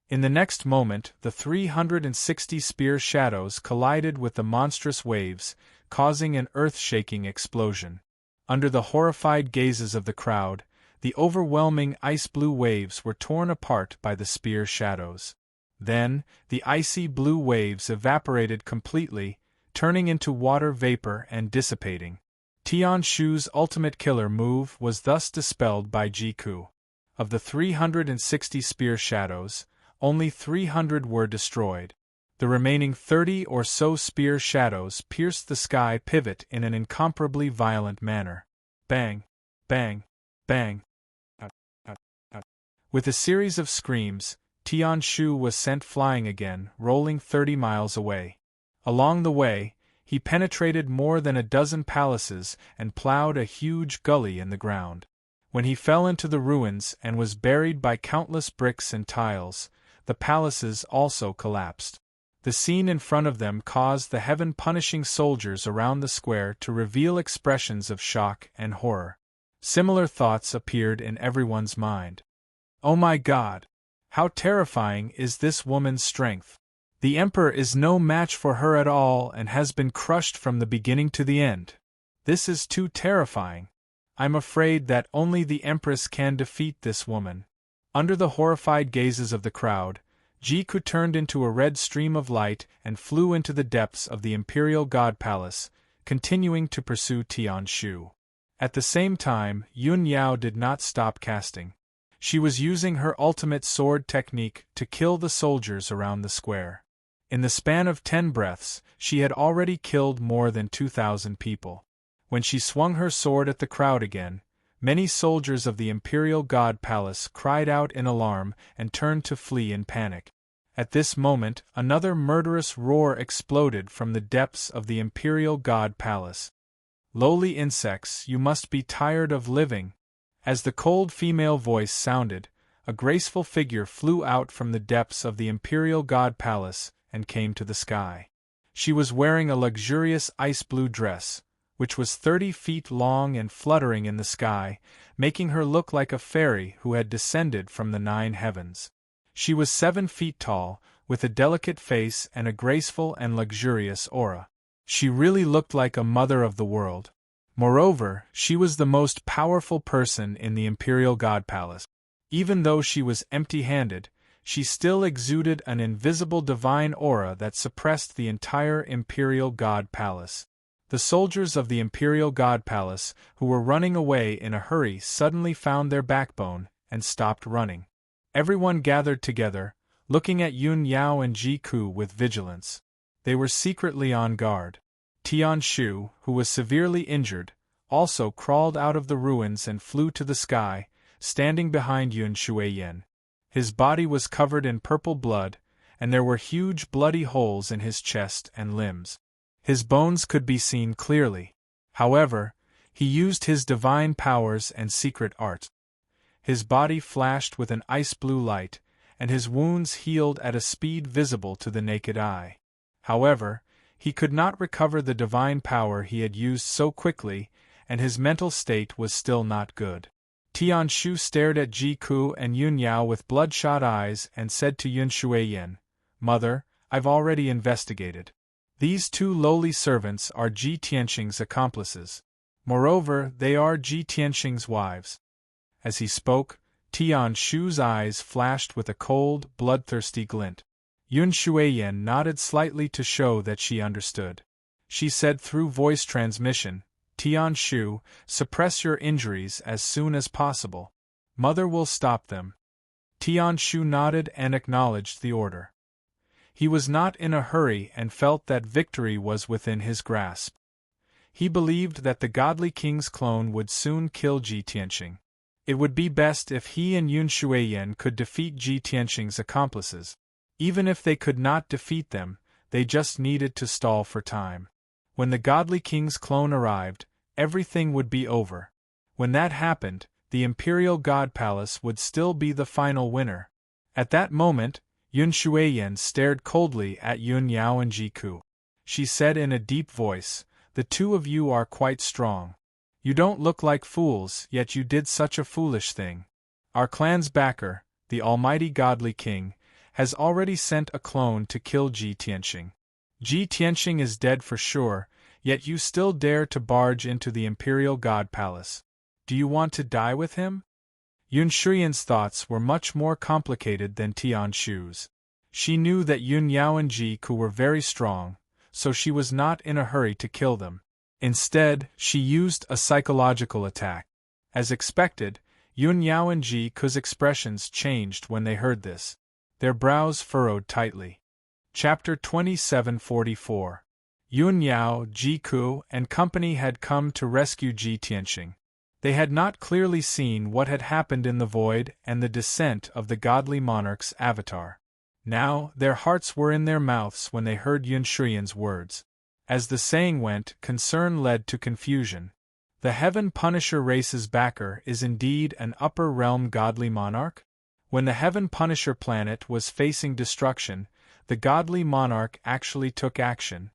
In the next moment, the 360 spear shadows collided with the monstrous waves, causing an earth-shaking explosion. Under the horrified gazes of the crowd, the overwhelming ice-blue waves were torn apart by the spear shadows. Then, the icy blue waves evaporated completely, turning into water vapor and dissipating. Tian Shu's ultimate killer move was thus dispelled by Jiku. Of the 360 spear shadows, only 300 were destroyed. The remaining 30 or so spear shadows pierced the sky pivot in an incomparably violent manner. Bang! Bang! Bang! With a series of screams, Tian Shu was sent flying again, rolling 30 miles away. Along the way, he penetrated more than a dozen palaces and plowed a huge gully in the ground. When he fell into the ruins and was buried by countless bricks and tiles, the palaces also collapsed. The scene in front of them caused the heaven-punishing soldiers around the square to reveal expressions of shock and horror. Similar thoughts appeared in everyone's mind. Oh my God! How terrifying is this woman's strength! The Emperor is no match for her at all and has been crushed from the beginning to the end. This is too terrifying. I'm afraid that only the Empress can defeat this woman. Under the horrified gazes of the crowd, Jiku turned into a red stream of light and flew into the depths of the Imperial God Palace, continuing to pursue Tian Shu. At the same time, Yun Yao did not stop casting. She was using her ultimate sword technique to kill the soldiers around the square. In the span of 10 breaths, she had already killed more than 2,000 people. When she swung her sword at the crowd again, many soldiers of the Imperial God Palace cried out in alarm and turned to flee in panic. At this moment, another murderous roar exploded from the depths of the Imperial God Palace. Lowly insects, you must be tired of living. As the cold female voice sounded, a graceful figure flew out from the depths of the Imperial God Palace and came to the sky. She was wearing a luxurious ice-blue dress, which was 30 feet long and fluttering in the sky, making her look like a fairy who had descended from the 9 heavens. She was 7 feet tall, with a delicate face and a graceful and luxurious aura. She really looked like a mother of the world. Moreover, she was the most powerful person in the Imperial God Palace. Even though she was empty-handed, she still exuded an invisible divine aura that suppressed the entire Imperial God Palace. The soldiers of the Imperial God Palace, who were running away in a hurry, suddenly found their backbone and stopped running. Everyone gathered together, looking at Yun Yao and Jiku with vigilance. They were secretly on guard. Tian Shu, who was severely injured, also crawled out of the ruins and flew to the sky, standing behind Yun Shuiyan. His body was covered in purple blood, and there were huge bloody holes in his chest and limbs. His bones could be seen clearly. However, he used his divine powers and secret art. His body flashed with an ice-blue light, and his wounds healed at a speed visible to the naked eye. However, he could not recover the divine power he had used so quickly, and his mental state was still not good. Tian Shu stared at Jiku and Yun Yao with bloodshot eyes and said to Yun Shuiyan, "Mother, I've already investigated. These 2 lowly servants are Ji Tianxing's accomplices. Moreover, they are Ji Tianxing's wives." As he spoke, Tian Shu's eyes flashed with a cold, bloodthirsty glint. Yun Shuiyan nodded slightly to show that she understood. She said through voice transmission, "Tian Shu, suppress your injuries as soon as possible. Mother will stop them." Tian Shu nodded and acknowledged the order. He was not in a hurry and felt that victory was within his grasp. He believed that the godly king's clone would soon kill Ji Tianxing. It would be best if he and Yun Shuiyan could defeat Ji Tianxing's accomplices. Even if they could not defeat them, they just needed to stall for time. When the godly king's clone arrived, everything would be over. When that happened, the Imperial God Palace would still be the final winner. At that moment, Yun Shuiyan stared coldly at Yun Yao and Jiku. She said in a deep voice, "The 2 of you are quite strong. You don't look like fools, yet you did such a foolish thing. Our clan's backer, the almighty godly king, has already sent a clone to kill Ji Tianxing. Ji Tianxing is dead for sure, yet you still dare to barge into the Imperial God Palace. Do you want to die with him?" Yun Shuiyan's thoughts were much more complicated than Tian Shu's. She knew that Yun Yao and Jiku were very strong, so she was not in a hurry to kill them. Instead, she used a psychological attack. As expected, Yun Yao and Jiku's expressions changed when they heard this. Their brows furrowed tightly. Chapter 2744. Yun Yao, Jiku, and company had come to rescue Ji Tianxing. They had not clearly seen what had happened in the void and the descent of the godly monarch's avatar. Now, their hearts were in their mouths when they heard Yun Shuyan's words. As the saying went, concern led to confusion. The Heaven Punisher race's backer is indeed an upper realm godly monarch? When the Heaven Punisher planet was facing destruction, the godly monarch actually took action.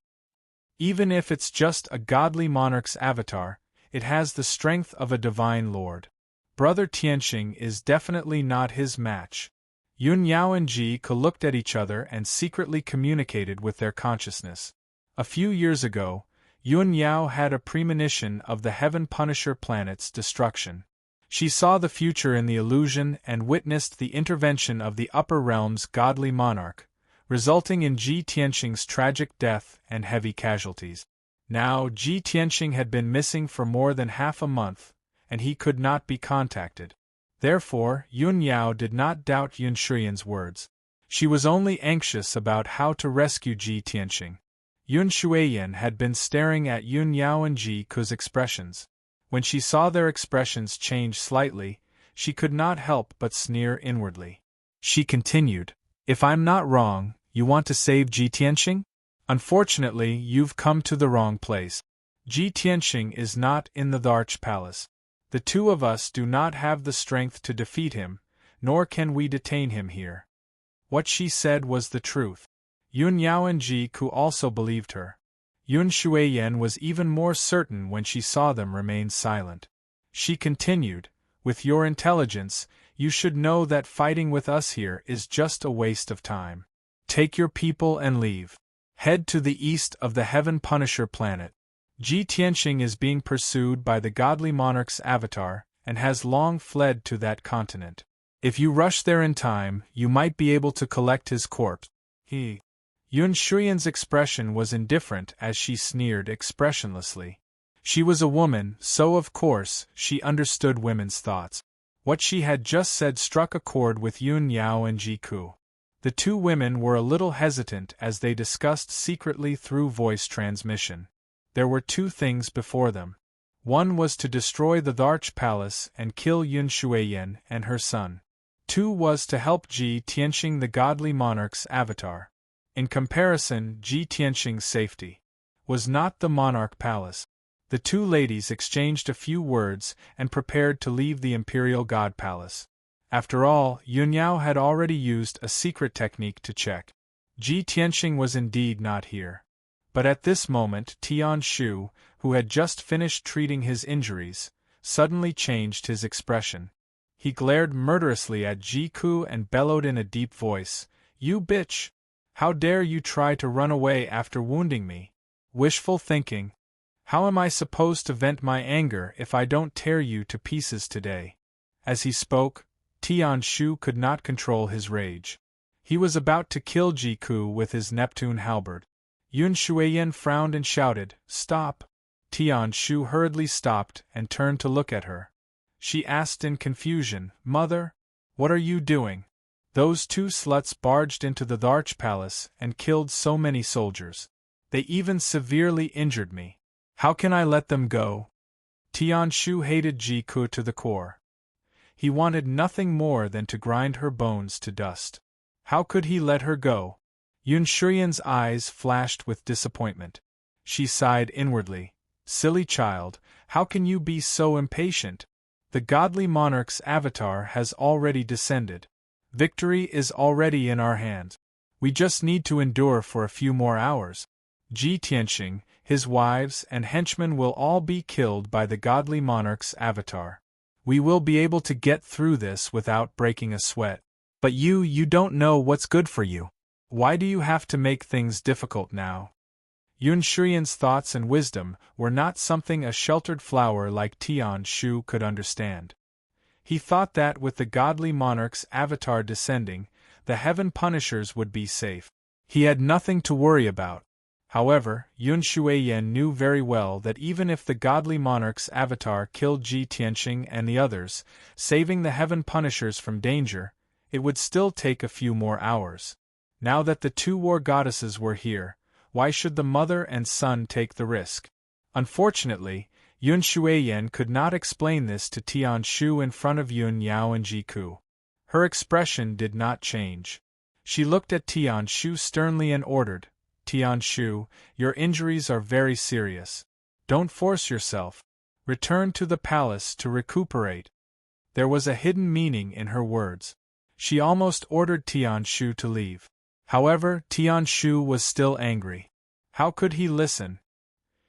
Even if it's just a godly monarch's avatar, it has the strength of a divine lord. Brother Tianxing is definitely not his match. Yun Yao and Ji Ke looked at each other and secretly communicated with their consciousness. A few years ago, Yun Yao had a premonition of the Heaven Punisher planet's destruction. She saw the future in the illusion and witnessed the intervention of the upper realm's godly monarch, resulting in Ji Tianxing's tragic death and heavy casualties. Now, Ji Tianxing had been missing for more than half a month, and he could not be contacted. Therefore, Yun Yao did not doubt Yun Shuyan's words. She was only anxious about how to rescue Ji Tianxing. Yun Shuyan had been staring at Yun Yao and Ji Ke's expressions. When she saw their expressions change slightly, she could not help but sneer inwardly. She continued, "If I'm not wrong, you want to save Ji Tianxing? Unfortunately, you've come to the wrong place. Ji Tianxing is not in the Dharch Palace. The two of us do not have the strength to defeat him, nor can we detain him here." What she said was the truth. Yun Yao and Ji Ke also believed her. Yun Shuyan was even more certain when she saw them remain silent. She continued, "With your intelligence, you should know that fighting with us here is just a waste of time. Take your people and leave. Head to the east of the Heaven Punisher planet. Ji Tianxing is being pursued by the godly monarch's avatar and has long fled to that continent. If you rush there in time, you might be able to collect his corpse." Yun Shuyan's expression was indifferent as she sneered expressionlessly. She was a woman, so of course, she understood women's thoughts. What she had just said struck a chord with Yun Yao and Ji Ke. The two women were a little hesitant as they discussed secretly through voice transmission. There were two things before them. One was to destroy the Dharch Palace and kill Yun Shuyan and her son. Two was to help Ji Tianxing, the godly monarch's avatar. In comparison, Ji Tianxing's safety was not the monarch palace. The two ladies exchanged a few words and prepared to leave the imperial god palace. After all, Yun Yao had already used a secret technique to check. Ji Tianxing was indeed not here. But at this moment Tian Shu, who had just finished treating his injuries, suddenly changed his expression. He glared murderously at Ji Ke and bellowed in a deep voice, "You bitch! How dare you try to run away after wounding me? Wishful thinking. How am I supposed to vent my anger if I don't tear you to pieces today?" As he spoke, Tian Shu could not control his rage. He was about to kill Ji Ke with his Neptune halberd. Yun Shuyan frowned and shouted, "Stop!" Tian Shu hurriedly stopped and turned to look at her. She asked in confusion, "Mother? What are you doing?" "Those two sluts barged into the Dharch Palace and killed so many soldiers. They even severely injured me. How can I let them go?" Tian Shu hated Ji Ke to the core. He wanted nothing more than to grind her bones to dust. How could he let her go? Yun Shuyan's eyes flashed with disappointment. She sighed inwardly. "Silly child, how can you be so impatient? The godly monarch's avatar has already descended. Victory is already in our hands. We just need to endure for a few more hours. Ji Tianxing, his wives and henchmen will all be killed by the godly monarch's avatar. We will be able to get through this without breaking a sweat. But you don't know what's good for you. Why do you have to make things difficult now?" Yun Shuyan's thoughts and wisdom were not something a sheltered flower like Tian Shu could understand. He thought that with the godly monarch's avatar descending, the Heaven Punishers would be safe. He had nothing to worry about. However, Yun Shuyan knew very well that even if the godly monarch's avatar killed Ji Tianxing and the others, saving the Heaven Punishers from danger, it would still take a few more hours. Now that the two war goddesses were here, why should the mother and son take the risk? Unfortunately, Yun Shuiyan could not explain this to Tian Shu in front of Yun Yao and Ji Ku. Her expression did not change. She looked at Tian Shu sternly and ordered, "Tian Shu, your injuries are very serious. Don't force yourself. Return to the palace to recuperate." There was a hidden meaning in her words. She almost ordered Tian Shu to leave. However, Tian Shu was still angry. How could he listen?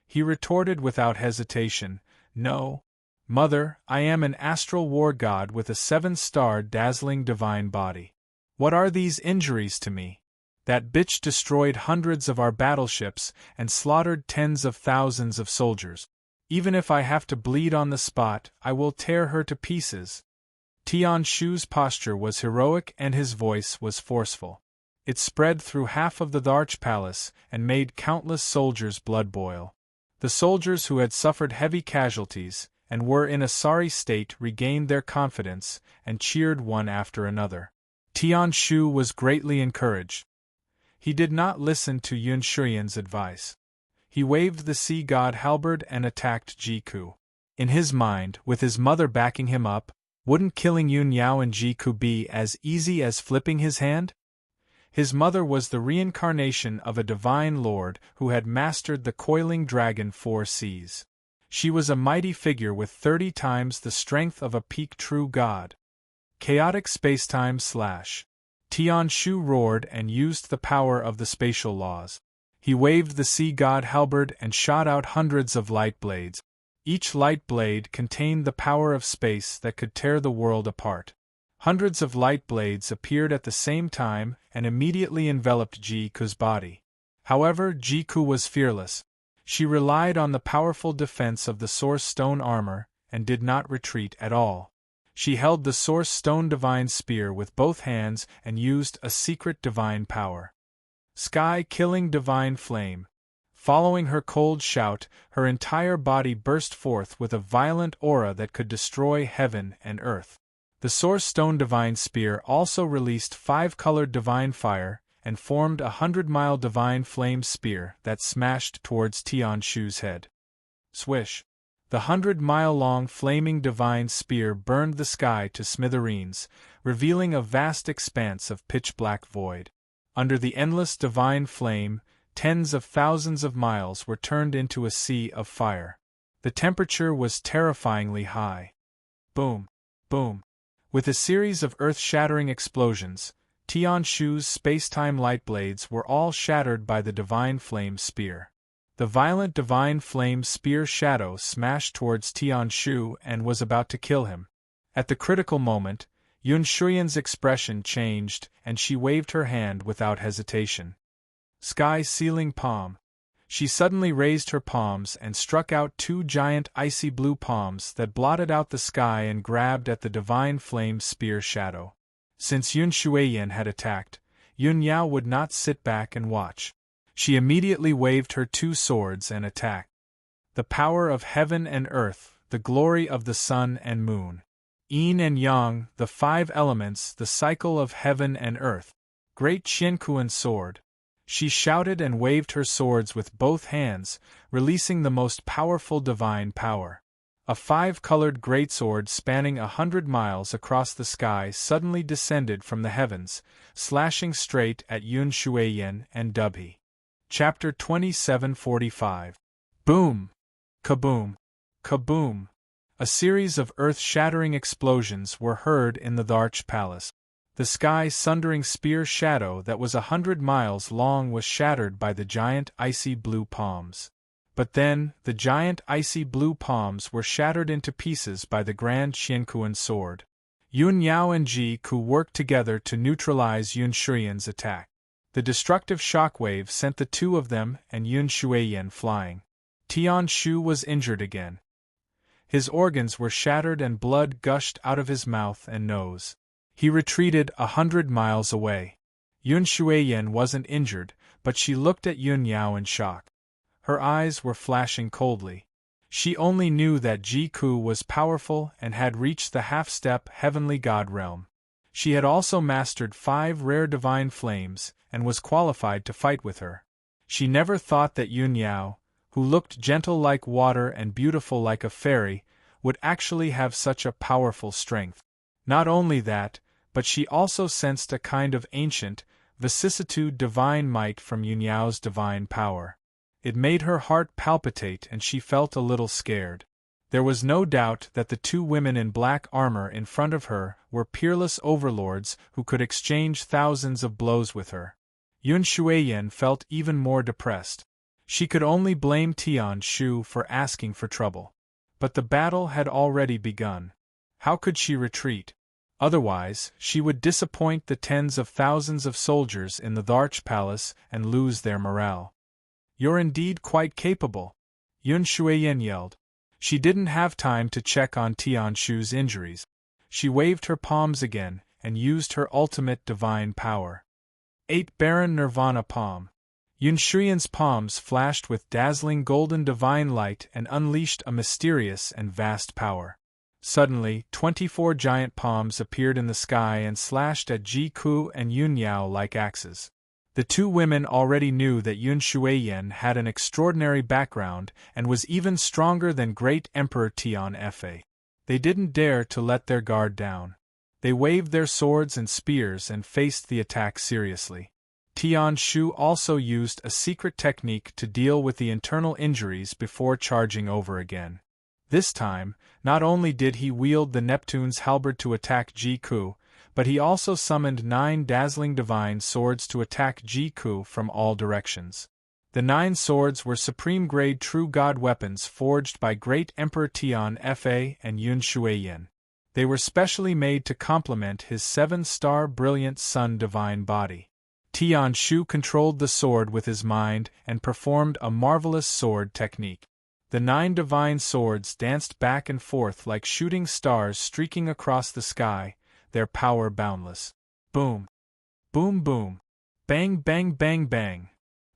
He retorted without hesitation, "No. Mother, I am an astral war god with a 7-star dazzling divine body. What are these injuries to me? That bitch destroyed hundreds of our battleships and slaughtered tens of thousands of soldiers. Even if I have to bleed on the spot, I will tear her to pieces." Tian Shu's posture was heroic and his voice was forceful. It spread through half of the Darch Palace and made countless soldiers' blood boil. The soldiers who had suffered heavy casualties and were in a sorry state regained their confidence and cheered one after another. Tian Shu was greatly encouraged. He did not listen to Yun Shuiyan's advice. He waved the sea god halberd and attacked Ji Ku. In his mind, with his mother backing him up, wouldn't killing Yun Yao and Ji Ku be as easy as flipping his hand? His mother was the reincarnation of a divine lord who had mastered the coiling dragon 4 seas. She was a mighty figure with 30 times the strength of a peak true god. Chaotic spacetime / Tian Shu roared and used the power of the spatial laws. He waved the sea god halberd and shot out hundreds of light blades. Each light blade contained the power of space that could tear the world apart. Hundreds of light blades appeared at the same time and immediately enveloped Ji Ku's body. However, Ji Ku was fearless. She relied on the powerful defense of the Source Stone armor and did not retreat at all. She held the Source Stone divine spear with both hands and used a secret divine power. Sky-killing divine flame. Following her cold shout, her entire body burst forth with a violent aura that could destroy heaven and earth. The Source Stone divine spear also released 5-colored divine fire and formed a 100-mile divine flame spear that smashed towards Tian Shu's head. Swish! The 100-mile-long flaming divine spear burned the sky to smithereens, revealing a vast expanse of pitch-black void. Under the endless divine flame, tens of thousands of miles were turned into a sea of fire. The temperature was terrifyingly high. Boom! Boom! With a series of earth-shattering explosions, Tian Shu's space-time light blades were all shattered by the divine flame spear. The violent divine flame spear shadow smashed towards Tian Shu and was about to kill him. At the critical moment, Yun Shuiyan's expression changed and she waved her hand without hesitation. Sky-sealing palm. She suddenly raised her palms and struck out 2 giant icy blue palms that blotted out the sky and grabbed at the divine flame spear shadow. Since Yun Shuiyan had attacked, Yun Yao would not sit back and watch. She immediately waved her 2 swords and attacked. The power of heaven and earth, the glory of the sun and moon. Yin and yang, the 5 elements, the cycle of heaven and earth. Great Qiankuan sword. She shouted and waved her swords with both hands, releasing the most powerful divine power. A 5-colored greatsword spanning 100 miles across the sky suddenly descended from the heavens, slashing straight at Yun Shuiyan and Dubhe. Chapter 2745. Boom! Kaboom! Kaboom! A series of earth-shattering explosions were heard in the Darch Palace. The sky-sundering spear shadow that was 100 miles long was shattered by the giant icy blue palms. But then, the giant icy blue palms were shattered into pieces by the grand Qiankuan sword. Yun Yao and Ji Ku worked together to neutralize Yun Shuiyan's attack. The destructive shockwave sent the 2 of them and Yun Shuiyan flying. Tian Shu was injured again. His organs were shattered and blood gushed out of his mouth and nose. He retreated 100 miles away. Yun Shuiyan wasn't injured, but she looked at Yun Yao in shock. Her eyes were flashing coldly. She only knew that Ji Ku was powerful and had reached the half-step heavenly god realm. She had also mastered 5 rare divine flames and was qualified to fight with her. She never thought that Yun Yao, who looked gentle like water and beautiful like a fairy, would actually have such a powerful strength. Not only that, but she also sensed a kind of ancient, vicissitude divine might from Yunyao's divine power. It made her heart palpitate and she felt a little scared. There was no doubt that the two women in black armor in front of her were peerless overlords who could exchange thousands of blows with her. Yun Shuiyan felt even more depressed. She could only blame Tian Shu for asking for trouble. But the battle had already begun. How could she retreat? Otherwise, she would disappoint the tens of thousands of soldiers in the Dharch Palace and lose their morale. "You're indeed quite capable," Yun Shuiyan yelled. She didn't have time to check on Tian Shu's injuries. She waved her palms again and used her ultimate divine power. 8 Baron Nirvana Palm. Yun Shuiyan's palms flashed with dazzling golden divine light and unleashed a mysterious and vast power. Suddenly, 24 giant palms appeared in the sky and slashed at Ji Ku and Yun Yao like axes. The two women already knew that Yun Shuiyan had an extraordinary background and was even stronger than Great Emperor Tian Fa. They didn't dare to let their guard down. They waved their swords and spears and faced the attack seriously. Tian Shu also used a secret technique to deal with the internal injuries before charging over again. This time, not only did he wield the Neptune's halberd to attack Ji Ku, but he also summoned 9 dazzling divine swords to attack Ji Ku from all directions. The 9 swords were supreme-grade true god weapons forged by Great Emperor Tian Fa and Yun Shuiyan. They were specially made to complement his 7-star brilliant sun divine body. Tian Shu controlled the sword with his mind and performed a marvelous sword technique. The 9 divine swords danced back and forth like shooting stars streaking across the sky, their power boundless. Boom! Boom boom! Bang bang bang bang!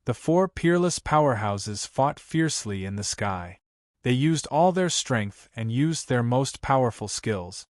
The 4 peerless powerhouses fought fiercely in the sky. They used all their strength and used their most powerful skills.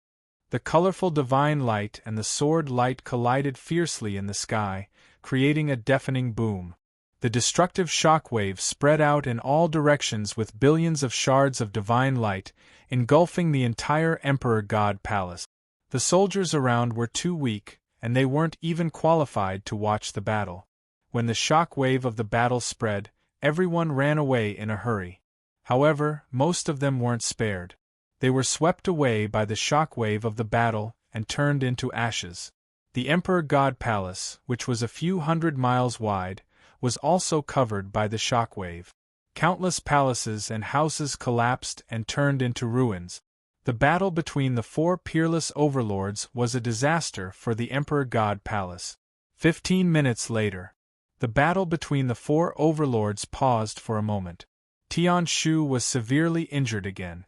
The colorful divine light and the sword light collided fiercely in the sky, creating a deafening boom. The destructive shock wave spread out in all directions with billions of shards of divine light, engulfing the entire Emperor God Palace. The soldiers around were too weak, and they weren't even qualified to watch the battle. When the shock wave of the battle spread, everyone ran away in a hurry. However, most of them weren't spared. They were swept away by the shock wave of the battle and turned into ashes. The Emperor God Palace, which was a few hundred miles wide, was also covered by the shock wave. Countless palaces and houses collapsed and turned into ruins. The battle between the 4 peerless overlords was a disaster for the Emperor God Palace. 15 minutes later, the battle between the 4 overlords paused for a moment. Tian Shu was severely injured again.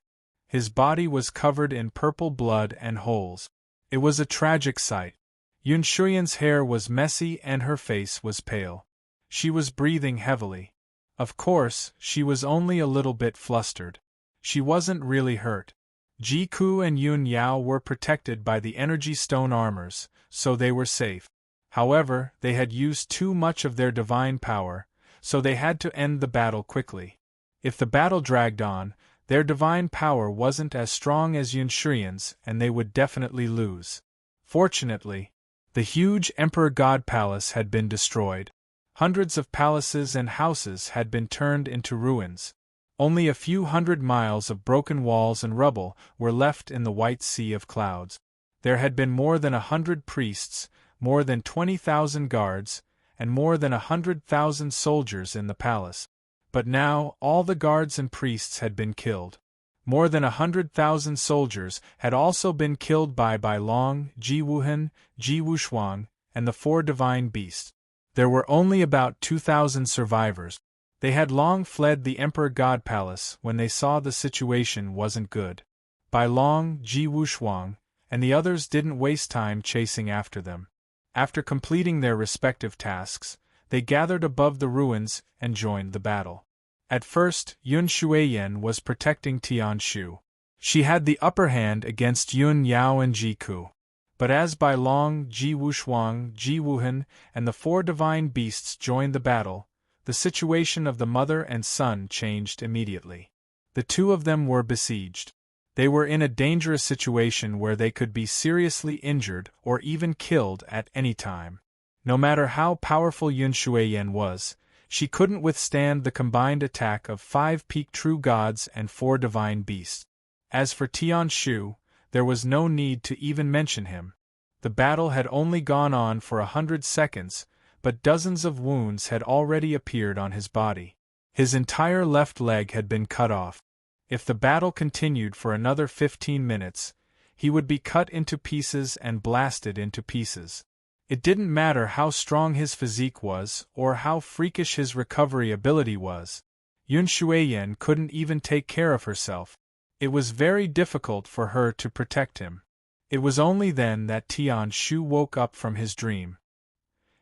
His body was covered in purple blood and holes. It was a tragic sight. Yun Shuiyan's hair was messy and her face was pale. She was breathing heavily. Of course, she was only a little bit flustered. She wasn't really hurt. Ji Ku and Yun Yao were protected by the energy stone armors, so they were safe. However, they had used too much of their divine power, so they had to end the battle quickly. If the battle dragged on, their divine power wasn't as strong as Yun Shuiyan's and they would definitely lose. Fortunately, the huge Emperor God Palace had been destroyed. Hundreds of palaces and houses had been turned into ruins. Only a few hundred miles of broken walls and rubble were left in the white sea of clouds. There had been more than 100 priests, more than 20,000 guards, and more than 100,000 soldiers in the palace. But now, all the guards and priests had been killed. More than 100,000 soldiers had also been killed by Bai Long, Ji Wuhan, Ji Wushuang, and the 4 divine beasts. There were only about 2,000 survivors. They had long fled the Emperor God Palace when they saw the situation wasn't good. Bai Long, Ji Wushuang, and the others didn't waste time chasing after them. After completing their respective tasks, they gathered above the ruins and joined the battle. At first, Yun Shuiyan was protecting Tian Shu. She had the upper hand against Yun Yao and Ji Ku. But as Bai Long, Ji Wushuang, Ji Wuhan, and the 4 divine beasts joined the battle, the situation of the mother and son changed immediately. The two of them were besieged. They were in a dangerous situation where they could be seriously injured or even killed at any time. No matter how powerful Yun Shuiyan was, she couldn't withstand the combined attack of 5 peak true gods and 4 divine beasts. As for Tian Shu, there was no need to even mention him. The battle had only gone on for 100 seconds, but dozens of wounds had already appeared on his body. His entire left leg had been cut off. If the battle continued for another 15 minutes, he would be cut into pieces and blasted into pieces. It didn't matter how strong his physique was or how freakish his recovery ability was. Yun Shuiyan couldn't even take care of herself. It was very difficult for her to protect him. It was only then that Tian Shu woke up from his dream.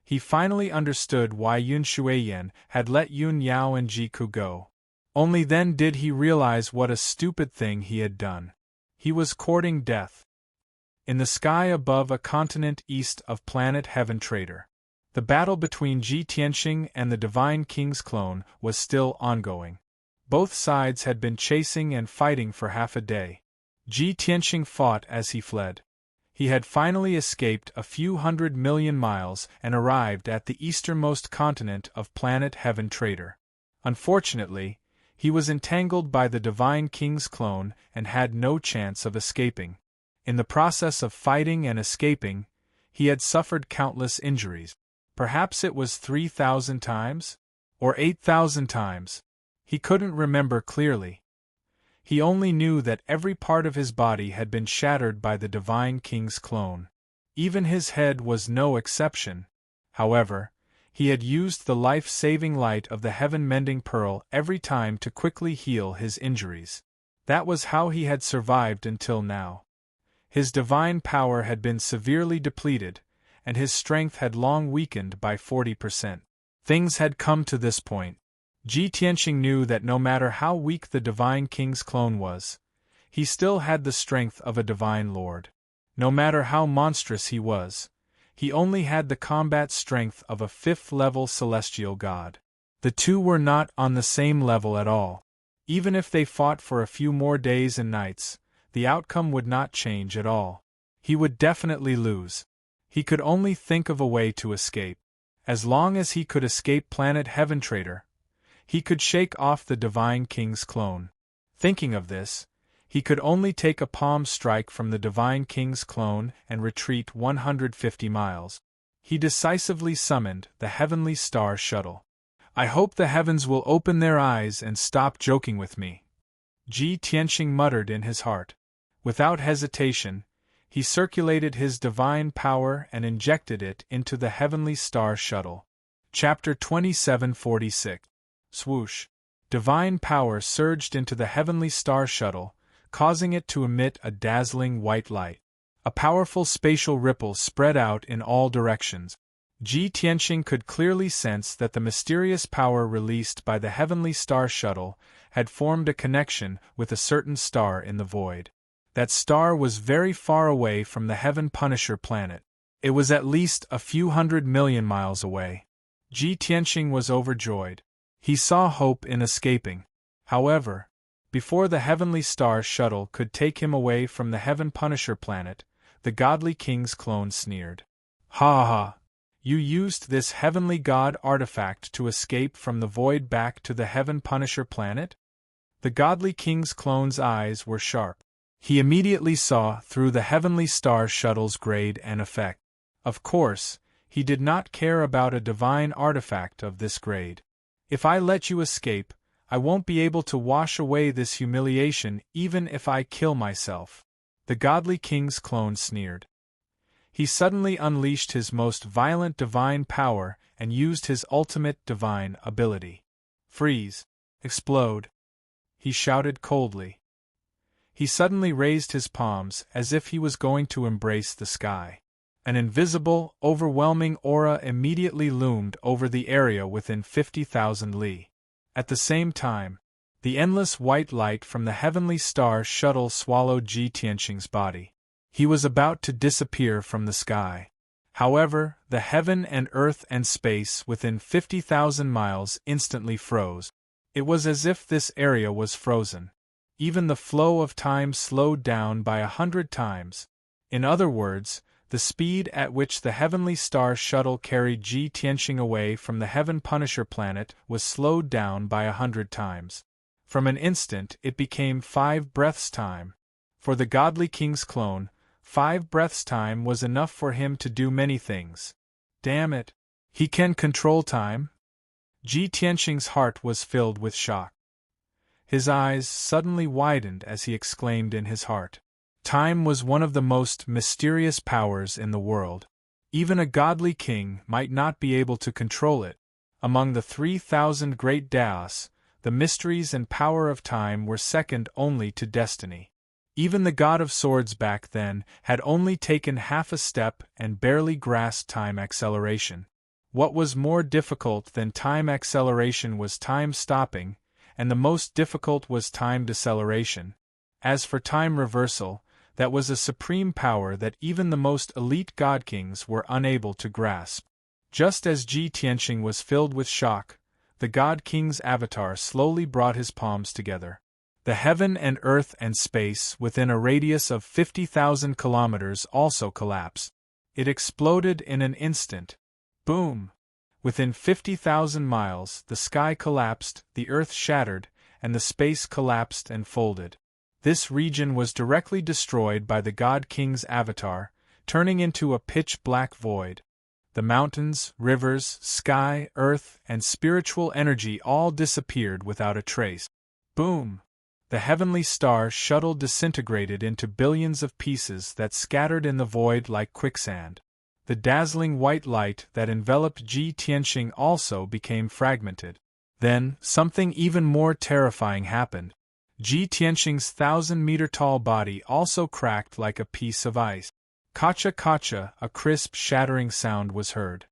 He finally understood why Yun Shuiyan had let Yun Yao and Jiku go. Only then did he realize what a stupid thing he had done. He was courting death. In the sky above a continent east of planet Heaven Trader, the battle between Ji Tianxing and the Divine King's clone was still ongoing. Both sides had been chasing and fighting for half a day. Ji Tianxing fought as he fled. He had finally escaped a few 100 million miles and arrived at the easternmost continent of planet Heaven Trader. Unfortunately, he was entangled by the Divine King's clone and had no chance of escaping. In the process of fighting and escaping, he had suffered countless injuries. Perhaps it was 3,000 times? Or 8,000 times? He couldn't remember clearly. He only knew that every part of his body had been shattered by the Divine King's clone. Even his head was no exception. However, he had used the life-saving light of the heaven-mending pearl every time to quickly heal his injuries. That was how he had survived until now. His divine power had been severely depleted, and his strength had long weakened by 40%. Things had come to this point. Ji Tianxing knew that no matter how weak the Divine King's clone was, he still had the strength of a divine lord. No matter how monstrous he was, he only had the combat strength of a 5th-level celestial god. The two were not on the same level at all. Even if they fought for a few more days and nights, the outcome would not change at all. He would definitely lose. He could only think of a way to escape. As long as he could escape planet Heaven Trader, he could shake off the Divine King's clone. Thinking of this, he could only take a palm strike from the Divine King's clone and retreat 150 miles. He decisively summoned the Heavenly Star Shuttle. "I hope the heavens will open their eyes and stop joking with me," Ji Tianxing muttered in his heart. Without hesitation, he circulated his divine power and injected it into the Heavenly Star Shuttle. Chapter 2746. Swoosh. Divine power surged into the Heavenly Star Shuttle, causing it to emit a dazzling white light. A powerful spatial ripple spread out in all directions. Ji Tianxing could clearly sense that the mysterious power released by the Heavenly Star Shuttle had formed a connection with a certain star in the void. That star was very far away from the Heaven Punisher planet. It was at least a few 100 million miles away. Ji Tianxing was overjoyed. He saw hope in escaping. However, before the Heavenly Star Shuttle could take him away from the Heaven Punisher planet, the Godly King's clone sneered. "Ha ha! You used this Heavenly God artifact to escape from the void back to the Heaven Punisher planet?" The Godly King's clone's eyes were sharp. He immediately saw through the Heavenly Star Shuttle's grade and effect. Of course, he did not care about a divine artifact of this grade. "If I let you escape, I won't be able to wash away this humiliation even if I kill myself," the Godly King's clone sneered. He suddenly unleashed his most violent divine power and used his ultimate divine ability. "Freeze! Explode!" he shouted coldly. He suddenly raised his palms as if he was going to embrace the sky. An invisible, overwhelming aura immediately loomed over the area within 50,000 li. At the same time, the endless white light from the Heavenly Star Shuttle swallowed Ji Tianxing's body. He was about to disappear from the sky. However, the heaven and earth and space within 50,000 miles instantly froze. It was as if this area was frozen. Even the flow of time slowed down by 100 times. In other words, the speed at which the Heavenly Star Shuttle carried Ji Tianxing away from the Heaven Punisher planet was slowed down by 100 times. From an instant it became 5 breaths time. For the godly king's clone, 5 breaths time was enough for him to do many things. Damn it! He can control time? Ji Tianxing's heart was filled with shock. His eyes suddenly widened as he exclaimed in his heart. Time was one of the most mysterious powers in the world. Even a godly king might not be able to control it. Among the 3,000 great Daos, the mysteries and power of time were second only to destiny. Even the god of swords back then had only taken half a step and barely grasped time acceleration. What was more difficult than time acceleration was time stopping, and the most difficult was time deceleration. As for time reversal, that was a supreme power that even the most elite god-kings were unable to grasp. Just as Ji Tianxing was filled with shock, the god-king's avatar slowly brought his palms together. The heaven and earth and space within a radius of 50,000 kilometers also collapsed. It exploded in an instant. Boom! Within 50,000 miles, the sky collapsed, the earth shattered, and the space collapsed and folded. This region was directly destroyed by the God King's avatar, turning into a pitch-black void. The mountains, rivers, sky, earth, and spiritual energy all disappeared without a trace. Boom! The heavenly star shuttle disintegrated into billions of pieces that scattered in the void like quicksand. The dazzling white light that enveloped Ji Tianxing also became fragmented. Then, something even more terrifying happened. Ji Tianxing's 1,000-meter-tall body also cracked like a piece of ice. Kacha-kacha, a crisp, shattering sound was heard.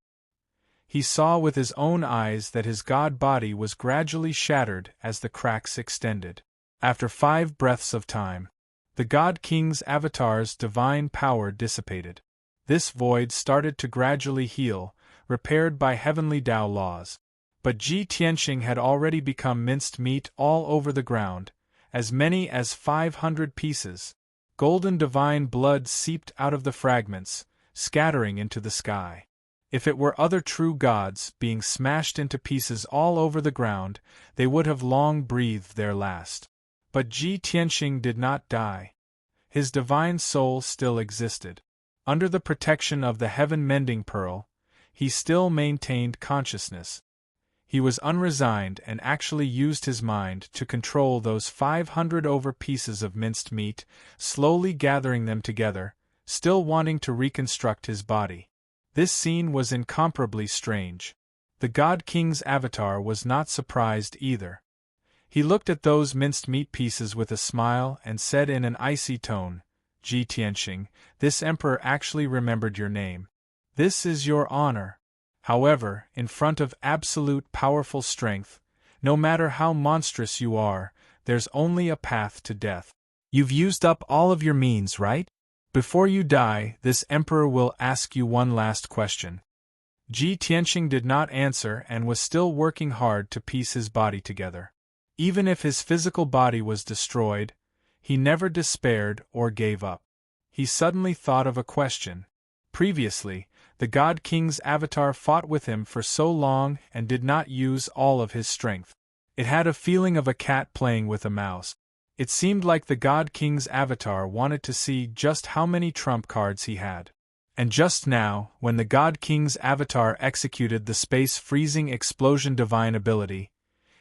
He saw with his own eyes that his god body was gradually shattered as the cracks extended. After 5 breaths of time, the God King's avatar's divine power dissipated. This void started to gradually heal, repaired by heavenly Tao laws. But Ji Tianxing had already become minced meat all over the ground, as many as 500 pieces. Golden divine blood seeped out of the fragments, scattering into the sky. If it were other true gods being smashed into pieces all over the ground, they would have long breathed their last. But Ji Tianxing did not die. His divine soul still existed. Under the protection of the heaven-mending pearl, he still maintained consciousness. He was unresigned and actually used his mind to control those 500 over pieces of minced meat, slowly gathering them together, still wanting to reconstruct his body. This scene was incomparably strange. The God King's avatar was not surprised either. He looked at those minced meat pieces with a smile and said in an icy tone, "Ji Tianxing, this emperor actually remembered your name. This is your honor. However, in front of absolute powerful strength, no matter how monstrous you are, there's only a path to death. You've used up all of your means, right? Before you die, this emperor will ask you one last question." Ji Tianxing did not answer and was still working hard to piece his body together. Even if his physical body was destroyed, he never despaired or gave up. He suddenly thought of a question. Previously, the God King's avatar fought with him for so long and did not use all of his strength. It had a feeling of a cat playing with a mouse. It seemed like the God King's avatar wanted to see just how many trump cards he had. And just now, when the God King's avatar executed the space-freezing explosion divine ability,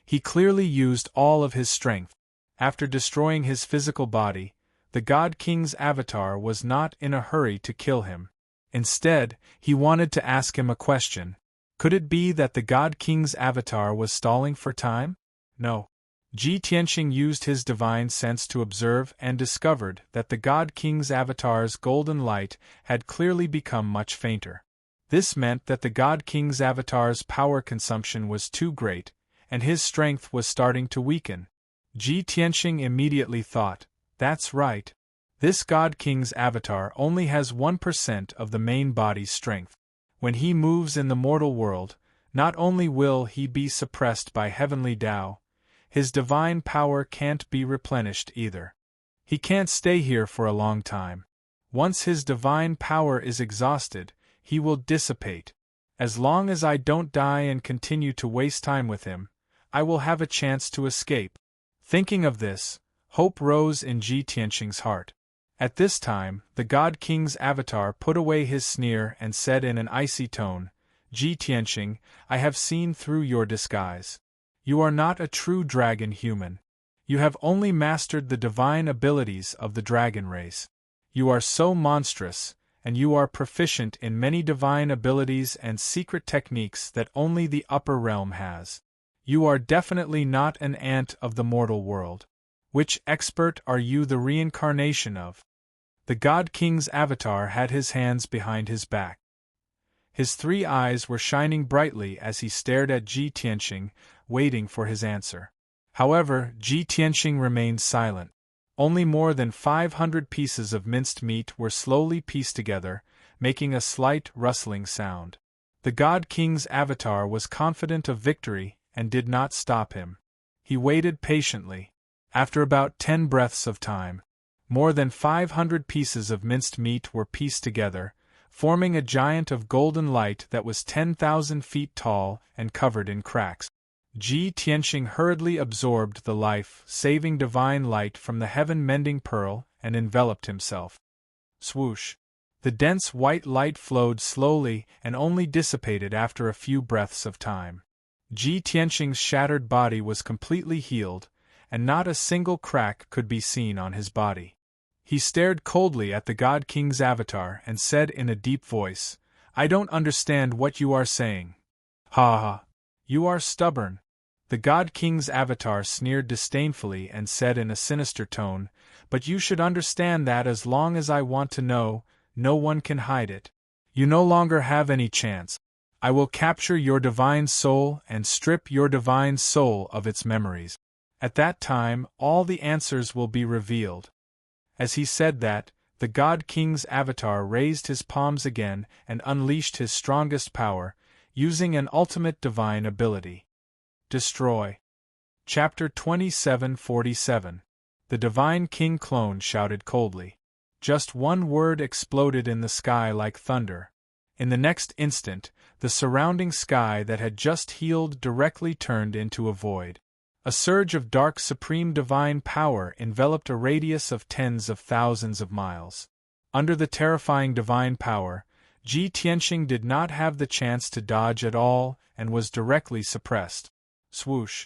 he clearly used all of his strength. After destroying his physical body, the God King's avatar was not in a hurry to kill him. Instead, he wanted to ask him a question. Could it be that the God King's avatar was stalling for time? No. Ji Tianxing used his divine sense to observe and discovered that the God King's avatar's golden light had clearly become much fainter. This meant that the God King's avatar's power consumption was too great, and his strength was starting to weaken. Ji Tianxing immediately thought, "That's right. This God King's avatar only has 1% of the main body's strength. When he moves in the mortal world, not only will he be suppressed by heavenly Tao, his divine power can't be replenished either. He can't stay here for a long time. Once his divine power is exhausted, he will dissipate. As long as I don't die and continue to waste time with him, I will have a chance to escape. Thinking of this, hope rose in Ji Tianqing's heart. At this time, the God King's avatar put away his sneer and said in an icy tone, Ji Tianqing, I have seen through your disguise. You are not a true dragon human. You have only mastered the divine abilities of the dragon race. You are so monstrous, and you are proficient in many divine abilities and secret techniques that only the upper realm has. You are definitely not an ant of the mortal world. Which expert are you the reincarnation of? The God King's avatar had his hands behind his back. His 3 eyes were shining brightly as he stared at Ji Tianqing, waiting for his answer. However, Ji Tianqing remained silent. Only more than 500 pieces of minced meat were slowly pieced together, making a slight rustling sound. The God King's avatar was confident of victory and did not stop him. He waited patiently. After about 10 breaths of time, more than 500 pieces of minced meat were pieced together, forming a giant of golden light that was 10,000 feet tall and covered in cracks. Ji Tianqing hurriedly absorbed the life-saving divine light from the heaven-mending pearl and enveloped himself. Swoosh! The dense white light flowed slowly and only dissipated after a few breaths of time. Ji Tianqing's shattered body was completely healed, and not a single crack could be seen on his body. He stared coldly at the God King's avatar and said in a deep voice, I don't understand what you are saying. Ha ha! You are stubborn. The God King's avatar sneered disdainfully and said in a sinister tone, but you should understand that as long as I want to know, no one can hide it. You no longer have any chance. I will capture your divine soul and strip your divine soul of its memories. At that time, all the answers will be revealed. As he said that, the God King's avatar raised his palms again and unleashed his strongest power, using an ultimate divine ability. Destroy. Chapter 2747. The Divine King Clone shouted coldly. Just one word exploded in the sky like thunder. In the next instant, the surrounding sky that had just healed directly turned into a void. A surge of dark supreme divine power enveloped a radius of tens of thousands of miles. Under the terrifying divine power, Ji Tianqing did not have the chance to dodge at all and was directly suppressed. Swoosh!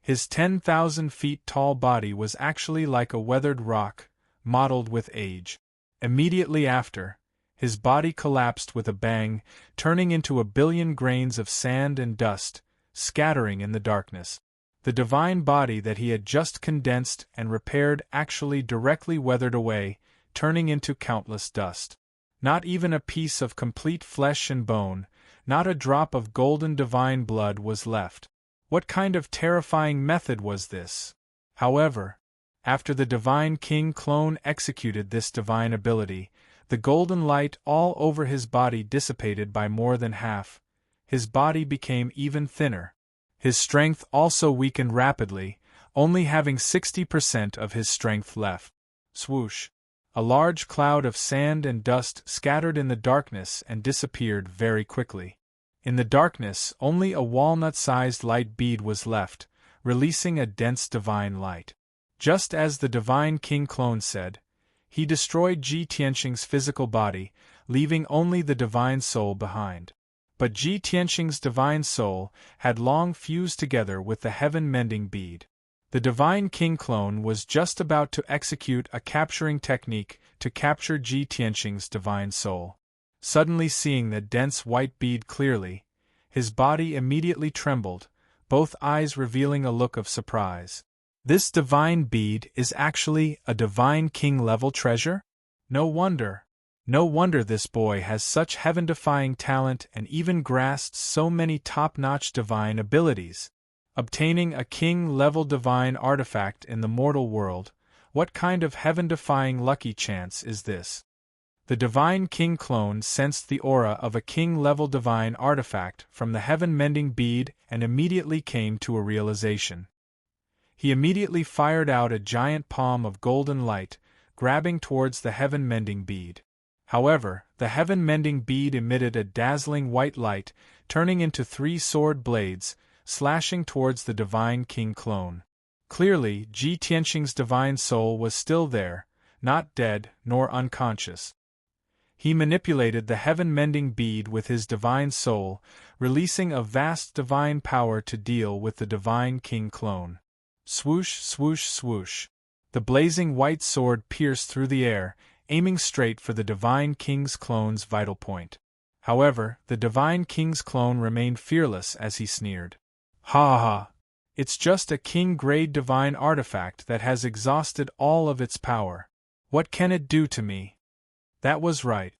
His 10,000 feet tall body was actually like a weathered rock, mottled with age. Immediately after, his body collapsed with a bang, turning into a billion grains of sand and dust, scattering in the darkness. The divine body that he had just condensed and repaired actually directly weathered away, turning into countless dust. Not even a piece of complete flesh and bone, not a drop of golden divine blood was left. What kind of terrifying method was this? However, after the Divine King Clone executed this divine ability, the golden light all over his body dissipated by more than half. His body became even thinner. His strength also weakened rapidly, only having 60% of his strength left. Swoosh! A large cloud of sand and dust scattered in the darkness and disappeared very quickly. In the darkness, only a walnut-sized light bead was left, releasing a dense divine light. Just as the Divine King Clone said, he destroyed Ji Tianqing's physical body, leaving only the divine soul behind. But Ji Tianqing's divine soul had long fused together with the heaven-mending bead. The Divine King Clone was just about to execute a capturing technique to capture Ji Tianqing's divine soul. Suddenly seeing the dense white bead clearly, his body immediately trembled, both eyes revealing a look of surprise. This divine bead is actually a Divine King-level treasure? No wonder. No wonder this boy has such heaven-defying talent and even grasps so many top-notch divine abilities. Obtaining a king-level divine artifact in the mortal world, What kind of heaven-defying lucky chance is this? The Divine King clone sensed the aura of a king-level divine artifact from the heaven-mending bead and immediately came to a realization. He immediately fired out a giant palm of golden light, grabbing towards the heaven-mending bead. However, the heaven-mending bead emitted a dazzling white light, turning into 3 sword blades, slashing towards the Divine King clone. Clearly, Ji Tianqing's divine soul was still there, not dead nor unconscious. He manipulated the heaven-mending bead with his divine soul, releasing a vast divine power to deal with the Divine King clone. Swoosh, swoosh, swoosh. The blazing white sword pierced through the air, aiming straight for the Divine King's clone's vital point. However, the Divine King's clone remained fearless as he sneered. Ha ha! It's just a king-grade divine artifact that has exhausted all of its power. What can it do to me? That was right.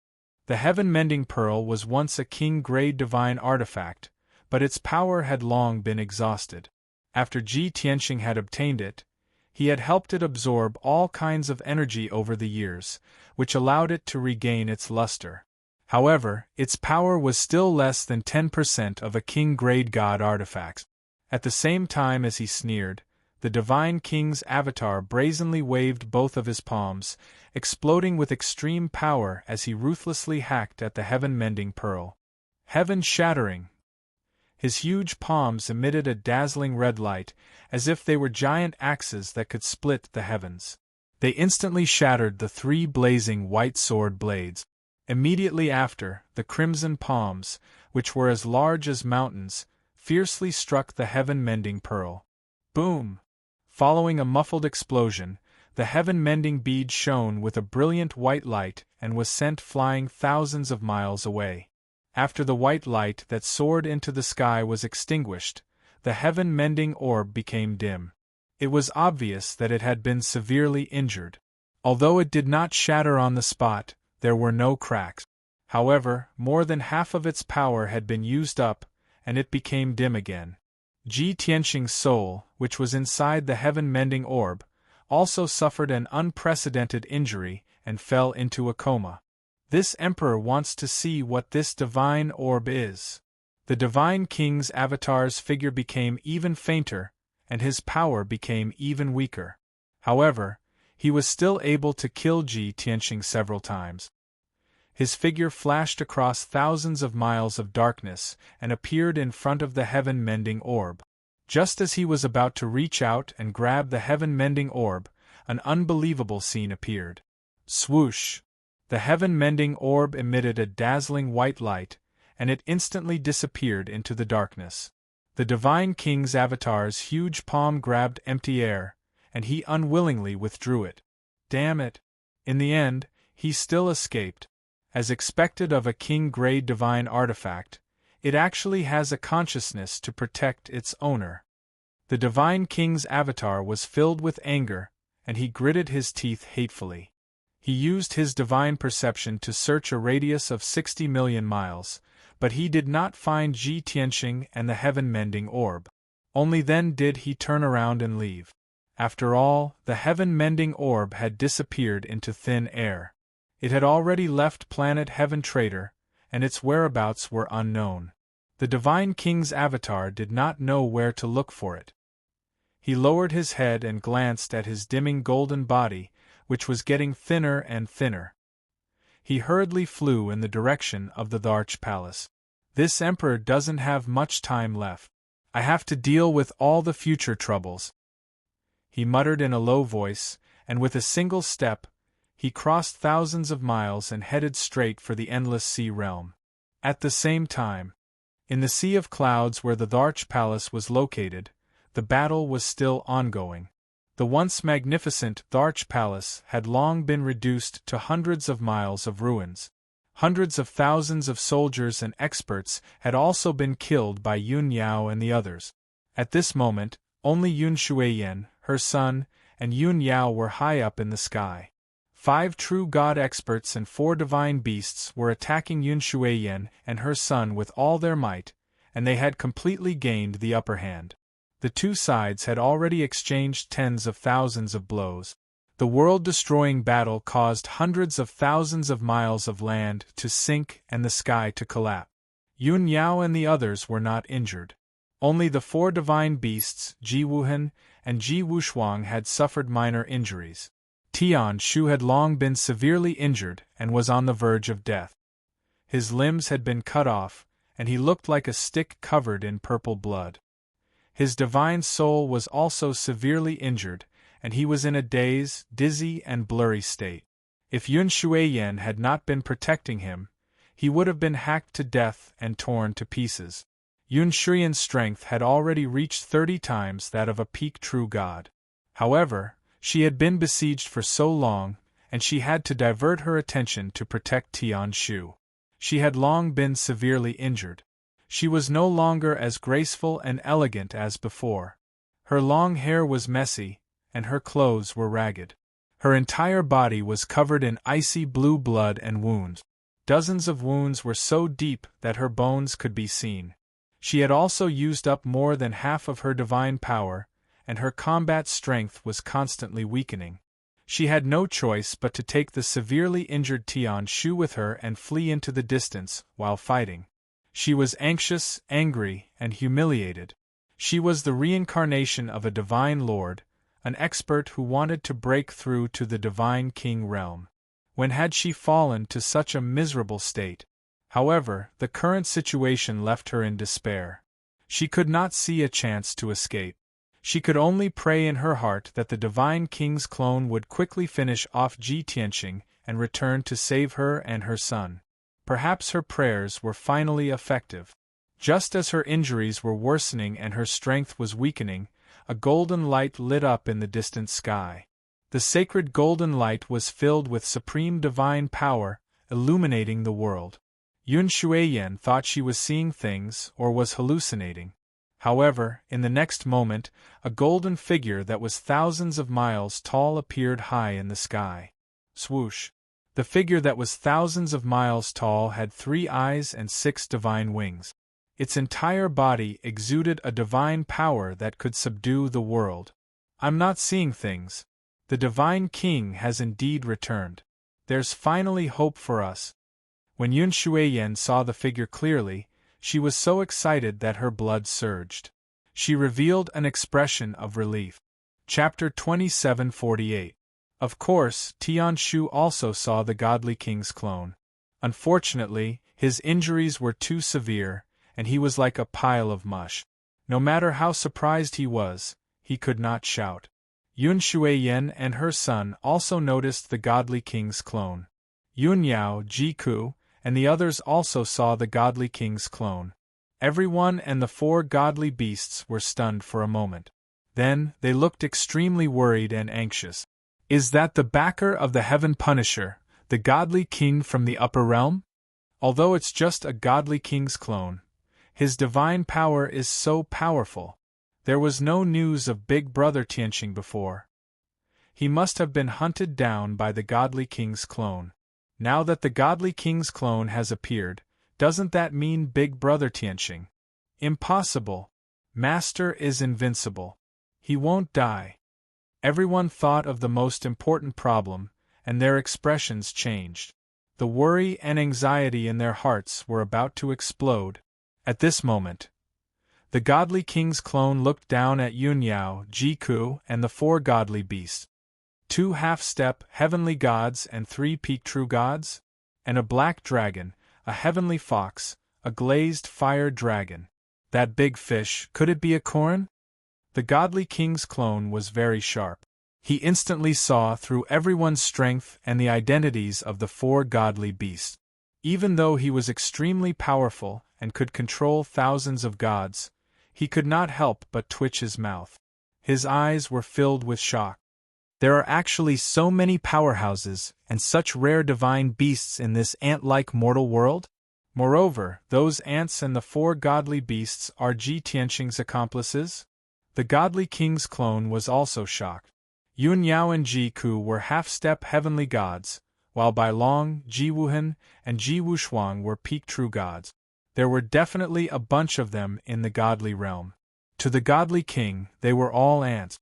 The heaven-mending pearl was once a king-grade divine artifact, but its power had long been exhausted. After Ji Tianqing had obtained it, he had helped it absorb all kinds of energy over the years, which allowed it to regain its luster. However, its power was still less than 10% of a king-grade god artifact. At the same time as he sneered, the Divine King's avatar brazenly waved both of his palms, exploding with extreme power as he ruthlessly hacked at the heaven-mending pearl. Heaven-shattering! His huge palms emitted a dazzling red light, as if they were giant axes that could split the heavens. They instantly shattered the 3 blazing white sword blades. Immediately after, the crimson palms, which were as large as mountains, fiercely struck the heaven-mending pearl. Boom! Following a muffled explosion, the heaven-mending bead shone with a brilliant white light and was sent flying thousands of miles away. After the white light that soared into the sky was extinguished, the heaven-mending orb became dim. It was obvious that it had been severely injured. Although it did not shatter on the spot, there were no cracks. However, more than half of its power had been used up, and it became dim again. Ji Tianqing's soul, which was inside the heaven-mending orb, also suffered an unprecedented injury and fell into a coma. This emperor wants to see what this divine orb is. The Divine King's avatar's figure became even fainter, and his power became even weaker. However, he was still able to kill Ji Tianqing several times. His figure flashed across thousands of miles of darkness and appeared in front of the heaven-mending orb. Just as he was about to reach out and grab the heaven-mending orb, an unbelievable scene appeared. Swoosh! The heaven-mending orb emitted a dazzling white light, and it instantly disappeared into the darkness. The Divine King's avatar's huge palm grabbed empty air, and he unwillingly withdrew it. Damn it! In the end, he still escaped. As expected of a king-grade divine artifact, it actually has a consciousness to protect its owner. The Divine King's avatar was filled with anger, and he gritted his teeth hatefully. He used his divine perception to search a radius of 60 million miles, but he did not find Ji Tianqing and the heaven-mending orb. Only then did he turn around and leave. After all, the heaven-mending orb had disappeared into thin air. It had already left planet Heaven Trader, and its whereabouts were unknown. The Divine King's avatar did not know where to look for it. He lowered his head and glanced at his dimming golden body, which was getting thinner and thinner. He hurriedly flew in the direction of the Dharch Palace. This emperor doesn't have much time left. I have to deal with all the future troubles. He muttered in a low voice, and with a single step, he crossed thousands of miles and headed straight for the endless sea realm. At the same time, in the Sea of Clouds where the Dharch Palace was located, the battle was still ongoing. The once magnificent Dharch Palace had long been reduced to hundreds of miles of ruins. Hundreds of thousands of soldiers and experts had also been killed by Yun Yao and the others. At this moment, only Yun Shuiyan, her son, and Yun Yao were high up in the sky. 5 true god experts and 4 divine beasts were attacking Yun Shuiyan and her son with all their might, and they had completely gained the upper hand. The two sides had already exchanged tens of thousands of blows. The world-destroying battle caused hundreds of thousands of miles of land to sink and the sky to collapse. Yun Yao and the others were not injured. Only the four divine beasts, Ji Wuhan and Ji Wushuang, had suffered minor injuries. Tian Shu had long been severely injured and was on the verge of death. His limbs had been cut off, and he looked like a stick covered in purple blood. His divine soul was also severely injured, and he was in a dazed, dizzy, and blurry state. If Yun Shuiyan had not been protecting him, he would have been hacked to death and torn to pieces. Yun Shuiyan's strength had already reached 30 times that of a peak true god. However, she had been besieged for so long, and she had to divert her attention to protect Tian Shu. She had long been severely injured. She was no longer as graceful and elegant as before. Her long hair was messy, and her clothes were ragged. Her entire body was covered in icy blue blood and wounds. Dozens of wounds were so deep that her bones could be seen. She had also used up more than half of her divine power, and her combat strength was constantly weakening. She had no choice but to take the severely injured Tian Shu with her and flee into the distance while fighting. She was anxious, angry, and humiliated. She was the reincarnation of a divine lord, an expert who wanted to break through to the divine king realm. When had she fallen to such a miserable state? However, the current situation left her in despair. She could not see a chance to escape. She could only pray in her heart that the divine king's clone would quickly finish off Ji Tianxing and return to save her and her son. Perhaps her prayers were finally effective. Just as her injuries were worsening and her strength was weakening, a golden light lit up in the distant sky. The sacred golden light was filled with supreme divine power, illuminating the world. Yun Shuiyan thought she was seeing things or was hallucinating. However, in the next moment, a golden figure that was thousands of miles tall appeared high in the sky. Swoosh! The figure that was thousands of miles tall had 3 eyes and 6 divine wings. Its entire body exuded a divine power that could subdue the world. I'm not seeing things. The divine king has indeed returned. There's finally hope for us. When Yun Shuiyan saw the figure clearly, she was so excited that her blood surged. She revealed an expression of relief. Chapter 27:48. Of course, Tian Shu also saw the godly king's clone. Unfortunately, his injuries were too severe, and he was like a pile of mush. No matter how surprised he was, he could not shout. Yun Shuiyan and her son also noticed the godly king's clone. Yun Yao, Ji Ku, and the others also saw the godly king's clone. Everyone and the 4 godly beasts were stunned for a moment. Then, they looked extremely worried and anxious. Is that the backer of the Heaven Punisher, the godly king from the upper realm? Although it's just a godly king's clone, his divine power is so powerful. There was no news of Big Brother Tianxing before. He must have been hunted down by the godly king's clone. Now that the godly king's clone has appeared, doesn't that mean Big Brother Tianxing? Impossible. Master is invincible. He won't die. Everyone thought of the most important problem, and their expressions changed. The worry and anxiety in their hearts were about to explode. At this moment, the godly king's clone looked down at Yun Yao, Ji Ku, and the 4 godly beasts. 2 half-step heavenly gods and 3 peak true gods? And a black dragon, a heavenly fox, a glazed fire dragon. That big fish, could it be a corn? The godly king's clone was very sharp. He instantly saw through everyone's strength and the identities of the 4 godly beasts. Even though he was extremely powerful and could control thousands of gods, he could not help but twitch his mouth. His eyes were filled with shock. There are actually so many powerhouses and such rare divine beasts in this ant-like mortal world? Moreover, those ants and the 4 godly beasts are Ji Tianxing's accomplices? The godly king's clone was also shocked. Yun Yao and Ji Ku were half-step heavenly gods, while Bai Long, Ji Wuhan, and Ji Wushuang were peak true gods. There were definitely a bunch of them in the godly realm. To the godly king, they were all ants.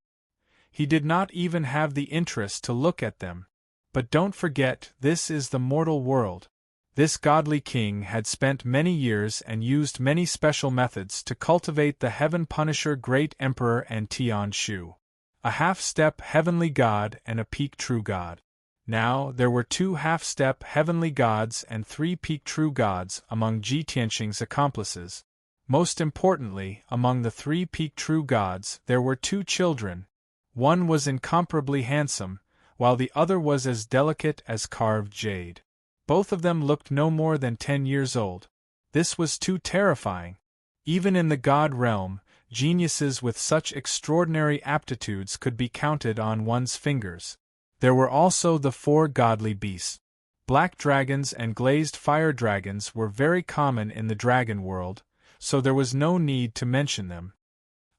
He did not even have the interest to look at them. But don't forget, this is the mortal world. This godly king had spent many years and used many special methods to cultivate the Heaven Punisher Great Emperor and Tian Shu. A half-step heavenly god and a peak true god. Now, there were 2 half-step heavenly gods and 3 peak true gods among Ji Tianxing's accomplices. Most importantly, among the 3 peak true gods there were 2 children. One was incomparably handsome, while the other was as delicate as carved jade. Both of them looked no more than 10 years old. This was too terrifying. Even in the god realm, geniuses with such extraordinary aptitudes could be counted on one's fingers. There were also the 4 godly beasts. Black dragons and glazed fire dragons were very common in the dragon world, so there was no need to mention them.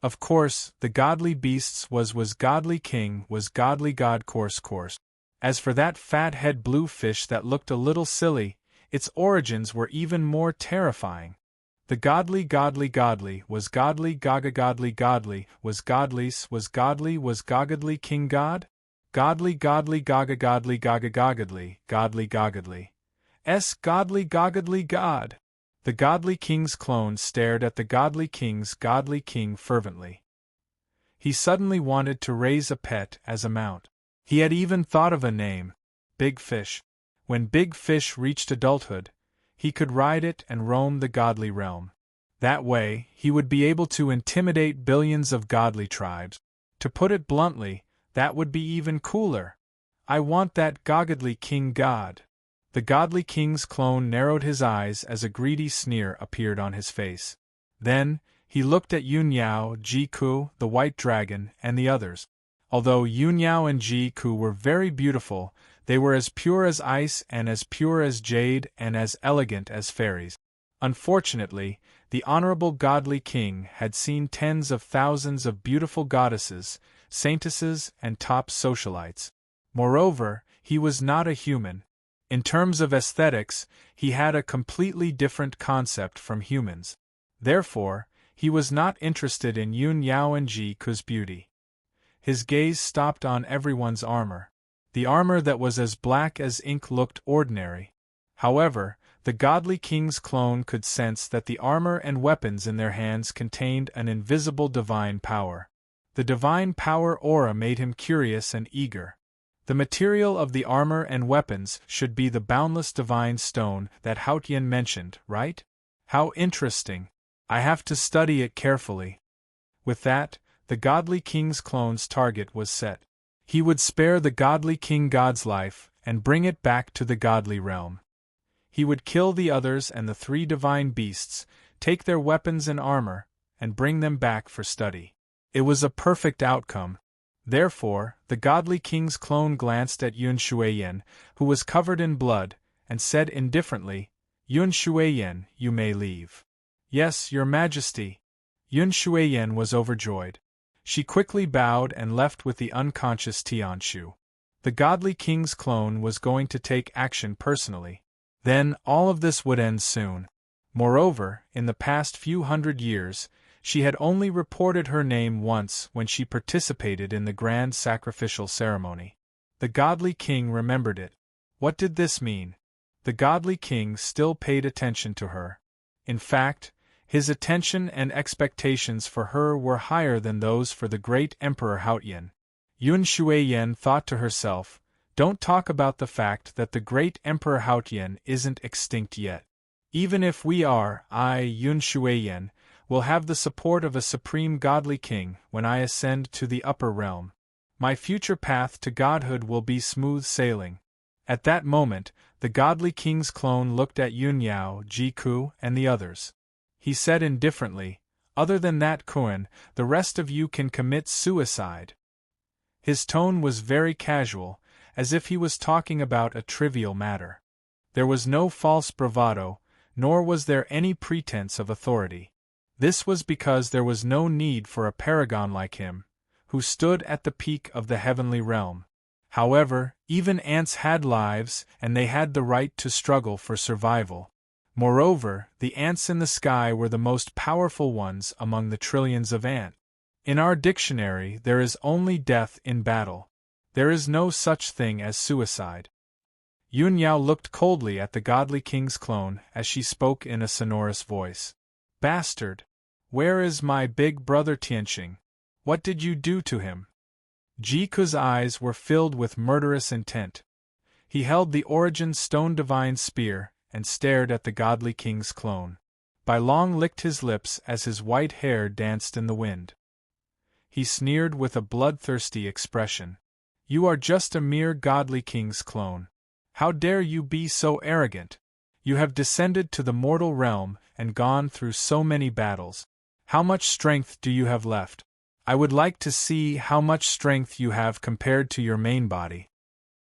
Of course, the godly beasts was godly king was godly god course. As for that fat-head blue fish that looked a little silly, its origins were even more terrifying. The godly was godly gaga was godly king god? Godly gaga godly s godly god. The godly king's clone stared at the godly king fervently. He suddenly wanted to raise a pet as a mount. He had even thought of a name, Big Fish. When Big Fish reached adulthood, he could ride it and roam the godly realm. That way, he would be able to intimidate billions of godly tribes. To put it bluntly, that would be even cooler. I want that godly king god. The godly king's clone narrowed his eyes as a greedy sneer appeared on his face. Then, he looked at Yunyao, Jiku, the white dragon, and the others. Although Yunyao and Jiku were very beautiful, they were as pure as ice and as pure as jade and as elegant as fairies. Unfortunately, the honorable godly king had seen tens of thousands of beautiful goddesses, saintesses, and top socialites. Moreover, he was not a human. In terms of aesthetics, he had a completely different concept from humans. Therefore, he was not interested in Yun Yao and Jiku's beauty. His gaze stopped on everyone's armor. The armor that was as black as ink looked ordinary. However, the godly king's clone could sense that the armor and weapons in their hands contained an invisible divine power. The divine power aura made him curious and eager. The material of the armor and weapons should be the boundless divine stone that Haotian mentioned, right? How interesting. I have to study it carefully. With that, the godly king's clone's target was set. He would spare the godly king god's life and bring it back to the godly realm. He would kill the others and the 3 divine beasts, take their weapons and armor, and bring them back for study. It was a perfect outcome. Therefore, the godly king's clone glanced at Yun Shuiyan, who was covered in blood, and said indifferently, "Yun Shuiyan, you may leave." "Yes, your majesty." Yun Shuiyan was overjoyed. She quickly bowed and left with the unconscious Tianshu. The godly king's clone was going to take action personally. Then, all of this would end soon. Moreover, in the past few hundred years, she had only reported her name once when she participated in the grand sacrificial ceremony. The godly king remembered it. What did this mean? The godly king still paid attention to her. In fact, his attention and expectations for her were higher than those for the great Emperor Haotian. Yun Shuiyan thought to herself, "Don't talk about the fact that the great Emperor Haotian isn't extinct yet. Even if we are, I, Yun Shuiyan, will have the support of a supreme godly king when I ascend to the upper realm. My future path to godhood will be smooth sailing." At that moment, the godly king's clone looked at Yun Yao, Jiku, and the others. He said indifferently, "Other than that Kuan, the rest of you can commit suicide." His tone was very casual, as if he was talking about a trivial matter. There was no false bravado, nor was there any pretense of authority. This was because there was no need for a paragon like him, who stood at the peak of the heavenly realm. However, even ants had lives, and they had the right to struggle for survival. Moreover, the ants in the sky were the most powerful ones among the trillions of ants. In our dictionary there is only death in battle. There is no such thing as suicide. Yun Yao looked coldly at the godly king's clone as she spoke in a sonorous voice. Bastard! Where is my big brother Tianqing? What did you do to him? Jiku's eyes were filled with murderous intent. He held the origin stone divine spear and stared at the godly king's clone. Bai Long licked his lips as his white hair danced in the wind. He sneered with a bloodthirsty expression. You are just a mere godly king's clone. How dare you be so arrogant? You have descended to the mortal realm and gone through so many battles. How much strength do you have left? I would like to see how much strength you have compared to your main body.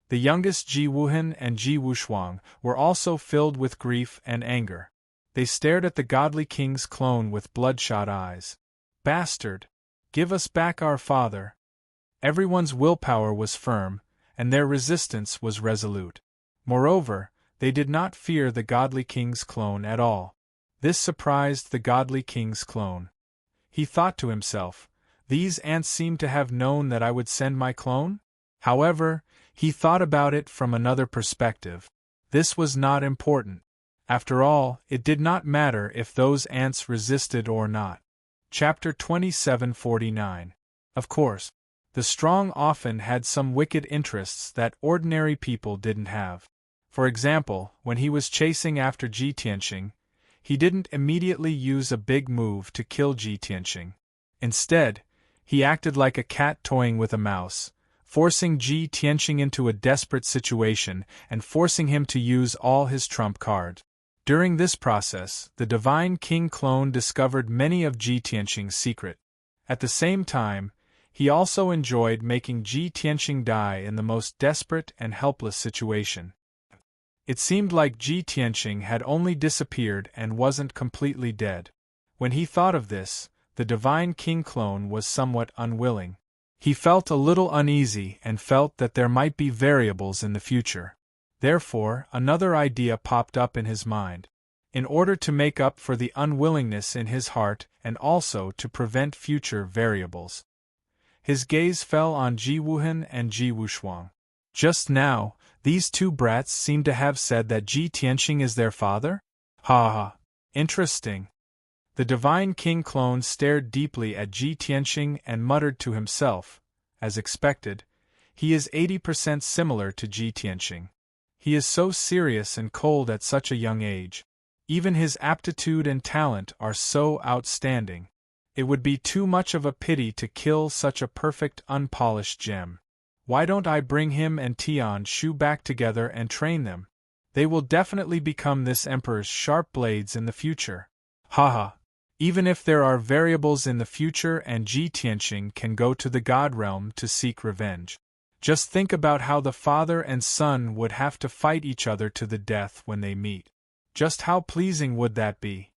The youngest Ji Wuhan and Ji Wushuang were also filled with grief and anger. They stared at the godly king's clone with bloodshot eyes. Bastard! Give us back our father! Everyone's willpower was firm, and their resistance was resolute. Moreover, they did not fear the godly king's clone at all. This surprised the godly king's clone. He thought to himself, these ants seem to have known that I would send my clone? However, he thought about it from another perspective. This was not important. After all, it did not matter if those ants resisted or not. Chapter 2749. Of course, the strong often had some wicked interests that ordinary people didn't have. For example, when he was chasing after Ji Tianqing, he didn't immediately use a big move to kill Ji Tianqing. Instead, he acted like a cat toying with a mouse, forcing Ji Tianqing into a desperate situation and forcing him to use all his trump card. During this process, the divine king clone discovered many of Ji Tianqing's secrets. At the same time, he also enjoyed making Ji Tianqing die in the most desperate and helpless situation. It seemed like Ji Tianqing had only disappeared and wasn't completely dead. When he thought of this, the divine king clone was somewhat unwilling. He felt a little uneasy and felt that there might be variables in the future. Therefore, another idea popped up in his mind. In order to make up for the unwillingness in his heart and also to prevent future variables, his gaze fell on Ji Wuhan and Ji Wushuang. Just now, these two brats seem to have said that Ji Tianqing is their father? Ha ha! Interesting. The divine king clone stared deeply at Ji Tianqing and muttered to himself, as expected, he is 80% similar to Ji Tianqing. He is so serious and cold at such a young age. Even his aptitude and talent are so outstanding. It would be too much of a pity to kill such a perfect unpolished gem. Why don't I bring him and Tian Shu back together and train them? They will definitely become this emperor's sharp blades in the future. Haha. Even if there are variables in the future and Ji Tianqing can go to the God realm to seek revenge. Just think about how the father and son would have to fight each other to the death when they meet. Just how pleasing would that be?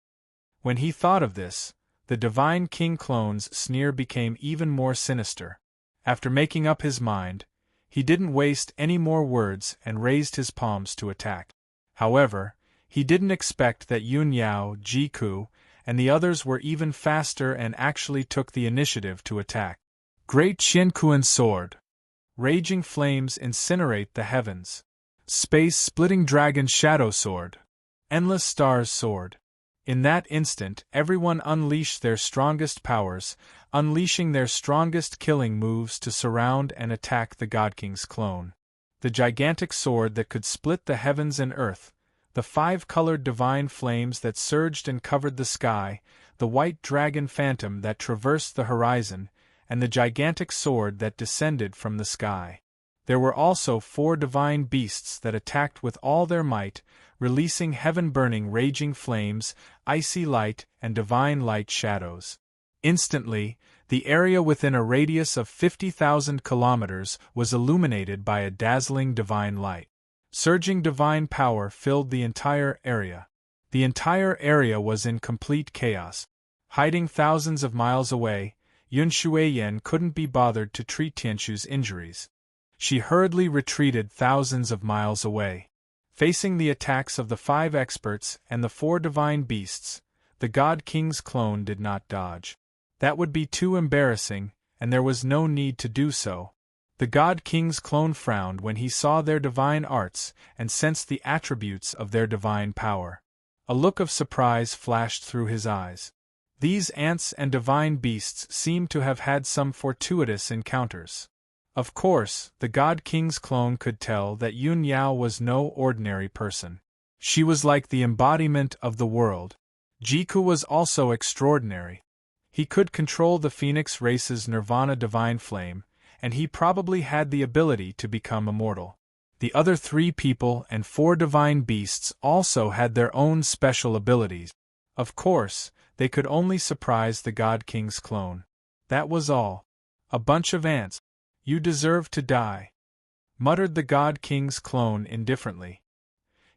When he thought of this, the divine king clone's sneer became even more sinister. After making up his mind, he didn't waste any more words and raised his palms to attack. However, he didn't expect that Yun Yao, Jiku, and the others were even faster and actually took the initiative to attack. Great Qianquan sword. Raging flames incinerate the heavens. Space-splitting dragon shadow sword. Endless stars sword. In that instant, everyone unleashed their strongest powers, unleashing their strongest killing moves to surround and attack the God King's clone. The gigantic sword that could split the heavens and earth, the five-colored divine flames that surged and covered the sky, the white dragon phantom that traversed the horizon, and the gigantic sword that descended from the sky. There were also 4 divine beasts that attacked with all their might, releasing heaven-burning raging flames, icy light, and divine light shadows. Instantly, the area within a radius of 50,000 kilometers was illuminated by a dazzling divine light. Surging divine power filled the entire area. The entire area was in complete chaos. Hiding thousands of miles away, Yun Shuiyan couldn't be bothered to treat Tianshu's injuries. She hurriedly retreated thousands of miles away. Facing the attacks of the 5 experts and the 4 divine beasts, the God King's clone did not dodge. That would be too embarrassing, and there was no need to do so. The God King's clone frowned when he saw their divine arts and sensed the attributes of their divine power. A look of surprise flashed through his eyes. These ants and divine beasts seemed to have had some fortuitous encounters. Of course, the God King's clone could tell that Yun Yao was no ordinary person. She was like the embodiment of the world. Jiku was also extraordinary. He could control the Phoenix race's nirvana divine flame, and he probably had the ability to become immortal. The other 3 people and 4 divine beasts also had their own special abilities. Of course, they could only surprise the God King's clone. That was all. A bunch of ants. You deserve to die, muttered the God King's clone indifferently.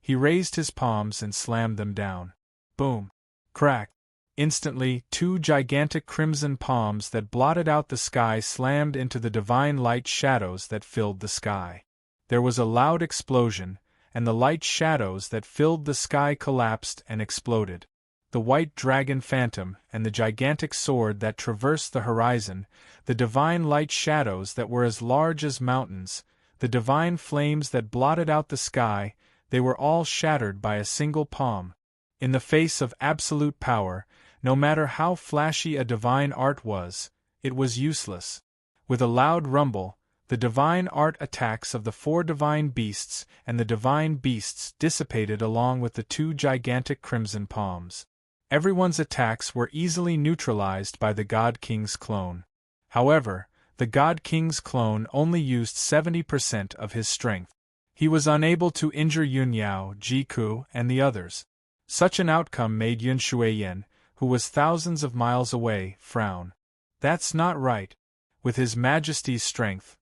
He raised his palms and slammed them down. Boom! Crack! Instantly, 2 gigantic crimson palms that blotted out the sky slammed into the divine light shadows that filled the sky. There was a loud explosion, and the light shadows that filled the sky collapsed and exploded. The white dragon phantom and the gigantic sword that traversed the horizon, the divine light shadows that were as large as mountains, the divine flames that blotted out the sky, they were all shattered by a single palm. In the face of absolute power, no matter how flashy a divine art was, it was useless. With a loud rumble, the divine art attacks of the 4 divine beasts and the divine beasts dissipated along with the 2 gigantic crimson palms. Everyone's attacks were easily neutralized by the God King's clone. However, the God King's clone only used 70% of his strength. He was unable to injure Yun Yao, Jiku, and the others. Such an outcome made Yun Shuiyan, who was thousands of miles away, frown. That's not right. With His Majesty's strength,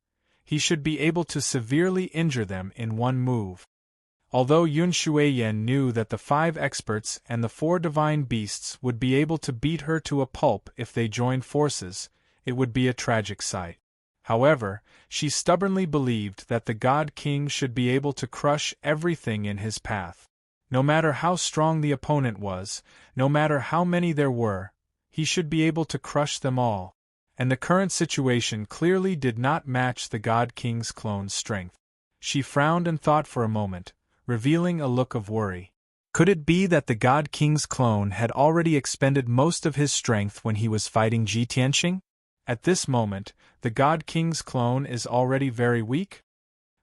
he should be able to severely injure them in one move. Although Yun Shuiyan knew that the 5 experts and the 4 divine beasts would be able to beat her to a pulp if they joined forces, it would be a tragic sight. However, she stubbornly believed that the God King should be able to crush everything in his path. No matter how strong the opponent was, no matter how many there were, he should be able to crush them all. And the current situation clearly did not match the God King's clone's strength. She frowned and thought for a moment, revealing a look of worry. Could it be that the God King's clone had already expended most of his strength when he was fighting Ji Tianqing? At this moment, the God King's clone is already very weak?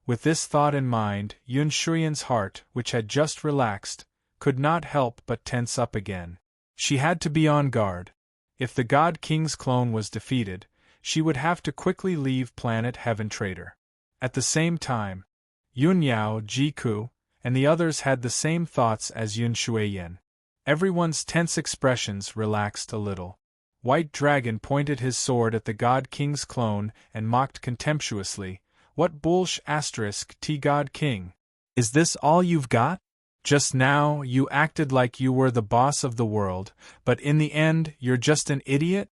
With this thought in mind, Yun Shuiyan's heart, which had just relaxed, could not help but tense up again. She had to be on guard. If the God King's clone was defeated, she would have to quickly leave planet Heaven Trader. At the same time, Yun Yao, Jiku, and the others had the same thoughts as Yun Shuiyan. Everyone's tense expressions relaxed a little. White Dragon pointed his sword at the God King's clone and mocked contemptuously, "What bullsh*, T God King? Is this all you've got? Just now, you acted like you were the boss of the world, but in the end, you're just an idiot?"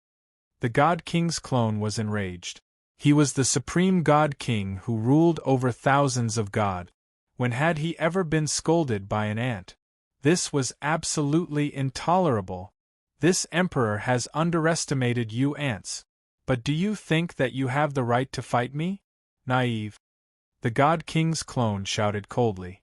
The God King's clone was enraged. He was the supreme God King who ruled over thousands of God. When had he ever been scolded by an ant? This was absolutely intolerable. This emperor has underestimated you ants. But do you think that you have the right to fight me? Naive. The God King's clone shouted coldly.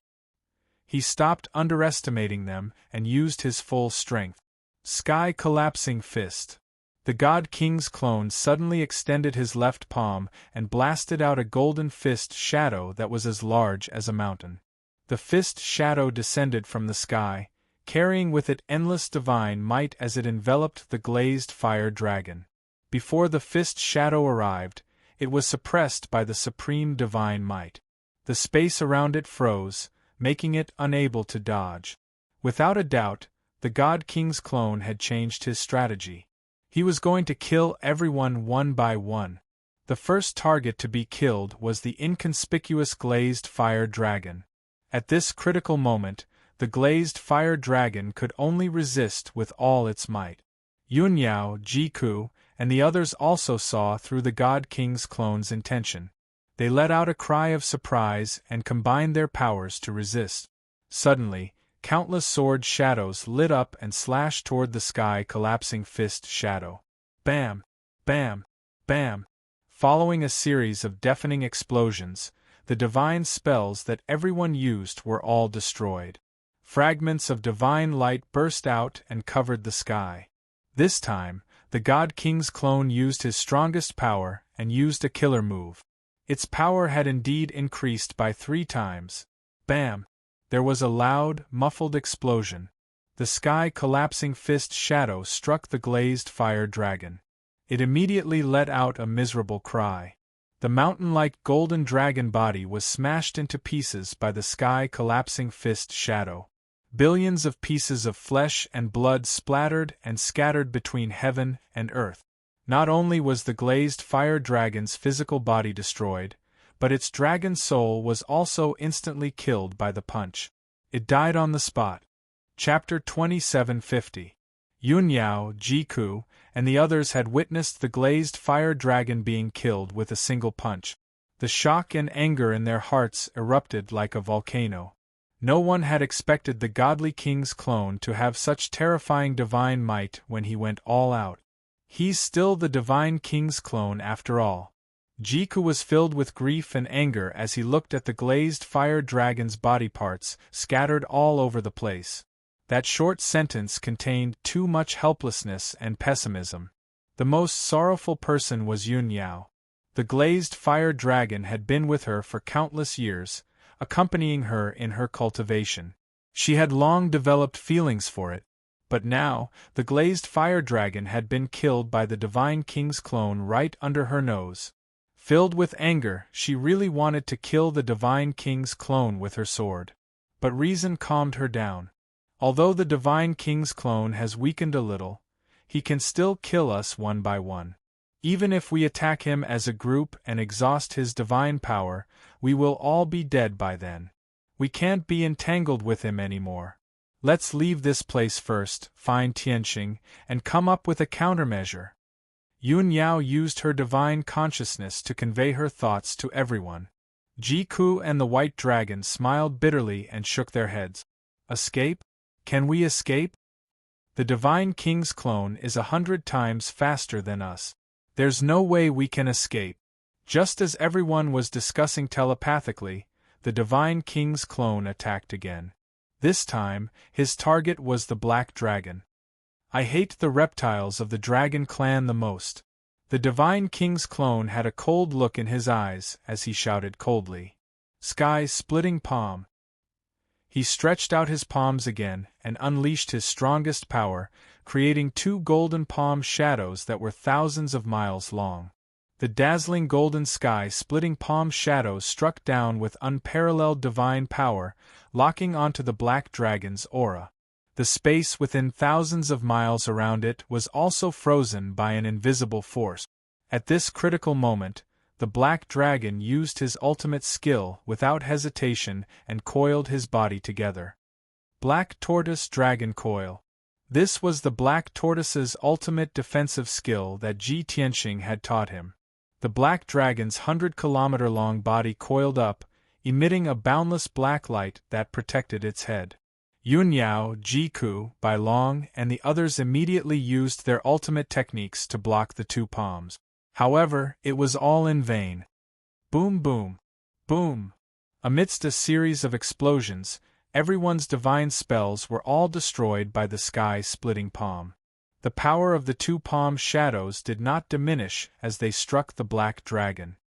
He stopped underestimating them and used his full strength. Sky collapsing fist. The God King's clone suddenly extended his left palm and blasted out a golden fist shadow that was as large as a mountain. The fist shadow descended from the sky, carrying with it endless divine might as it enveloped the glazed fire dragon. Before the fist shadow arrived, it was suppressed by the supreme divine might. The space around it froze, making it unable to dodge. Without a doubt, the God King's clone had changed his strategy. He was going to kill everyone one by one. The first target to be killed was the inconspicuous glazed fire dragon. At this critical moment, the glazed fire dragon could only resist with all its might. Yun Yao, Jiku, and the others also saw through the God King's clone's intention. They let out a cry of surprise and combined their powers to resist. Suddenly, countless sword shadows lit up and slashed toward the sky collapsing fist shadow. Bam! Bam! Bam! Following a series of deafening explosions, the divine spells that everyone used were all destroyed. Fragments of divine light burst out and covered the sky. This time, the God King's clone used his strongest power and used a killer move. Its power had indeed increased by 3 times. Bam! There was a loud, muffled explosion. The sky-collapsing fist shadow struck the glazed fire dragon. It immediately let out a miserable cry. The mountain-like golden dragon body was smashed into pieces by the sky-collapsing fist shadow. Billions of pieces of flesh and blood splattered and scattered between heaven and earth. Not only was the glazed fire dragon's physical body destroyed, but its dragon soul was also instantly killed by the punch. It died on the spot. Chapter 2750. Yunyao, Jiku, and the others had witnessed the glazed fire dragon being killed with a single punch. The shock and anger in their hearts erupted like a volcano. No one had expected the godly king's clone to have such terrifying divine might when he went all out. He's still the divine king's clone after all. Jiku was filled with grief and anger as he looked at the glazed fire dragon's body parts scattered all over the place. That short sentence contained too much helplessness and pessimism. The most sorrowful person was Yunyao. The glazed fire dragon had been with her for countless years, accompanying her in her cultivation. She had long developed feelings for it, but now, the glazed fire dragon had been killed by the divine king's clone right under her nose. Filled with anger, she really wanted to kill the divine king's clone with her sword. But reason calmed her down. Although the divine king's clone has weakened a little, he can still kill us one by one. Even if we attack him as a group and exhaust his divine power, we will all be dead by then. We can't be entangled with him anymore. Let's leave this place first, find Tianxing, and come up with a countermeasure. Yunyao used her divine consciousness to convey her thoughts to everyone. Jiku and the white dragon smiled bitterly and shook their heads. Escape? Can we escape? The divine king's clone is 100 times faster than us. There's no way we can escape. Just as everyone was discussing telepathically, the divine king's clone attacked again. This time, his target was the black dragon. I hate the reptiles of the dragon clan the most. The divine king's clone had a cold look in his eyes as he shouted coldly. Sky-splitting palm. He stretched out his palms again and unleashed his strongest power, creating 2 golden palm shadows that were thousands of miles long. The dazzling golden sky-splitting palm shadows struck down with unparalleled divine power, locking onto the black dragon's aura. The space within thousands of miles around it was also frozen by an invisible force. At this critical moment, the black dragon used his ultimate skill without hesitation and coiled his body together. Black Tortoise Dragon Coil. This was the black tortoise's ultimate defensive skill that Ji Tianxing had taught him. The black dragon's 100-kilometer-long body coiled up, emitting a boundless black light that protected its head. Yunyao, Jiku, Bai Long, and the others immediately used their ultimate techniques to block the 2 palms. However, it was all in vain. Boom boom. Boom. Amidst a series of explosions, everyone's divine spells were all destroyed by the sky-splitting palm. The power of the 2 palm shadows did not diminish as they struck the black dragon.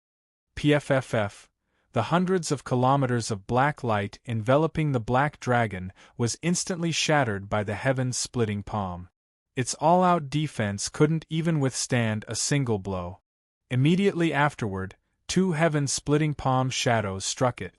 PFFF. The hundreds of kilometers of black light enveloping the black dragon was instantly shattered by the heaven-splitting palm. Its all-out defense couldn't even withstand a single blow. Immediately afterward, 2 heaven-splitting palm shadows struck it.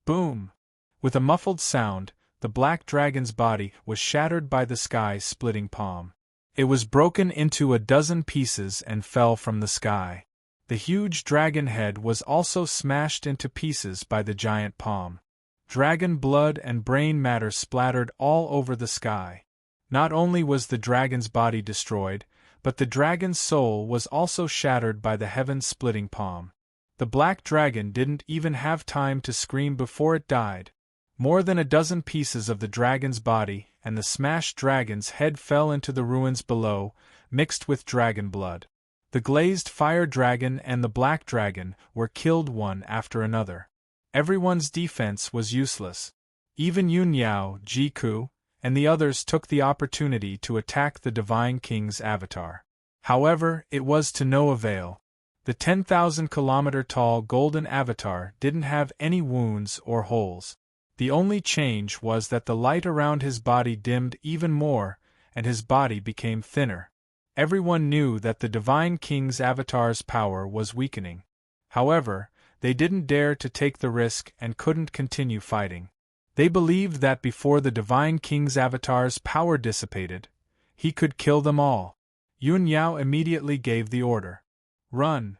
Boom! With a muffled sound, the black dragon's body was shattered by the sky-splitting palm. It was broken into a dozen pieces and fell from the sky. The huge dragon head was also smashed into pieces by the giant palm. Dragon blood and brain matter splattered all over the sky. Not only was the dragon's body destroyed, but the dragon's soul was also shattered by the heaven-splitting palm. The black dragon didn't even have time to scream before it died. More than a dozen pieces of the dragon's body and the smashed dragon's head fell into the ruins below, mixed with dragon blood. The glazed fire dragon and the black dragon were killed one after another. Everyone's defense was useless. Even Yunyao, Jiku, and the others took the opportunity to attack the Divine King's avatar. However, it was to no avail. The 10,000-kilometer-tall golden avatar didn't have any wounds or holes. The only change was that the light around his body dimmed even more, and his body became thinner. Everyone knew that the Divine King's avatar's power was weakening. However, they didn't dare to take the risk and couldn't continue fighting. They believed that before the Divine King's avatar's power dissipated, he could kill them all. Yun Yao immediately gave the order. Run.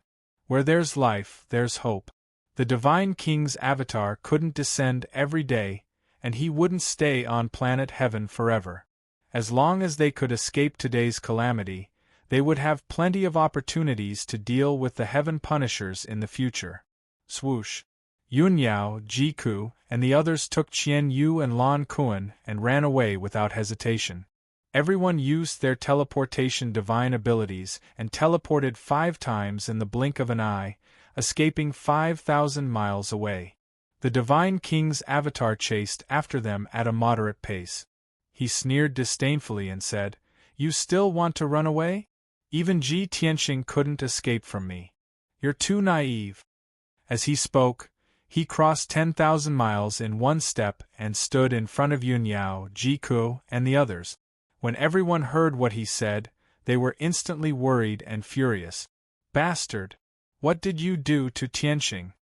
Where there's life, there's hope. The Divine King's avatar couldn't descend every day, and he wouldn't stay on planet Heaven forever. As long as they could escape today's calamity, they would have plenty of opportunities to deal with the Heaven Punishers in the future. Swoosh. Yun Yao, Jiku, and the others took Qian Yu and Lan Kuan and ran away without hesitation. Everyone used their teleportation divine abilities and teleported 5 times in the blink of an eye, escaping 5,000 miles away. The Divine King's avatar chased after them at a moderate pace. He sneered disdainfully and said, "You still want to run away? Even Ji Tianxing couldn't escape from me. You're too naive." As he spoke, he crossed 10,000 miles in one step and stood in front of Yun Yao, Jiku, and the others. When everyone heard what he said, they were instantly worried and furious. "Bastard! What did you do to Tianxing?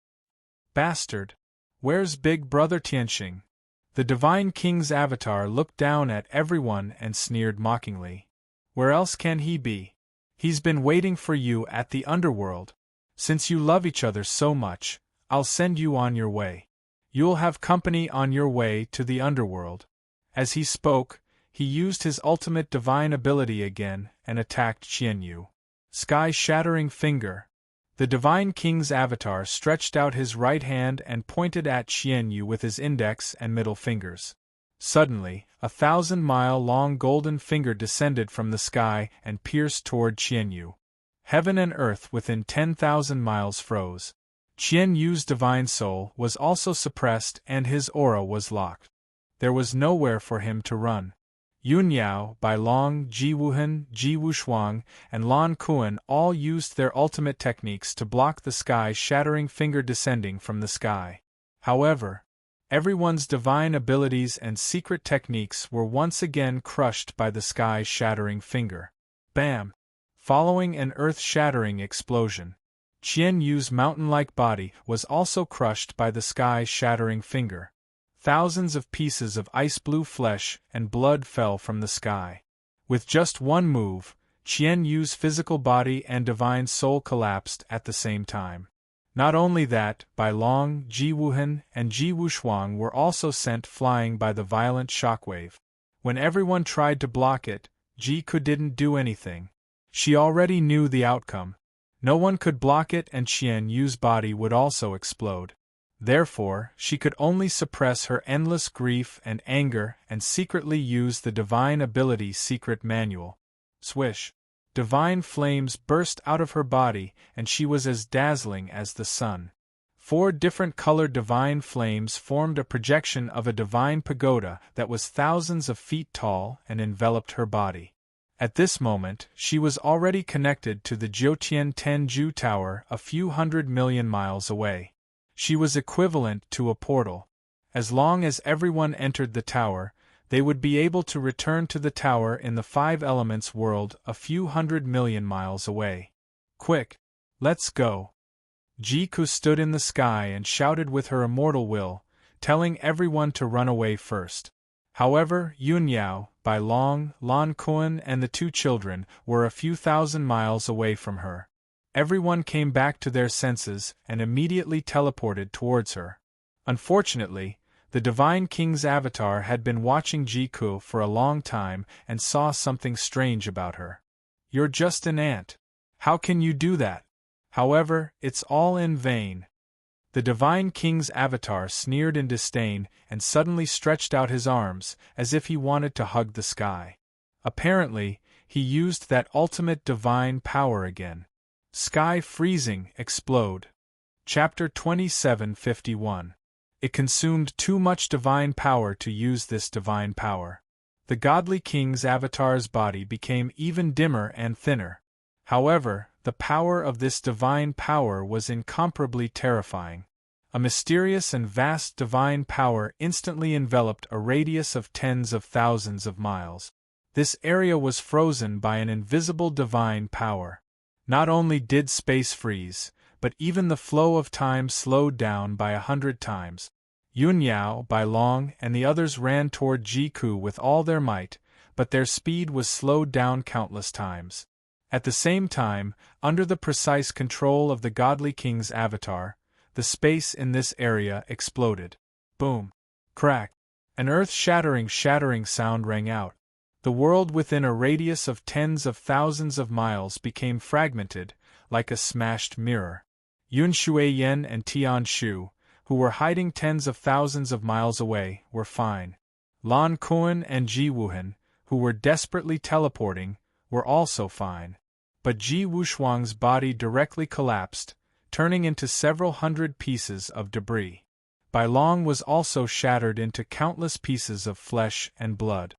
Bastard! Where's Big Brother Tianxing?" The Divine King's avatar looked down at everyone and sneered mockingly. "Where else can he be? He's been waiting for you at the underworld. Since you love each other so much, I'll send you on your way. You'll have company on your way to the underworld." As he spoke, he used his ultimate divine ability again and attacked Qianyu. Sky-shattering finger. The Divine King's avatar stretched out his right hand and pointed at Qianyu with his index and middle fingers. Suddenly, a 1,000-mile-long golden finger descended from the sky and pierced toward Qianyu. Heaven and earth within 10,000 miles froze. Qianyu's divine soul was also suppressed and his aura was locked. There was nowhere for him to run. Yun Yao, Bai Long, Ji Wuhan, Ji Wushuang, and Lan Kuan all used their ultimate techniques to block the sky-shattering finger descending from the sky. However, everyone's divine abilities and secret techniques were once again crushed by the sky-shattering finger. Bam! Following an earth-shattering explosion, Qian Yu's mountain-like body was also crushed by the sky-shattering finger. Thousands of pieces of ice-blue flesh and blood fell from the sky. With just one move, Qian Yu's physical body and divine soul collapsed at the same time. Not only that, Bai Long, Ji Wuhan, and Ji Wushuang were also sent flying by the violent shockwave. When everyone tried to block it, Jiku didn't do anything. She already knew the outcome. No one could block it and Qian Yu's body would also explode. Therefore, she could only suppress her endless grief and anger and secretly use the divine ability secret manual. Swish! Divine flames burst out of her body and she was as dazzling as the sun. 4 different colored divine flames formed a projection of a divine pagoda that was thousands of feet tall and enveloped her body. At this moment, she was already connected to the Jiutian Tenju Tower a few 100 million miles away. She was equivalent to a portal. As long as everyone entered the tower, they would be able to return to the tower in the 5 Elements world a few 100 million miles away. Quick! Let's go! Jiku stood in the sky and shouted with her immortal will, telling everyone to run away first. However, Yun Yao, Bai Long, Lan Kuan and the 2 children were a few thousand miles away from her. Everyone came back to their senses and immediately teleported towards her. Unfortunately, the Divine King's avatar had been watching Jiku for a long time and saw something strange about her. "You're just an ant. How can you do that?" However, it's all in vain. The Divine King's avatar sneered in disdain and suddenly stretched out his arms, as if he wanted to hug the sky. Apparently, He used that ultimate divine power again. Sky freezing, explode. Chapter 27:51. It consumed too much divine power to use this divine power. The godly king's avatar's body became even dimmer and thinner. However, the power of this divine power was incomparably terrifying. A mysterious and vast divine power instantly enveloped a radius of tens of thousands of miles. This area was frozen by an invisible divine power. Not only did space freeze, but even the flow of time slowed down by 100 times. Yun Yao, Bai Long, and the others ran toward Jiku with all their might, but their speed was slowed down countless times. At the same time, under the precise control of the godly king's avatar, the space in this area exploded. Boom! Crack! An earth-shattering sound rang out. The world within a radius of tens of thousands of miles became fragmented, like a smashed mirror. Yun Shuiyen and Tian Shu, who were hiding tens of thousands of miles away, were fine. Lan Kuan and Ji Wuhan, who were desperately teleporting, were also fine. But Ji Wushuang's body directly collapsed, turning into several hundred pieces of debris. Bai Long was also shattered into countless pieces of flesh and blood.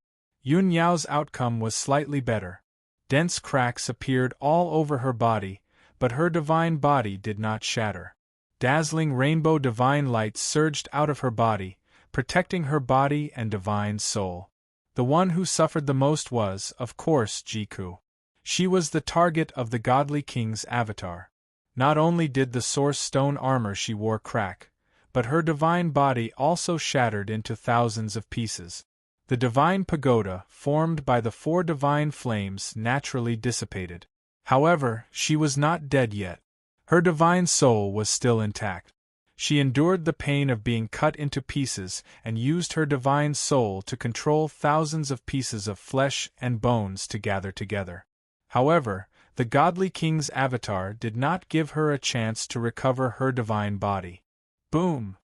Yun Yao's outcome was slightly better. Dense cracks appeared all over her body, but her divine body did not shatter. Dazzling rainbow divine light surged out of her body, protecting her body and divine soul. The one who suffered the most was, of course, Jiku. She was the target of the godly king's avatar. Not only did the source stone armor she wore crack, but her divine body also shattered into thousands of pieces. The divine pagoda, formed by the 4 divine flames, naturally dissipated. However, she was not dead yet. Her divine soul was still intact. She endured the pain of being cut into pieces and used her divine soul to control thousands of pieces of flesh and bones to gather together. However, the godly king's avatar did not give her a chance to recover her divine body. Boom!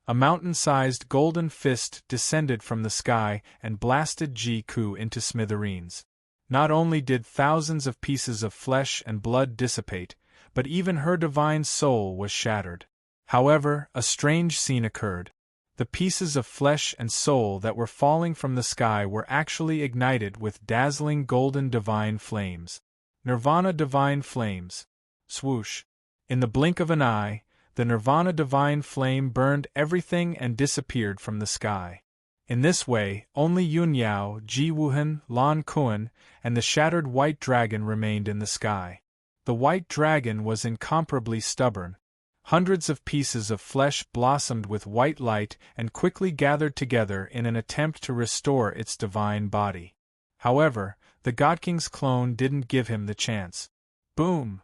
A mountain-sized golden fist descended from the sky and blasted Jiku into smithereens. Not only did thousands of pieces of flesh and blood dissipate, but even her divine soul was shattered. However, a strange scene occurred. The pieces of flesh and soul that were falling from the sky were actually ignited with dazzling golden divine flames. Nirvana divine flames. Swoosh! In the blink of an eye, the Nirvana divine flame burned everything and disappeared from the sky. In this way, only Yun Yao, Ji Wuhan, Lan Kuan, and the shattered white dragon remained in the sky. The white dragon was incomparably stubborn. Hundreds of pieces of flesh blossomed with white light and quickly gathered together in an attempt to restore its divine body. However, the God King's clone didn't give him the chance. Boom!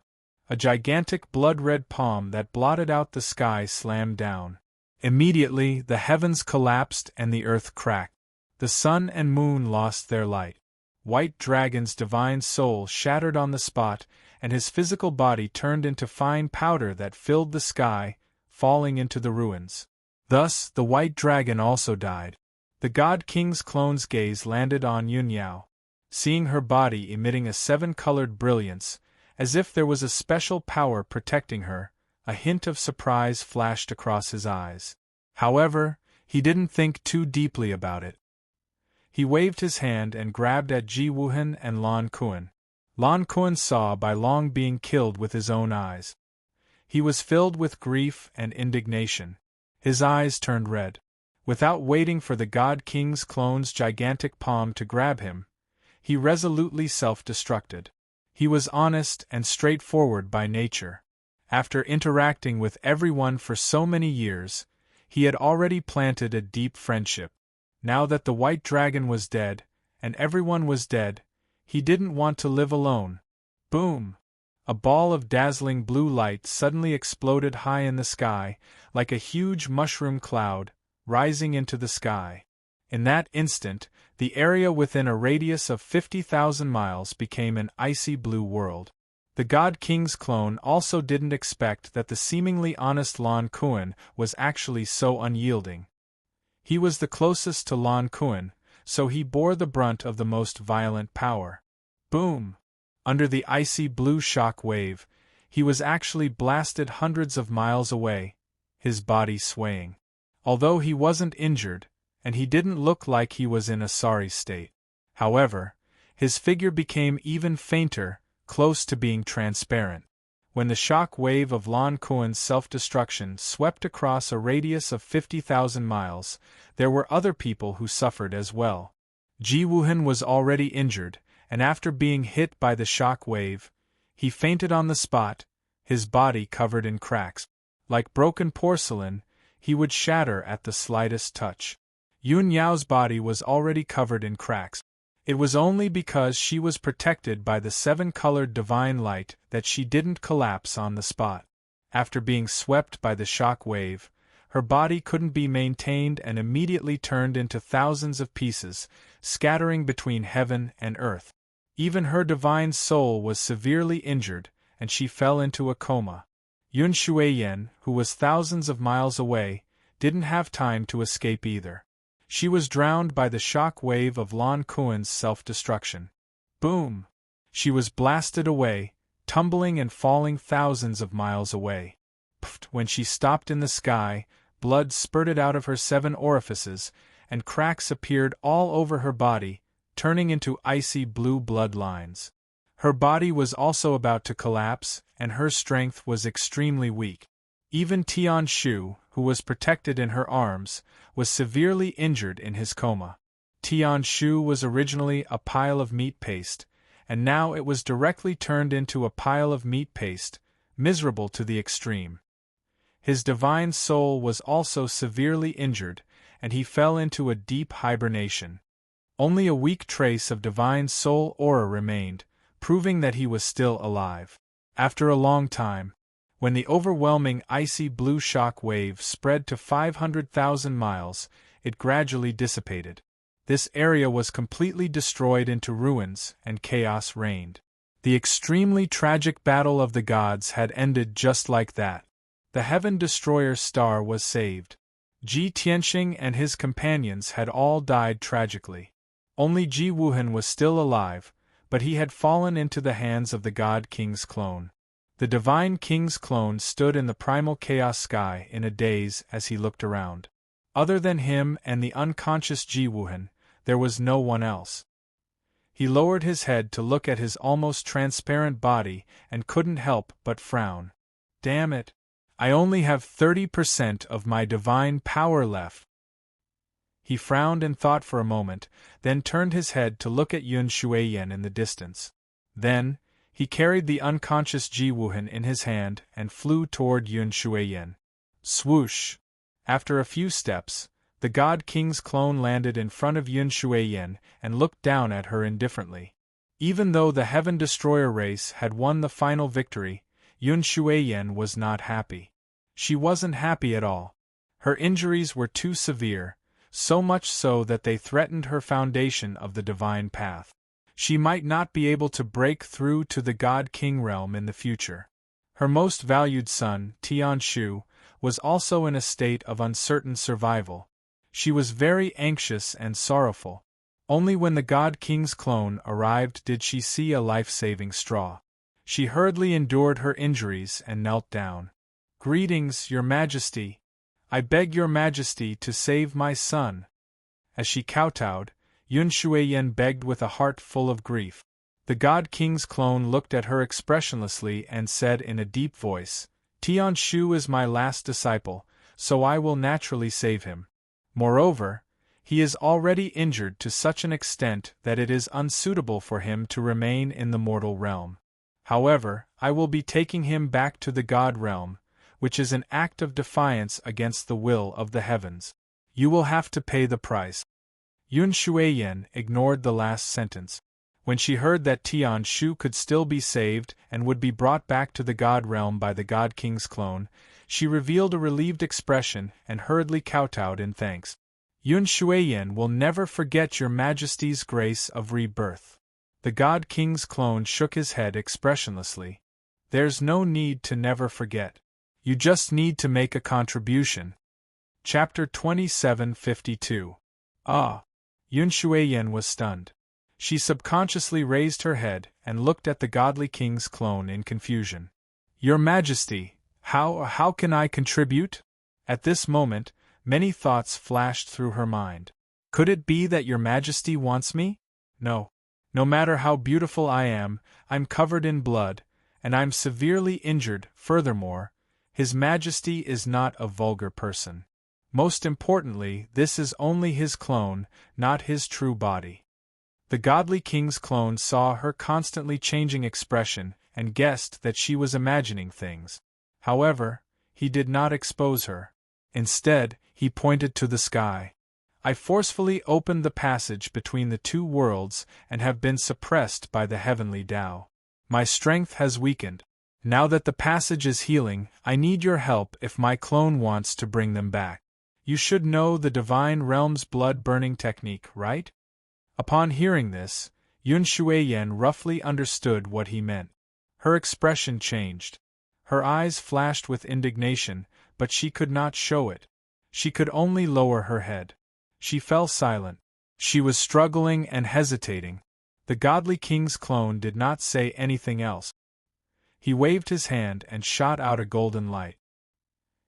A gigantic blood-red palm that blotted out the sky slammed down. Immediately, the heavens collapsed and the earth cracked. The sun and moon lost their light. White Dragon's divine soul shattered on the spot, and his physical body turned into fine powder that filled the sky, falling into the ruins. Thus, the White Dragon also died. The God King's clone's gaze landed on Yun Yao. Seeing her body emitting a 7-colored brilliance, as if there was a special power protecting her, a hint of surprise flashed across his eyes. However, he didn't think too deeply about it. He waved his hand and grabbed at Ji Wuhan and Lan Kuan. Lan Kuan saw Bai Long being killed with his own eyes. He was filled with grief and indignation. His eyes turned red. Without waiting for the God King's clone's gigantic palm to grab him, he resolutely self-destructed. He was honest and straightforward by nature. After interacting with everyone for so many years, he had already planted a deep friendship. Now that the White Dragon was dead, and everyone was dead, he didn't want to live alone. Boom! A ball of dazzling blue light suddenly exploded high in the sky, like a huge mushroom cloud, rising into the sky. In that instant, the area within a radius of 50,000 miles became an icy blue world. The God King's clone also didn't expect that the seemingly honest Lan Kuan was actually so unyielding. He was the closest to Lan Kuan, so he bore the brunt of the most violent power. Boom! Under the icy blue shock wave, he was actually blasted hundreds of miles away, his body swaying. Although he wasn't injured, and he didn't look like he was in a sorry state. However, his figure became even fainter, close to being transparent. When the shock wave of Lan Kuan's self-destruction swept across a radius of 50,000 miles, there were other people who suffered as well. Ji Wuhan was already injured, and after being hit by the shock wave, he fainted on the spot, his body covered in cracks. Like broken porcelain, he would shatter at the slightest touch. Yun Yao's body was already covered in cracks. It was only because she was protected by the seven-colored divine light that she didn't collapse on the spot. After being swept by the shock wave, her body couldn't be maintained and immediately turned into thousands of pieces, scattering between heaven and earth. Even her divine soul was severely injured, and she fell into a coma. Yun Shuiyan, who was thousands of miles away, didn't have time to escape either. She was drowned by the shock wave of Lan Kuan's self-destruction. Boom! She was blasted away, tumbling and falling thousands of miles away. Pfft! When she stopped in the sky, blood spurted out of her 7 orifices, and cracks appeared all over her body, turning into icy blue blood lines. Her body was also about to collapse, and her strength was extremely weak. Even Tian Shu, who was protected in her arms, was severely injured in his coma. Tian Shu was originally a pile of meat paste, and now it was directly turned into a pile of meat paste, miserable to the extreme. His divine soul was also severely injured, and he fell into a deep hibernation. Only a weak trace of divine soul aura remained, proving that he was still alive. After a long time, when the overwhelming icy blue shock wave spread to 500,000 miles, it gradually dissipated. This area was completely destroyed into ruins, and chaos reigned. The extremely tragic battle of the gods had ended just like that. The Heaven Destroyer star was saved. Ji Tianxing and his companions had all died tragically. Only Ji Wuhan was still alive, but he had fallen into the hands of the God King's clone. The Divine King's clone stood in the primal chaos sky in a daze as he looked around. Other than him and the unconscious Ji Wuhan, there was no one else. He lowered his head to look at his almost transparent body and couldn't help but frown. Damn it! I only have 30% of my divine power left. He frowned and thought for a moment, then turned his head to look at Yun Shuiyan in the distance. Then, he carried the unconscious Ji Wuhan in his hand and flew toward Yun Shuiyan. Swoosh! After a few steps, the God King's clone landed in front of Yun Shuiyan and looked down at her indifferently. Even though the Heaven Destroyer race had won the final victory, Yun Shuiyan was not happy. She wasn't happy at all. Her injuries were too severe, so much so that they threatened her foundation of the divine path. She might not be able to break through to the God King realm in the future. Her most valued son, Tian Shu, was also in a state of uncertain survival. She was very anxious and sorrowful. Only when the God King's clone arrived did she see a life-saving straw. She hurriedly endured her injuries and knelt down. "Greetings, Your Majesty. I beg Your Majesty to save my son." As she kowtowed, Yun Shuiyan begged with a heart full of grief. The God King's clone looked at her expressionlessly and said in a deep voice, "Tian Shu is my last disciple, so I will naturally save him. Moreover, he is already injured to such an extent that it is unsuitable for him to remain in the mortal realm. However, I will be taking him back to the God realm, which is an act of defiance against the will of the heavens. You will have to pay the price." Yun Shuiyan ignored the last sentence. When she heard that Tian Shu could still be saved and would be brought back to the God realm by the God King's clone, she revealed a relieved expression and hurriedly kowtowed in thanks. "Yun Shuiyan will never forget Your Majesty's grace of rebirth." The God King's clone shook his head expressionlessly. "There's no need to never forget. You just need to make a contribution." Chapter 2752. Ah! Yun Shuiyan was stunned. She subconsciously raised her head and looked at the godly king's clone in confusion. "Your Majesty, how can I contribute?" At this moment, many thoughts flashed through her mind. Could it be that your Majesty wants me? No. No matter how beautiful I am, I'm covered in blood, and I'm severely injured. Furthermore, His Majesty is not a vulgar person. Most importantly, this is only his clone, not his true body. The godly king's clone saw her constantly changing expression and guessed that she was imagining things. However, he did not expose her. Instead, he pointed to the sky. "I forcefully opened the passage between the two worlds and have been suppressed by the heavenly Tao. My strength has weakened. Now that the passage is healing, I need your help if my clone wants to bring them back. You should know the divine realm's blood-burning technique, right?" Upon hearing this, Yun Shuiyan roughly understood what he meant. Her expression changed. Her eyes flashed with indignation, but she could not show it. She could only lower her head. She fell silent. She was struggling and hesitating. The godly king's clone did not say anything else. He waved his hand and shot out a golden light.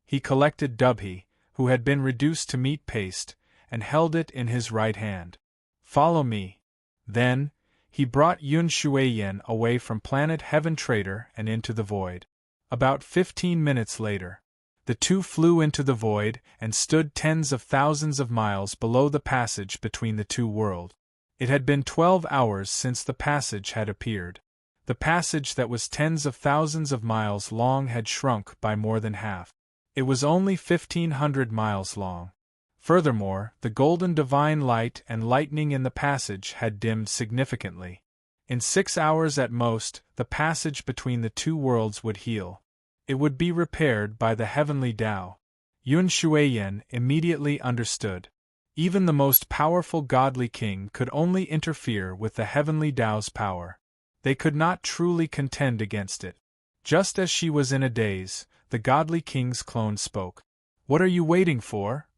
He collected Dubhe, who had been reduced to meat paste, and held it in his right hand. "Follow me." Then, he brought Yun Shuiyan away from planet Heaven Trader and into the void. About 15 minutes later, the two flew into the void and stood tens of thousands of miles below the passage between the two worlds. It had been 12 hours since the passage had appeared. The passage that was tens of thousands of miles long had shrunk by more than half. It was only 1,500 miles long. Furthermore, the golden divine light and lightning in the passage had dimmed significantly. In 6 hours at most, the passage between the two worlds would heal. It would be repaired by the heavenly Tao. Yun Shuiyan immediately understood. Even the most powerful godly king could only interfere with the heavenly Tao's power. They could not truly contend against it. Just as she was in a daze, the godly king's clone spoke. "What are you waiting for?"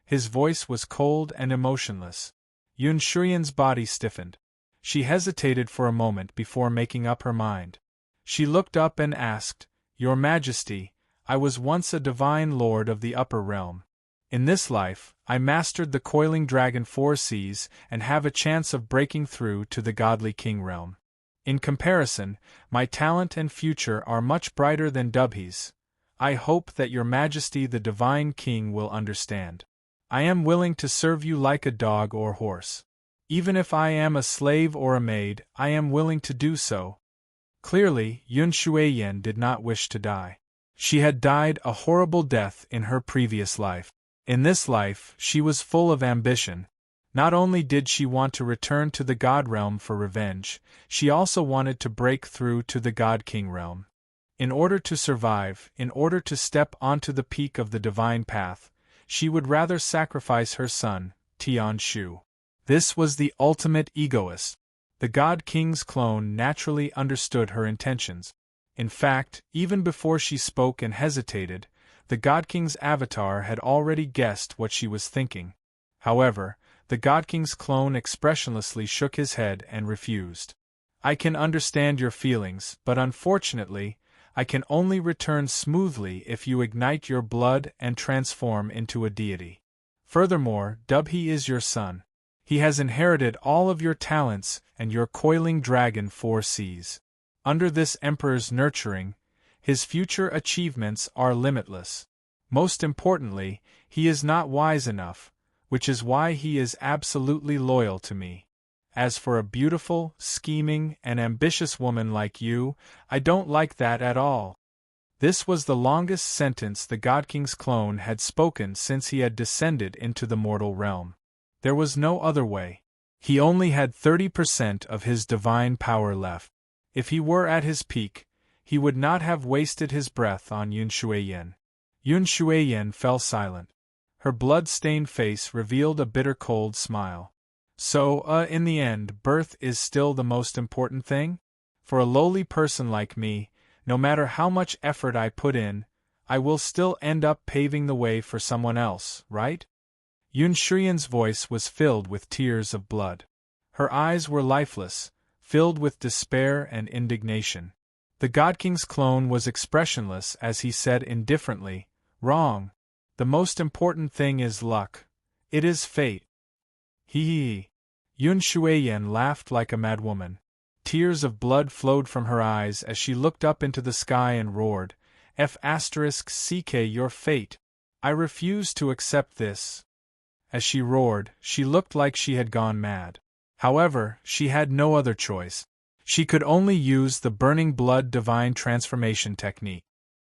His voice was cold and emotionless. Yun Shuiyan's body stiffened. She hesitated for a moment before making up her mind. She looked up and asked, "Your Majesty, I was once a divine lord of the upper realm. In this life, I mastered the coiling dragon 4 seas and have a chance of breaking through to the godly king realm. In comparison, my talent and future are much brighter than Dubhe's. I hope that your Majesty the divine king will understand. I am willing to serve you like a dog or horse. Even if I am a slave or a maid, I am willing to do so." Clearly, Yun Shuiyan did not wish to die. She had died a horrible death in her previous life. In this life, she was full of ambition. Not only did she want to return to the God realm for revenge, she also wanted to break through to the God King realm. In order to survive, in order to step onto the peak of the divine path, she would rather sacrifice her son, Tian Shu. This was the ultimate egoist. The God King's clone naturally understood her intentions. In fact, even before she spoke and hesitated, the God King's avatar had already guessed what she was thinking. However, the God King's clone expressionlessly shook his head and refused. "I can understand your feelings, but unfortunately, I can only return smoothly if you ignite your blood and transform into a deity. Furthermore, Dubhe is your son. He has inherited all of your talents and your coiling dragon 4 seas. Under this emperor's nurturing, his future achievements are limitless. Most importantly, he is not wise enough, which is why he is absolutely loyal to me. As for a beautiful, scheming, and ambitious woman like you, I don't like that at all." This was the longest sentence the God King's clone had spoken since he had descended into the mortal realm. There was no other way. He only had 30% of his divine power left. If he were at his peak, he would not have wasted his breath on Yun Shuiyan. Yun Shuiyan fell silent. Her blood-stained face revealed a bitter cold smile. "So, in the end, birth is still the most important thing? For a lowly person like me, no matter how much effort I put in, I will still end up paving the way for someone else, right?" Yun Shuiyan's voice was filled with tears of blood. Her eyes were lifeless, filled with despair and indignation. The God King's clone was expressionless as he said indifferently, "Wrong. The most important thing is luck. It is fate." Hee. Yun Shuiyan laughed like a madwoman. Tears of blood flowed from her eyes as she looked up into the sky and roared, "F***ck your fate. I refuse to accept this." As she roared, she looked like she had gone mad. However, she had no other choice. She could only use the burning blood divine transformation technique.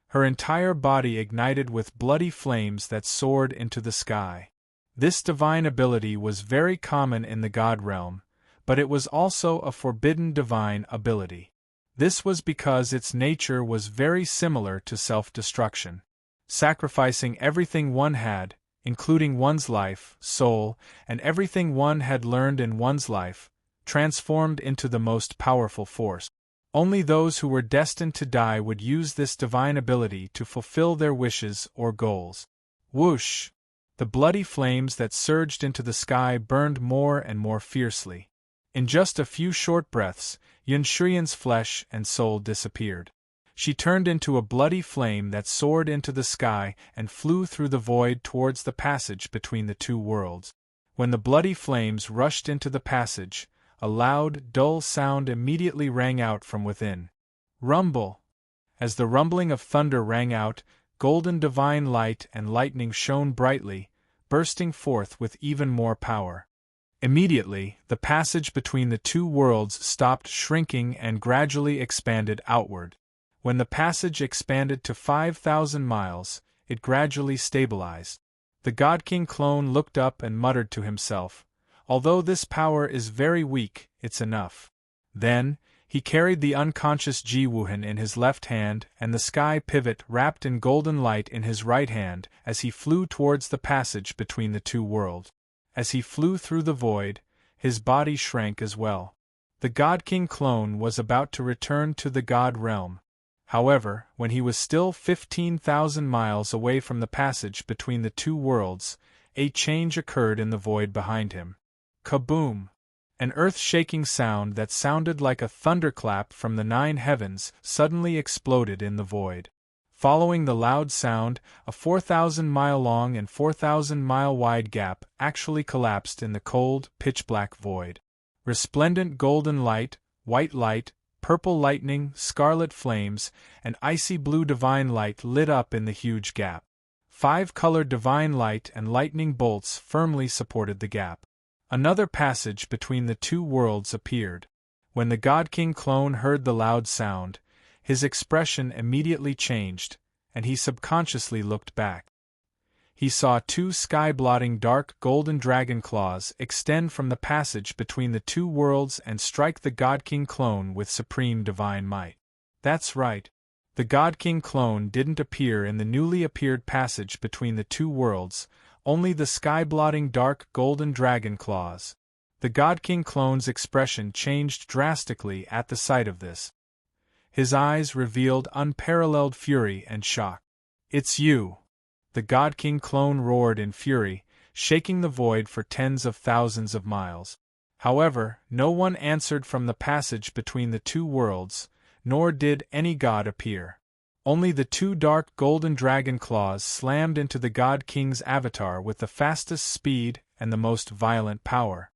Her entire body ignited with bloody flames that soared into the sky. This divine ability was very common in the God realm, but it was also a forbidden divine ability. This was because its nature was very similar to self-destruction. Sacrificing everything one had, including one's life, soul, and everything one had learned in one's life, transformed into the most powerful force. Only those who were destined to die would use this divine ability to fulfill their wishes or goals. Whoosh! The bloody flames that surged into the sky burned more and more fiercely. In just a few short breaths, Yun Shuiyan's flesh and soul disappeared. She turned into a bloody flame that soared into the sky and flew through the void towards the passage between the two worlds. When the bloody flames rushed into the passage, a loud, dull sound immediately rang out from within. Rumble! As the rumbling of thunder rang out, golden divine light and lightning shone brightly, bursting forth with even more power. Immediately, the passage between the two worlds stopped shrinking and gradually expanded outward. When the passage expanded to 5,000 miles, it gradually stabilized. The God King clone looked up and muttered to himself, "Although this power is very weak, it's enough." Then, he carried the unconscious Ji-Wuhan in his left hand and the sky pivot wrapped in golden light in his right hand as he flew towards the passage between the two worlds. As he flew through the void, his body shrank as well. The God King clone was about to return to the God realm. However, when he was still 15,000 miles away from the passage between the two worlds, a change occurred in the void behind him. Kaboom! An earth-shaking sound that sounded like a thunderclap from the 9 heavens suddenly exploded in the void. Following the loud sound, a 4,000-mile-long and 4,000-mile-wide gap actually collapsed in the cold, pitch-black void. Resplendent golden light, white light, purple lightning, scarlet flames, and icy blue divine light lit up in the huge gap. 5-colored divine light and lightning bolts firmly supported the gap. Another passage between the two worlds appeared. When the God King clone heard the loud sound, his expression immediately changed, and he subconsciously looked back. He saw 2 sky-blotting dark golden dragon claws extend from the passage between the two worlds and strike the God King clone with supreme divine might. That's right. The God King clone didn't appear in the newly appeared passage between the two worlds, only the sky-blotting dark golden dragon claws. The God King clone's expression changed drastically at the sight of this. His eyes revealed unparalleled fury and shock. "It's you!" The God King clone roared in fury, shaking the void for tens of thousands of miles. However, no one answered from the passage between the two worlds, nor did any god appear. Only the 2 dark golden dragon claws slammed into the God King's avatar with the fastest speed and the most violent power.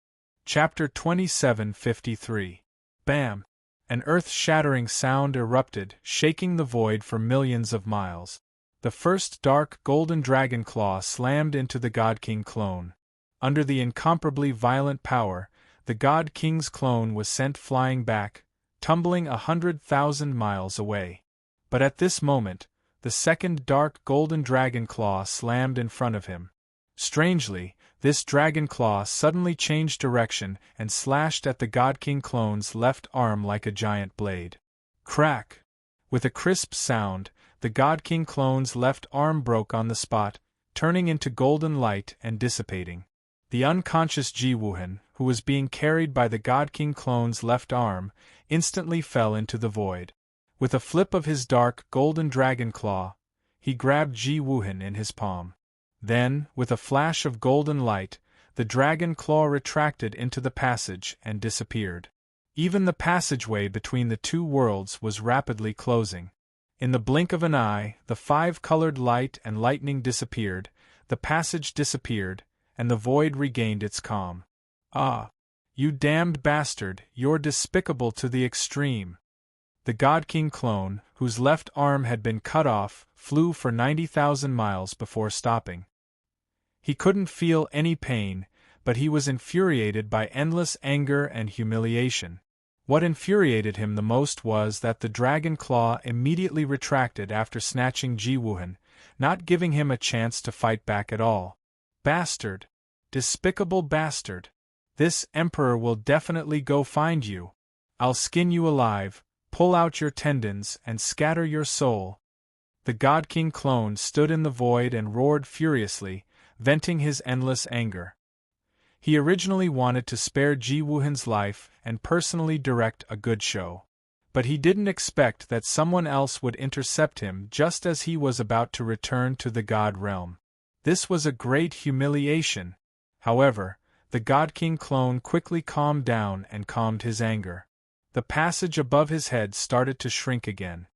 Chapter 2753. Bam! An earth-shattering sound erupted, shaking the void for millions of miles. The first dark golden dragon claw slammed into the God King clone. Under the incomparably violent power, the God King's clone was sent flying back, tumbling 100,000 miles away. But at this moment, the second dark golden dragon claw slammed in front of him. Strangely, this dragon claw suddenly changed direction and slashed at the God King clone's left arm like a giant blade. Crack! With a crisp sound, the God King clone's left arm broke on the spot, turning into golden light and dissipating. The unconscious Ji-Wuhan, who was being carried by the God King clone's left arm, instantly fell into the void. With a flip of his dark golden dragon claw, he grabbed Ji-Wuhan in his palm. Then, with a flash of golden light, the dragon claw retracted into the passage and disappeared. Even the passageway between the two worlds was rapidly closing. In the blink of an eye, the five-colored light and lightning disappeared, the passage disappeared, and the void regained its calm. Ah! You damned bastard, you're despicable to the extreme. The God King clone, whose left arm had been cut off, flew for 90,000 miles before stopping. He couldn't feel any pain, but he was infuriated by endless anger and humiliation. What infuriated him the most was that the dragon claw immediately retracted after snatching Ji Wuhan, not giving him a chance to fight back at all. Bastard! Despicable bastard! This emperor will definitely go find you. I'll skin you alive, pull out your tendons, and scatter your soul. The God King clone stood in the void and roared furiously, venting his endless anger. He originally wanted to spare Ji Wuhan's life and personally direct a good show. But he didn't expect that someone else would intercept him just as he was about to return to the God realm. This was a great humiliation. However, the God King clone quickly calmed down and calmed his anger. The passage above his head started to shrink again.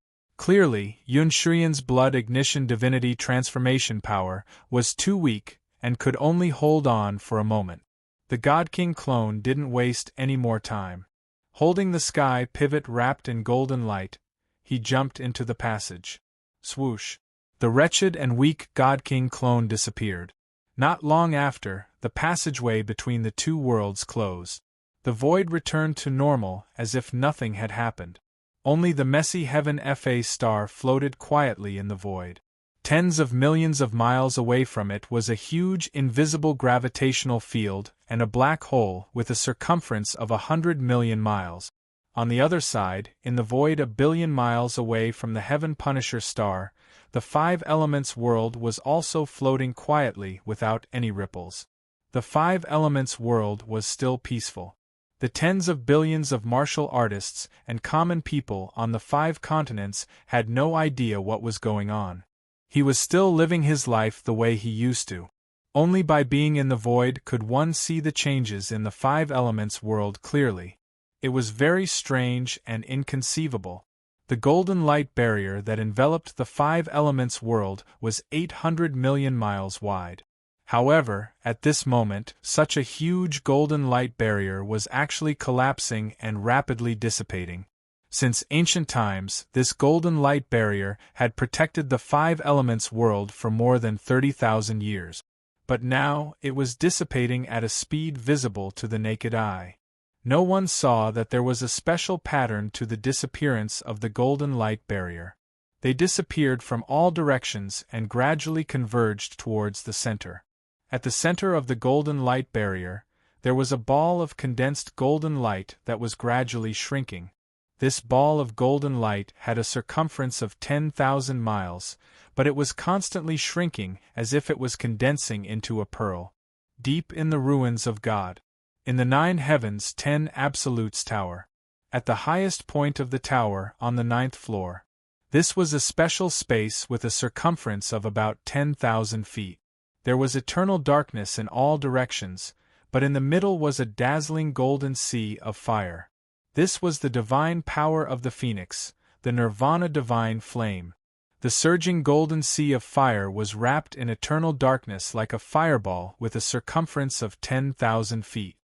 Clearly, Yun Shuyan's blood ignition divinity transformation power was too weak and could only hold on for a moment. The God King clone didn't waste any more time. Holding the sky pivot wrapped in golden light, he jumped into the passage. Swoosh! The wretched and weak God King clone disappeared. Not long after, the passageway between the two worlds closed. The void returned to normal as if nothing had happened. Only the messy Heaven Fa star floated quietly in the void. Tens of millions of miles away from it was a huge invisible gravitational field and a black hole with a circumference of 100 million miles. On the other side, in the void a billion miles away from the Heaven Punisher star, the Five Elements world was also floating quietly without any ripples. The Five Elements world was still peaceful. The tens of billions of martial artists and common people on the 5 continents had no idea what was going on. He was still living his life the way he used to. Only by being in the void could one see the changes in the Five Elements world clearly. It was very strange and inconceivable. The golden light barrier that enveloped the Five Elements world was 800 million miles wide. However, at this moment, such a huge golden light barrier was actually collapsing and rapidly dissipating. Since ancient times, this golden light barrier had protected the Five Elements world for more than 30,000 years. But now, it was dissipating at a speed visible to the naked eye. No one saw that there was a special pattern to the disappearance of the golden light barrier. They disappeared from all directions and gradually converged towards the center. At the center of the golden light barrier, there was a ball of condensed golden light that was gradually shrinking. This ball of golden light had a circumference of 10,000 miles, but it was constantly shrinking as if it was condensing into a pearl. Deep in the ruins of God. In the 9 heavens 10 Absolutes Tower. At the highest point of the tower, on the 9th floor. This was a special space with a circumference of about 10,000 feet. There was eternal darkness in all directions, but in the middle was a dazzling golden sea of fire. This was the divine power of the Phoenix, the Nirvana divine flame. The surging golden sea of fire was wrapped in eternal darkness like a fireball with a circumference of 10,000 feet.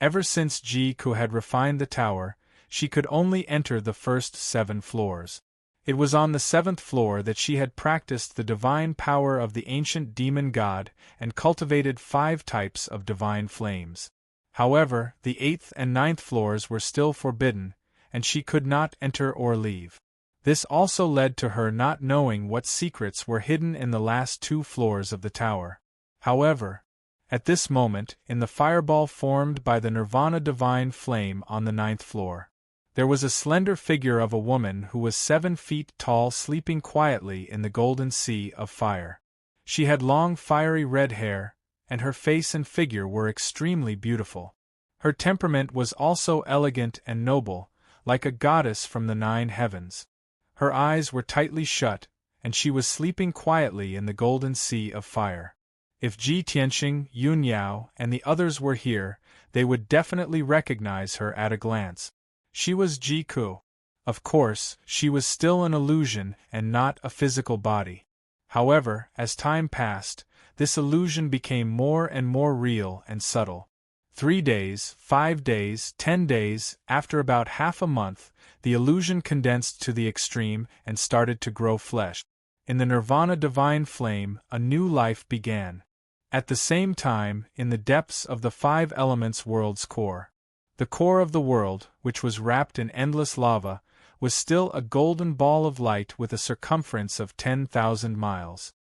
Ever since Ji Ku had refined the tower, she could only enter the first 7 floors. It was on the 7th floor that she had practiced the divine power of the ancient demon god and cultivated 5 types of divine flames. However, the 8th and 9th floors were still forbidden, and she could not enter or leave. This also led to her not knowing what secrets were hidden in the last 2 floors of the tower. However, at this moment, in the fireball formed by the Nirvana divine flame on the 9th floor, there was a slender figure of a woman who was 7 feet tall sleeping quietly in the golden sea of fire. She had long fiery red hair, and her face and figure were extremely beautiful. Her temperament was also elegant and noble, like a goddess from the 9 heavens. Her eyes were tightly shut, and she was sleeping quietly in the golden sea of fire. If Ji Tianxing, Yun Yao, and the others were here, they would definitely recognize her at a glance. She was Ji Ku. Of course, she was still an illusion and not a physical body. However, as time passed, this illusion became more and more real and subtle. 3 days, 5 days, 10 days, after about half a month, the illusion condensed to the extreme and started to grow flesh. In the nirvana divine flame, a new life began. At the same time, in the depths of the 5 elements world's core. The core of the world, which was wrapped in endless lava, was still a golden ball of light with a circumference of 10,000 miles.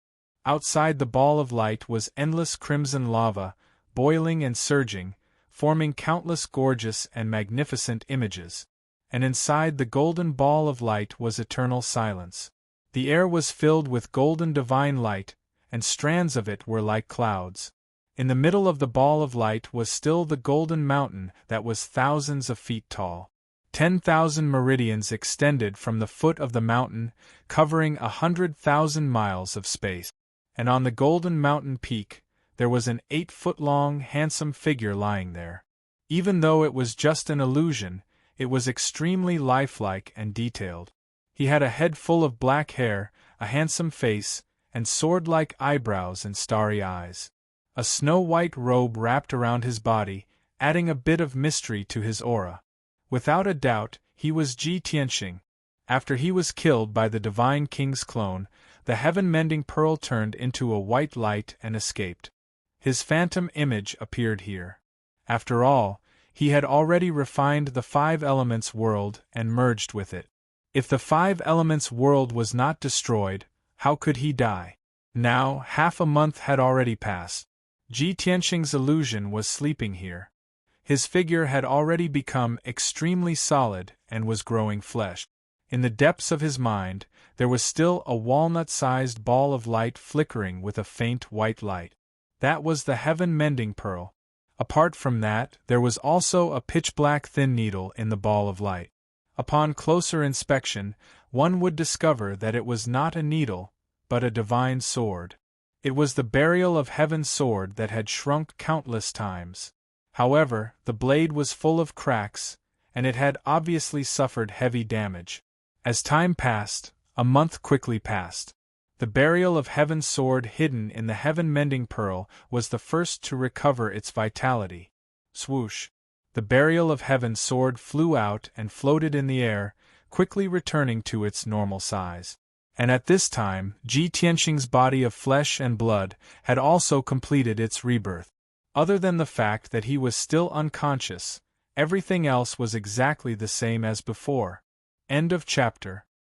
Outside the ball of light was endless crimson lava, boiling and surging, forming countless gorgeous and magnificent images. And inside the golden ball of light was eternal silence. The air was filled with golden divine light, and strands of it were like clouds. In the middle of the ball of light was still the golden mountain that was thousands of feet tall. 10,000 meridians extended from the foot of the mountain, covering 100,000 miles of space. And on the golden mountain peak, there was an 8-foot-long handsome figure lying there. Even though it was just an illusion, it was extremely lifelike and detailed. He had a head full of black hair, a handsome face, and sword-like eyebrows and starry eyes. A snow-white robe wrapped around his body, adding a bit of mystery to his aura. Without a doubt, he was Ji Tianxing. After he was killed by the Divine King's clone, the heaven-mending pearl turned into a white light and escaped. His phantom image appeared here. After all, he had already refined the 5 elements world and merged with it. If the 5 elements world was not destroyed, how could he die? Now, half a month had already passed. Ji Tianxing's illusion was sleeping here. His figure had already become extremely solid and was growing flesh. In the depths of his mind, there was still a walnut-sized ball of light flickering with a faint white light. That was the heaven-mending pearl. Apart from that, there was also a pitch-black thin needle in the ball of light. Upon closer inspection, one would discover that it was not a needle, but a divine sword. It was the burial of heaven's sword that had shrunk countless times. However, the blade was full of cracks, and it had obviously suffered heavy damage. As time passed, a month quickly passed. The burial of heaven's sword hidden in the heaven-mending pearl was the first to recover its vitality. Swoosh! The burial of heaven's sword flew out and floated in the air, quickly returning to its normal size. And at this time, Ji Tianxing's body of flesh and blood had also completed its rebirth. Other than the fact that he was still unconscious, everything else was exactly the same as before. End of chapter.